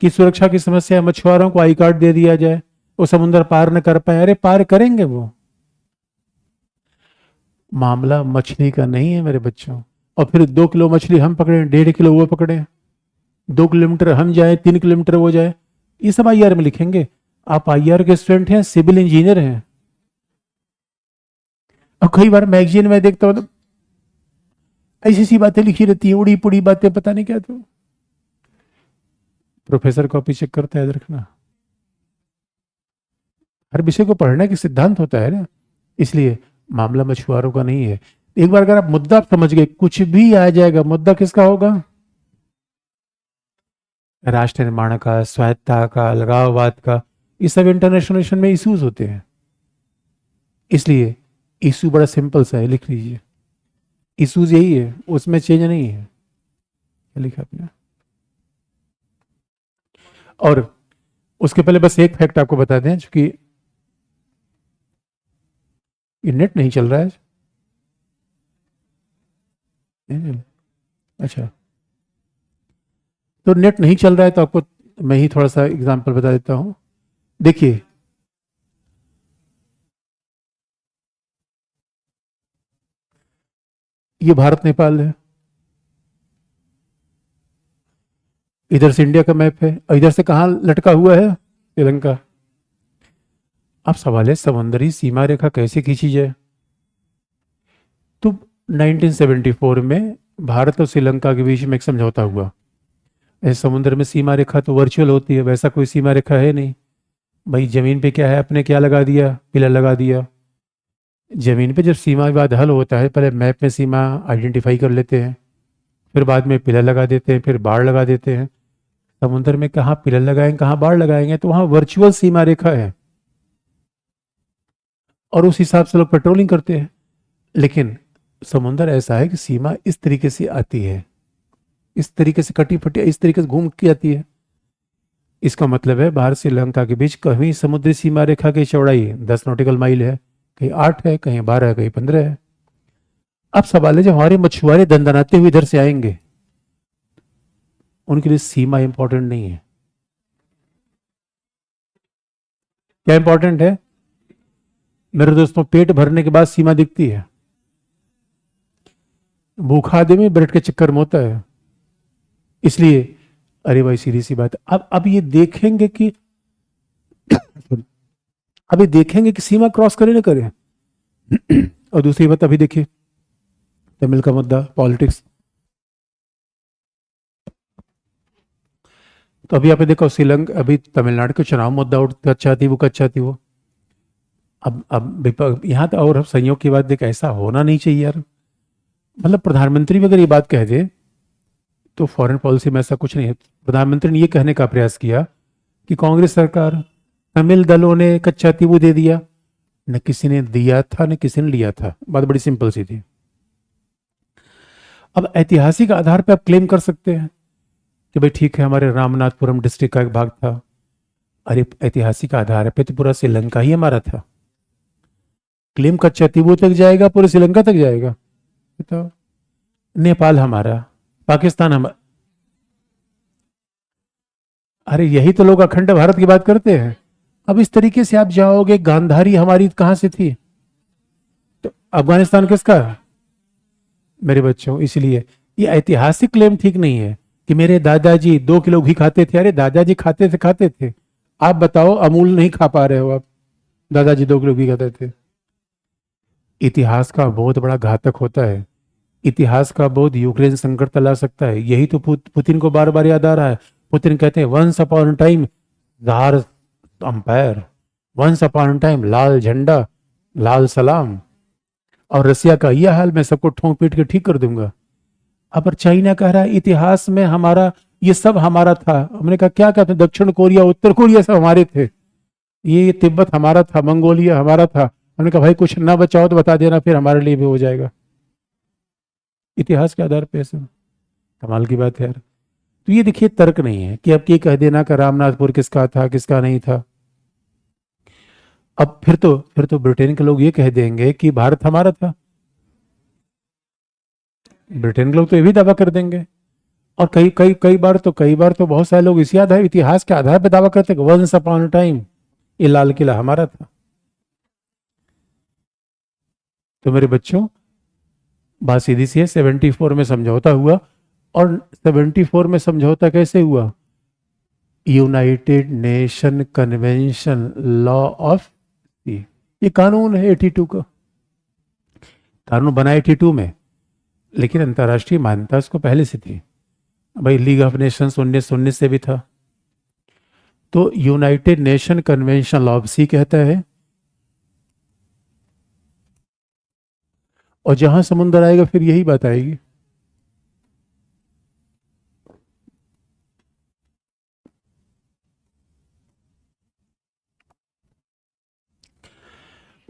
कि सुरक्षा की समस्या है, मछुआरों को आई कार्ड दे दिया जाए, वो समुद्र पार न कर पाए। अरे पार करेंगे वो, मामला मछली का नहीं है मेरे बच्चों। और फिर 2 किलो मछली हम पकड़े, 1.5 किलो वो पकड़े, 2 किलोमीटर हम जाए, 3 किलोमीटर वो जाए, ये सब आईआर में लिखेंगे। आप आईआर के स्टूडेंट हैं, सिविल इंजीनियर हैं, और कई बार मैगजीन में देखता हूँ तो ऐसी सी बातें लिखी रहती है, उड़ी पुड़ी बातें, पता नहीं क्या। तो प्रोफेसर कॉपी चेक करता है, याद रखना। हर विषय को पढ़ने के सिद्धांत होता है ना, इसलिए मामला मछुआरों का नहीं है। एक बार अगर आप मुद्दा समझ गए, कुछ भी आ जाएगा। मुद्दा किसका होगा? राष्ट्र निर्माण का, स्वायत्तता का, अलगाववाद का। ये सब इंटरनेशनल रिलेशन में इश्यूज होते हैं, इसलिए इशू बड़ा सिंपल सा है, लिख लीजिए। इश्यूज यही है, उसमें चेंज नहीं है। क्या लिखा आपने? और उसके पहले बस एक फैक्ट आपको बता दें, क्योंकि ये नेट नहीं चल रहा है। अच्छा, तो नेट नहीं चल रहा है तो आपको मैं ही थोड़ा सा एग्जांपल बता देता हूं। देखिए, ये भारत नेपाल है, इधर से इंडिया का मैप है, और इधर से कहां लटका हुआ है? श्रीलंका। अब सवाल है, समुद्री सीमा रेखा कैसे खींची जाए? तो 1974 में भारत और श्रीलंका के बीच में एक समझौता हुआ। ऐसे समुद्र में सीमा रेखा तो वर्चुअल होती है, वैसा कोई सीमा रेखा है नहीं भाई। जमीन पे क्या है, अपने क्या लगा दिया? पिलर लगा दिया। जमीन पे जब सीमा विवाद हल होता है, पहले मैप में सीमा आइडेंटिफाई कर लेते हैं, फिर बाद में पिलर लगा देते हैं, फिर बाढ़ लगा देते हैं। समुद्र में कहाँ पिलर लगाएंगे, कहाँ बाढ़ लगाएंगे? तो वहां वर्चुअल सीमा रेखा है, और उस हिसाब से लोग पेट्रोलिंग करते हैं। लेकिन समुद्र ऐसा है कि सीमा इस तरीके से आती है, इस तरीके से कटी फटी, इस तरीके से घूम के आती है। इसका मतलब है भारत श्रीलंका के बीच कहीं समुद्री सीमा रेखा की चौड़ाई 10 नॉटिकल माइल है, कहीं 8 है, कहीं 12 है, कहीं 15 है। अब सवाल है, जब हमारे मछुआरे दंदनाते हुए इधर से आएंगे, उनके लिए सीमा इंपॉर्टेंट नहीं है। क्या इंपॉर्टेंट है मेरे दोस्तों? पेट भरने के बाद सीमा दिखती है, भूखा आदमी ब्रेड के चक्कर में होता है। इसलिए अरे भाई, सीधी सी बात है। अब ये देखेंगे कि अभी देखेंगे कि सीमा क्रॉस करे ना करे। और दूसरी बात, अभी देखिए तमिल का मुद्दा, पॉलिटिक्स। तो अभी आपने देखो श्रीलंका, अभी तमिलनाडु के चुनाव मुद्दा उठता, अच्छा थी वो, कच्चा थी वो। अब यहाँ तो और संयोग की बात देख, ऐसा होना नहीं चाहिए यार। मतलब प्रधानमंत्री भी अगर ये बात कह दे तो फॉरेन पॉलिसी में ऐसा कुछ नहीं है। प्रधानमंत्री ने ये कहने का प्रयास किया कि कांग्रेस सरकार, तमिल दलों ने कच्चा तीबू दे दिया। न किसी ने दिया था, न किसी ने लिया था। बात बड़ी सिंपल सी थी। अब ऐतिहासिक आधार पर आप क्लेम कर सकते हैं कि भाई ठीक है, हमारे रामनाथपुरम डिस्ट्रिक्ट का एक भाग था। अरे ऐतिहासिक आधार पे तो पूरा श्रीलंका ही हमारा था। क्लेम कच्चा तीबू तक जाएगा, पूरे श्रीलंका तक जाएगा। तो नेपाल हमारा, पाकिस्तान हमारा। अरे यही तो लोग अखंड भारत की बात करते हैं। अब इस तरीके से आप जाओगे, गांधारी हमारी कहां से थी? तो अफगानिस्तान किसका है मेरे बच्चों? इसलिए ये ऐतिहासिक क्लेम ठीक नहीं है कि मेरे दादाजी 2 किलो घी खाते थे। अरे दादाजी खाते थे, खाते थे। आप बताओ, अमूल नहीं खा पा रहे हो आप, दादाजी 2 किलो घी खाते थे। इतिहास का बहुत बड़ा घातक होता है। इतिहास का बोध यूक्रेन संकट तक ला सकता है। यही तो पुतिन को बार बार याद आ रहा है। पुतिन कहते हैं once upon time tsar empire, once upon time लाल झंडा, लाल सलाम। और रसिया का यह हाल, मैं सबको ठोंक पीट के ठीक कर दूंगा। अब चाइना कह रहा है इतिहास में हमारा, ये सब हमारा था। हमने कहा क्या कहते हैं? दक्षिण कोरिया, उत्तर कोरिया सब हमारे थे। ये तिब्बत हमारा था, मंगोलिया हमारा था। हमने कहा भाई कुछ ना बचाओ तो बता देना, फिर हमारे लिए भी हो जाएगा। इतिहास के आधार पर ऐसा कमाल की बात है यार। तो ये देखिए, तर्क नहीं है कि अब ये कह देना कि रामनाथपुर किसका था, किसका नहीं था। अब फिर तो ब्रिटेन के लोग ये कह देंगे कि भारत हमारा था। ब्रिटेन के लोग तो ये भी दावा कर देंगे। और कई बार तो बहुत सारे लोग इसी आधार, इतिहास के आधार पर दावा करते हैं वंस अपॉन टाइम ये लाल किला हमारा था। तो मेरे बच्चों, बात सीधी सी है। 74 में समझौता हुआ, और 74 में समझौता कैसे हुआ? United nation convention law of sea, ये कानून है 82 का। कानून बना 82 में, लेकिन अंतर्राष्ट्रीय मान्यता उसको पहले से थी। भाई लीग ऑफ नेशंस 1919 से भी था। तो यूनाइटेड नेशन कन्वेंशन ऑफ सी कहता है, और जहां समुद्र आएगा फिर यही बात आएगी।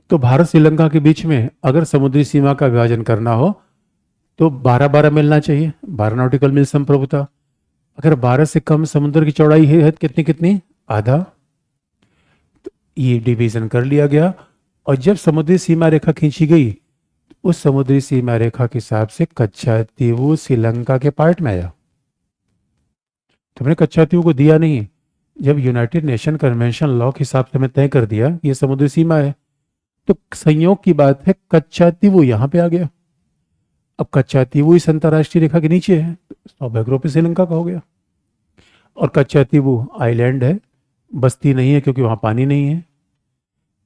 तो भारत श्रीलंका के बीच में अगर समुद्री सीमा का विभाजन करना हो तो 12-12 मिलना चाहिए, 12 नॉटिकल मिल संप्रभुता। अगर 12 से कम समुद्र की चौड़ाई है कितनी कितनी, आधा, तो ये डिवीजन कर लिया गया। और जब समुद्री सीमा रेखा खींची गई, उस समुद्री सीमा रेखा के हिसाब से कच्छातीवु श्रीलंका के पार्ट में आया। तुमने कच्छातीवु को दिया नहीं, जब यूनाइटेड नेशन कन्वेंशन लॉ के हिसाब से हमें तय कर दिया कि ये समुद्री सीमा है, तो संयोग की बात है कच्छातीवु यहां पे आ गया। अब कच्छातीवु इस अंतर्राष्ट्रीय रेखा के नीचे है, तो स्वाभाविक रूप से श्रीलंका का हो गया। और कच्छातीवु आइलैंड है, बस्ती नहीं है क्योंकि वहां पानी नहीं है,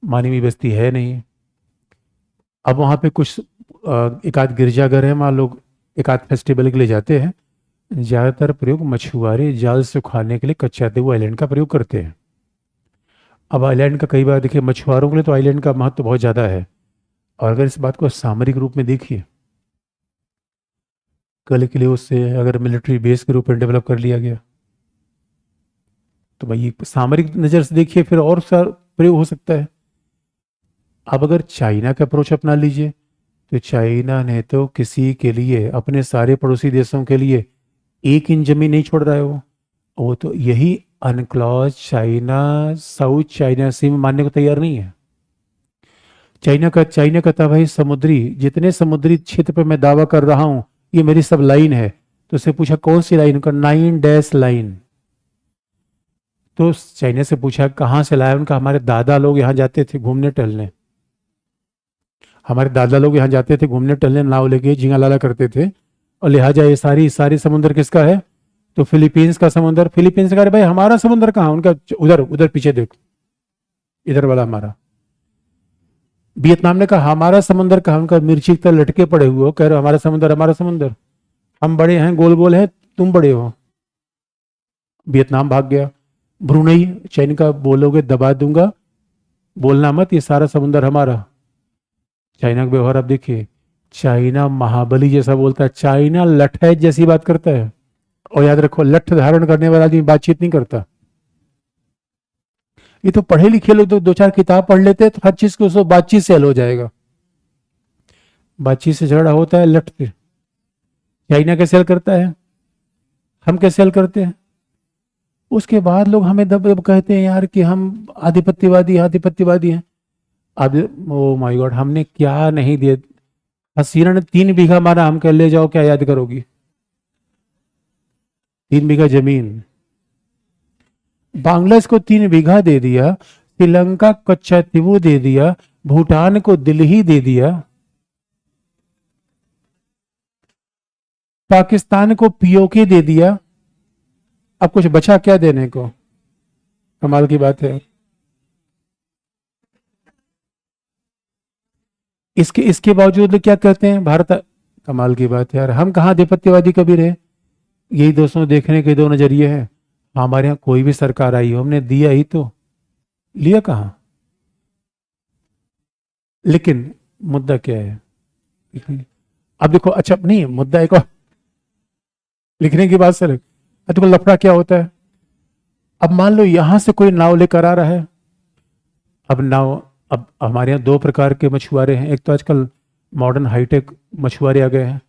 मानवीय बस्ती है नहीं। अब वहां पे कुछ एक आध गिरजाघर है, वहां लोग एक आध फेस्टिवल के लिए जाते हैं। ज़्यादातर प्रयोग मछुआरे जाल सुखाने के लिए कच्छातीवु आइलैंड का प्रयोग करते हैं। अब आइलैंड का कई बार देखिए, मछुआरों के लिए तो आइलैंड का महत्व बहुत ज़्यादा है। और अगर इस बात को सामरिक रूप में देखिए, कल के लिए उससे अगर मिलिट्री बेस के रूप में डेवलप कर लिया गया, तो भाई सामरिक नज़र से देखिए फिर और सा प्रयोग हो सकता है। अब अगर चाइना का अप्रोच अपना लीजिए, तो चाइना ने तो किसी के लिए, अपने सारे पड़ोसी देशों के लिए 1 इंच जमीन नहीं छोड़ रहा है। वो तो यही अनक्लॉज चाइना साउथ चाइना सी में मानने को तैयार नहीं है। चाइना कहता भाई समुद्री, जितने समुद्री क्षेत्र पर मैं दावा कर रहा हूं ये मेरी सब लाइन है। तो उससे पूछा कौन सी लाइन, का 9 डैश लाइन। तो चाइना से पूछा कहाँ से लाया, उनका हमारे दादा लोग यहाँ जाते थे घूमने टहलने, हमारे दादा लोग यहाँ जाते थे घूमने टहलने, नाव लेके झींगा लाला करते थे, और लिहाजा ये सारी समुद्र किसका है, तो फिलीपींस का समुद्र। फिलीपींस का, अरे भाई हमारा समुद्र कहाँ, उनका उधर उधर पीछे देखो, इधर वाला हमारा। वियतनाम ने कहा हमारा समुद्र कहाँ, उनका मिर्ची की तरह लटके पड़े हुए हो, कह रहे हो हमारा समुद्र, हम बड़े हैं, गोल गोल है, तुम बड़े हो। वियतनाम भाग गया। ब्रुनई, चाइना का बोलोगे दबा दूंगा, बोलना मत, ये सारा समुद्र हमारा। चाइना का व्यवहार आप देखिए, चाइना महाबली जैसा बोलता है, चाइना लठैत जैसी बात करता है। और याद रखो, लठ धारण करने वाला आदमी बातचीत नहीं करता। ये तो पढ़े लिखे लोग तो 2-4 किताब पढ़ लेते हैं, तो हर चीज को बातचीत से हल हो जाएगा। बातचीत से झगड़ा होता है, लठ पे। चाइना कैसे हल करता है, हम कैसे हल करते हैं। उसके बाद लोग हमें दब कहते हैं यार कि हम आधिपत्यवादी हैं। अब ओ माय गॉड, हमने क्या नहीं दिया। हसीना ने 3 बीघा मारा, हम कह ले जाओ, क्या याद करोगी, 3 बीघा जमीन। बांग्लादेश को 3 बीघा दे दिया, श्रीलंका कच्छातीवु दे दिया, भूटान को दिल्ली दे दिया, पाकिस्तान को पीओके दे दिया। अब कुछ बचा क्या देने को, कमाल की बात है। इसके बावजूद क्या कहते हैं भारत, कमाल की बात है यार। हम कहाँ आधिपत्यवादी कभी रहे। यही दोस्तों देखने के 2 नजरिए हैं। हमारे यहाँ कोई भी सरकार आई हो, हमने दिया ही तो, लिया कहाँ। लेकिन मुद्दा क्या है, अब देखो, अच्छा नहीं, मुद्दा एक और लिखने की बात से देखो लफड़ा क्या होता है। अब मान लो यहां से कोई नाव लेकर आ रहा है। अब हमारे यहाँ 2 प्रकार के मछुआरे हैं। एक तो आजकल मॉडर्न हाईटेक मछुआरे आ गए हैं।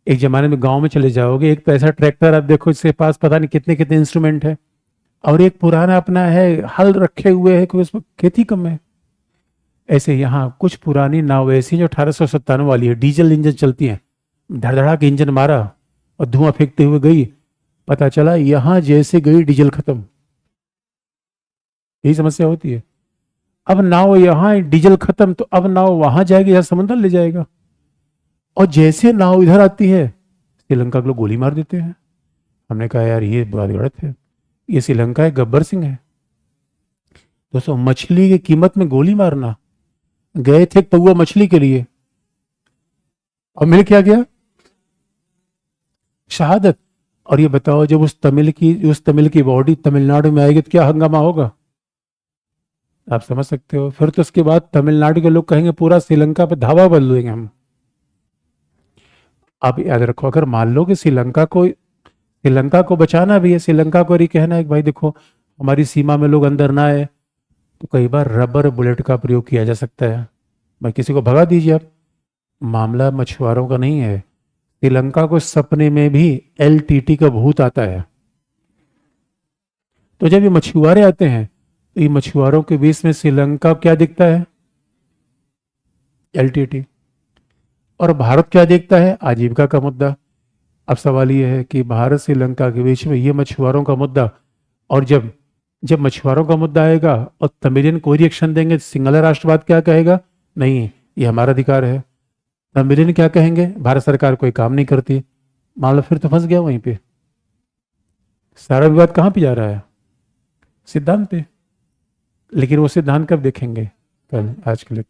एक जमाने में गांव में चले जाओगे, एक तो ऐसा ट्रैक्टर आप देखो इसके पास पता नहीं कितने कितने इंस्ट्रूमेंट है, और एक पुराना अपना है, हल रखे हुए है कि उसमें खेती कम है। ऐसे यहाँ कुछ पुरानी नाव ऐसी जो 1897 वाली है, डीजल इंजन चलती है, धड़धड़ा के इंजन मारा और धुआं फेंकते हुए गई, पता चला यहां जैसे गई डीजल खत्म। यही समस्या होती है। अब नाव यहां डीजल खत्म, तो अब नाव वहां जाएगी जहां समंदर ले जाएगा। और जैसे नाव इधर आती है, श्रीलंका के लोग गोली मार देते हैं। हमने कहा यार ये बात गलत है, ये श्रीलंका है, गब्बर सिंह है। दोस्तों, मछली की कीमत में गोली मारना, गए थे पौवा मछली के लिए, और मिल क्या गया? शहादत। और ये बताओ जब उस तमिल की बॉडी तमिलनाडु में आएगी तो क्या हंगामा होगा? आप समझ सकते हो। फिर तो उसके बाद तमिलनाडु के लोग कहेंगे पूरा श्रीलंका पे धावा बोल देंगे हम। आप याद रखो, अगर मान लो कि श्रीलंका को बचाना भी है, श्रीलंका को ये कहना है कि भाई देखो हमारी सीमा में लोग अंदर ना आए, तो कई बार रबर बुलेट का प्रयोग किया जा सकता है। भाई किसी को भगा दीजिए आप। मामला मछुआरों का नहीं है। श्रीलंका को सपने में भी एलटीटी का भूत आता है। तो जब ये मछुआरे आते हैं तो ये मछुआरों के बीच में श्रीलंका क्या दिखता है? एलटीटी। और भारत क्या देखता है? आजीविका का मुद्दा। अब सवाल ये है कि भारत श्रीलंका के बीच में ये मछुआरों का मुद्दा, और जब जब मछुआरों का मुद्दा आएगा और तमिलियन कोई रिएक्शन देंगे, सिंगल राष्ट्रवाद क्या कहेगा? नहीं, ये हमारा अधिकार है। तमिलियन क्या कहेंगे? भारत सरकार कोई काम नहीं करती। मान लो फिर तो फंस गया वहीं पे। सारा विवाद कहाँ पे जा रहा है? सिद्धांत पे। लेकिन वो सिद्धांत कब देखेंगे? कल। आज के लिए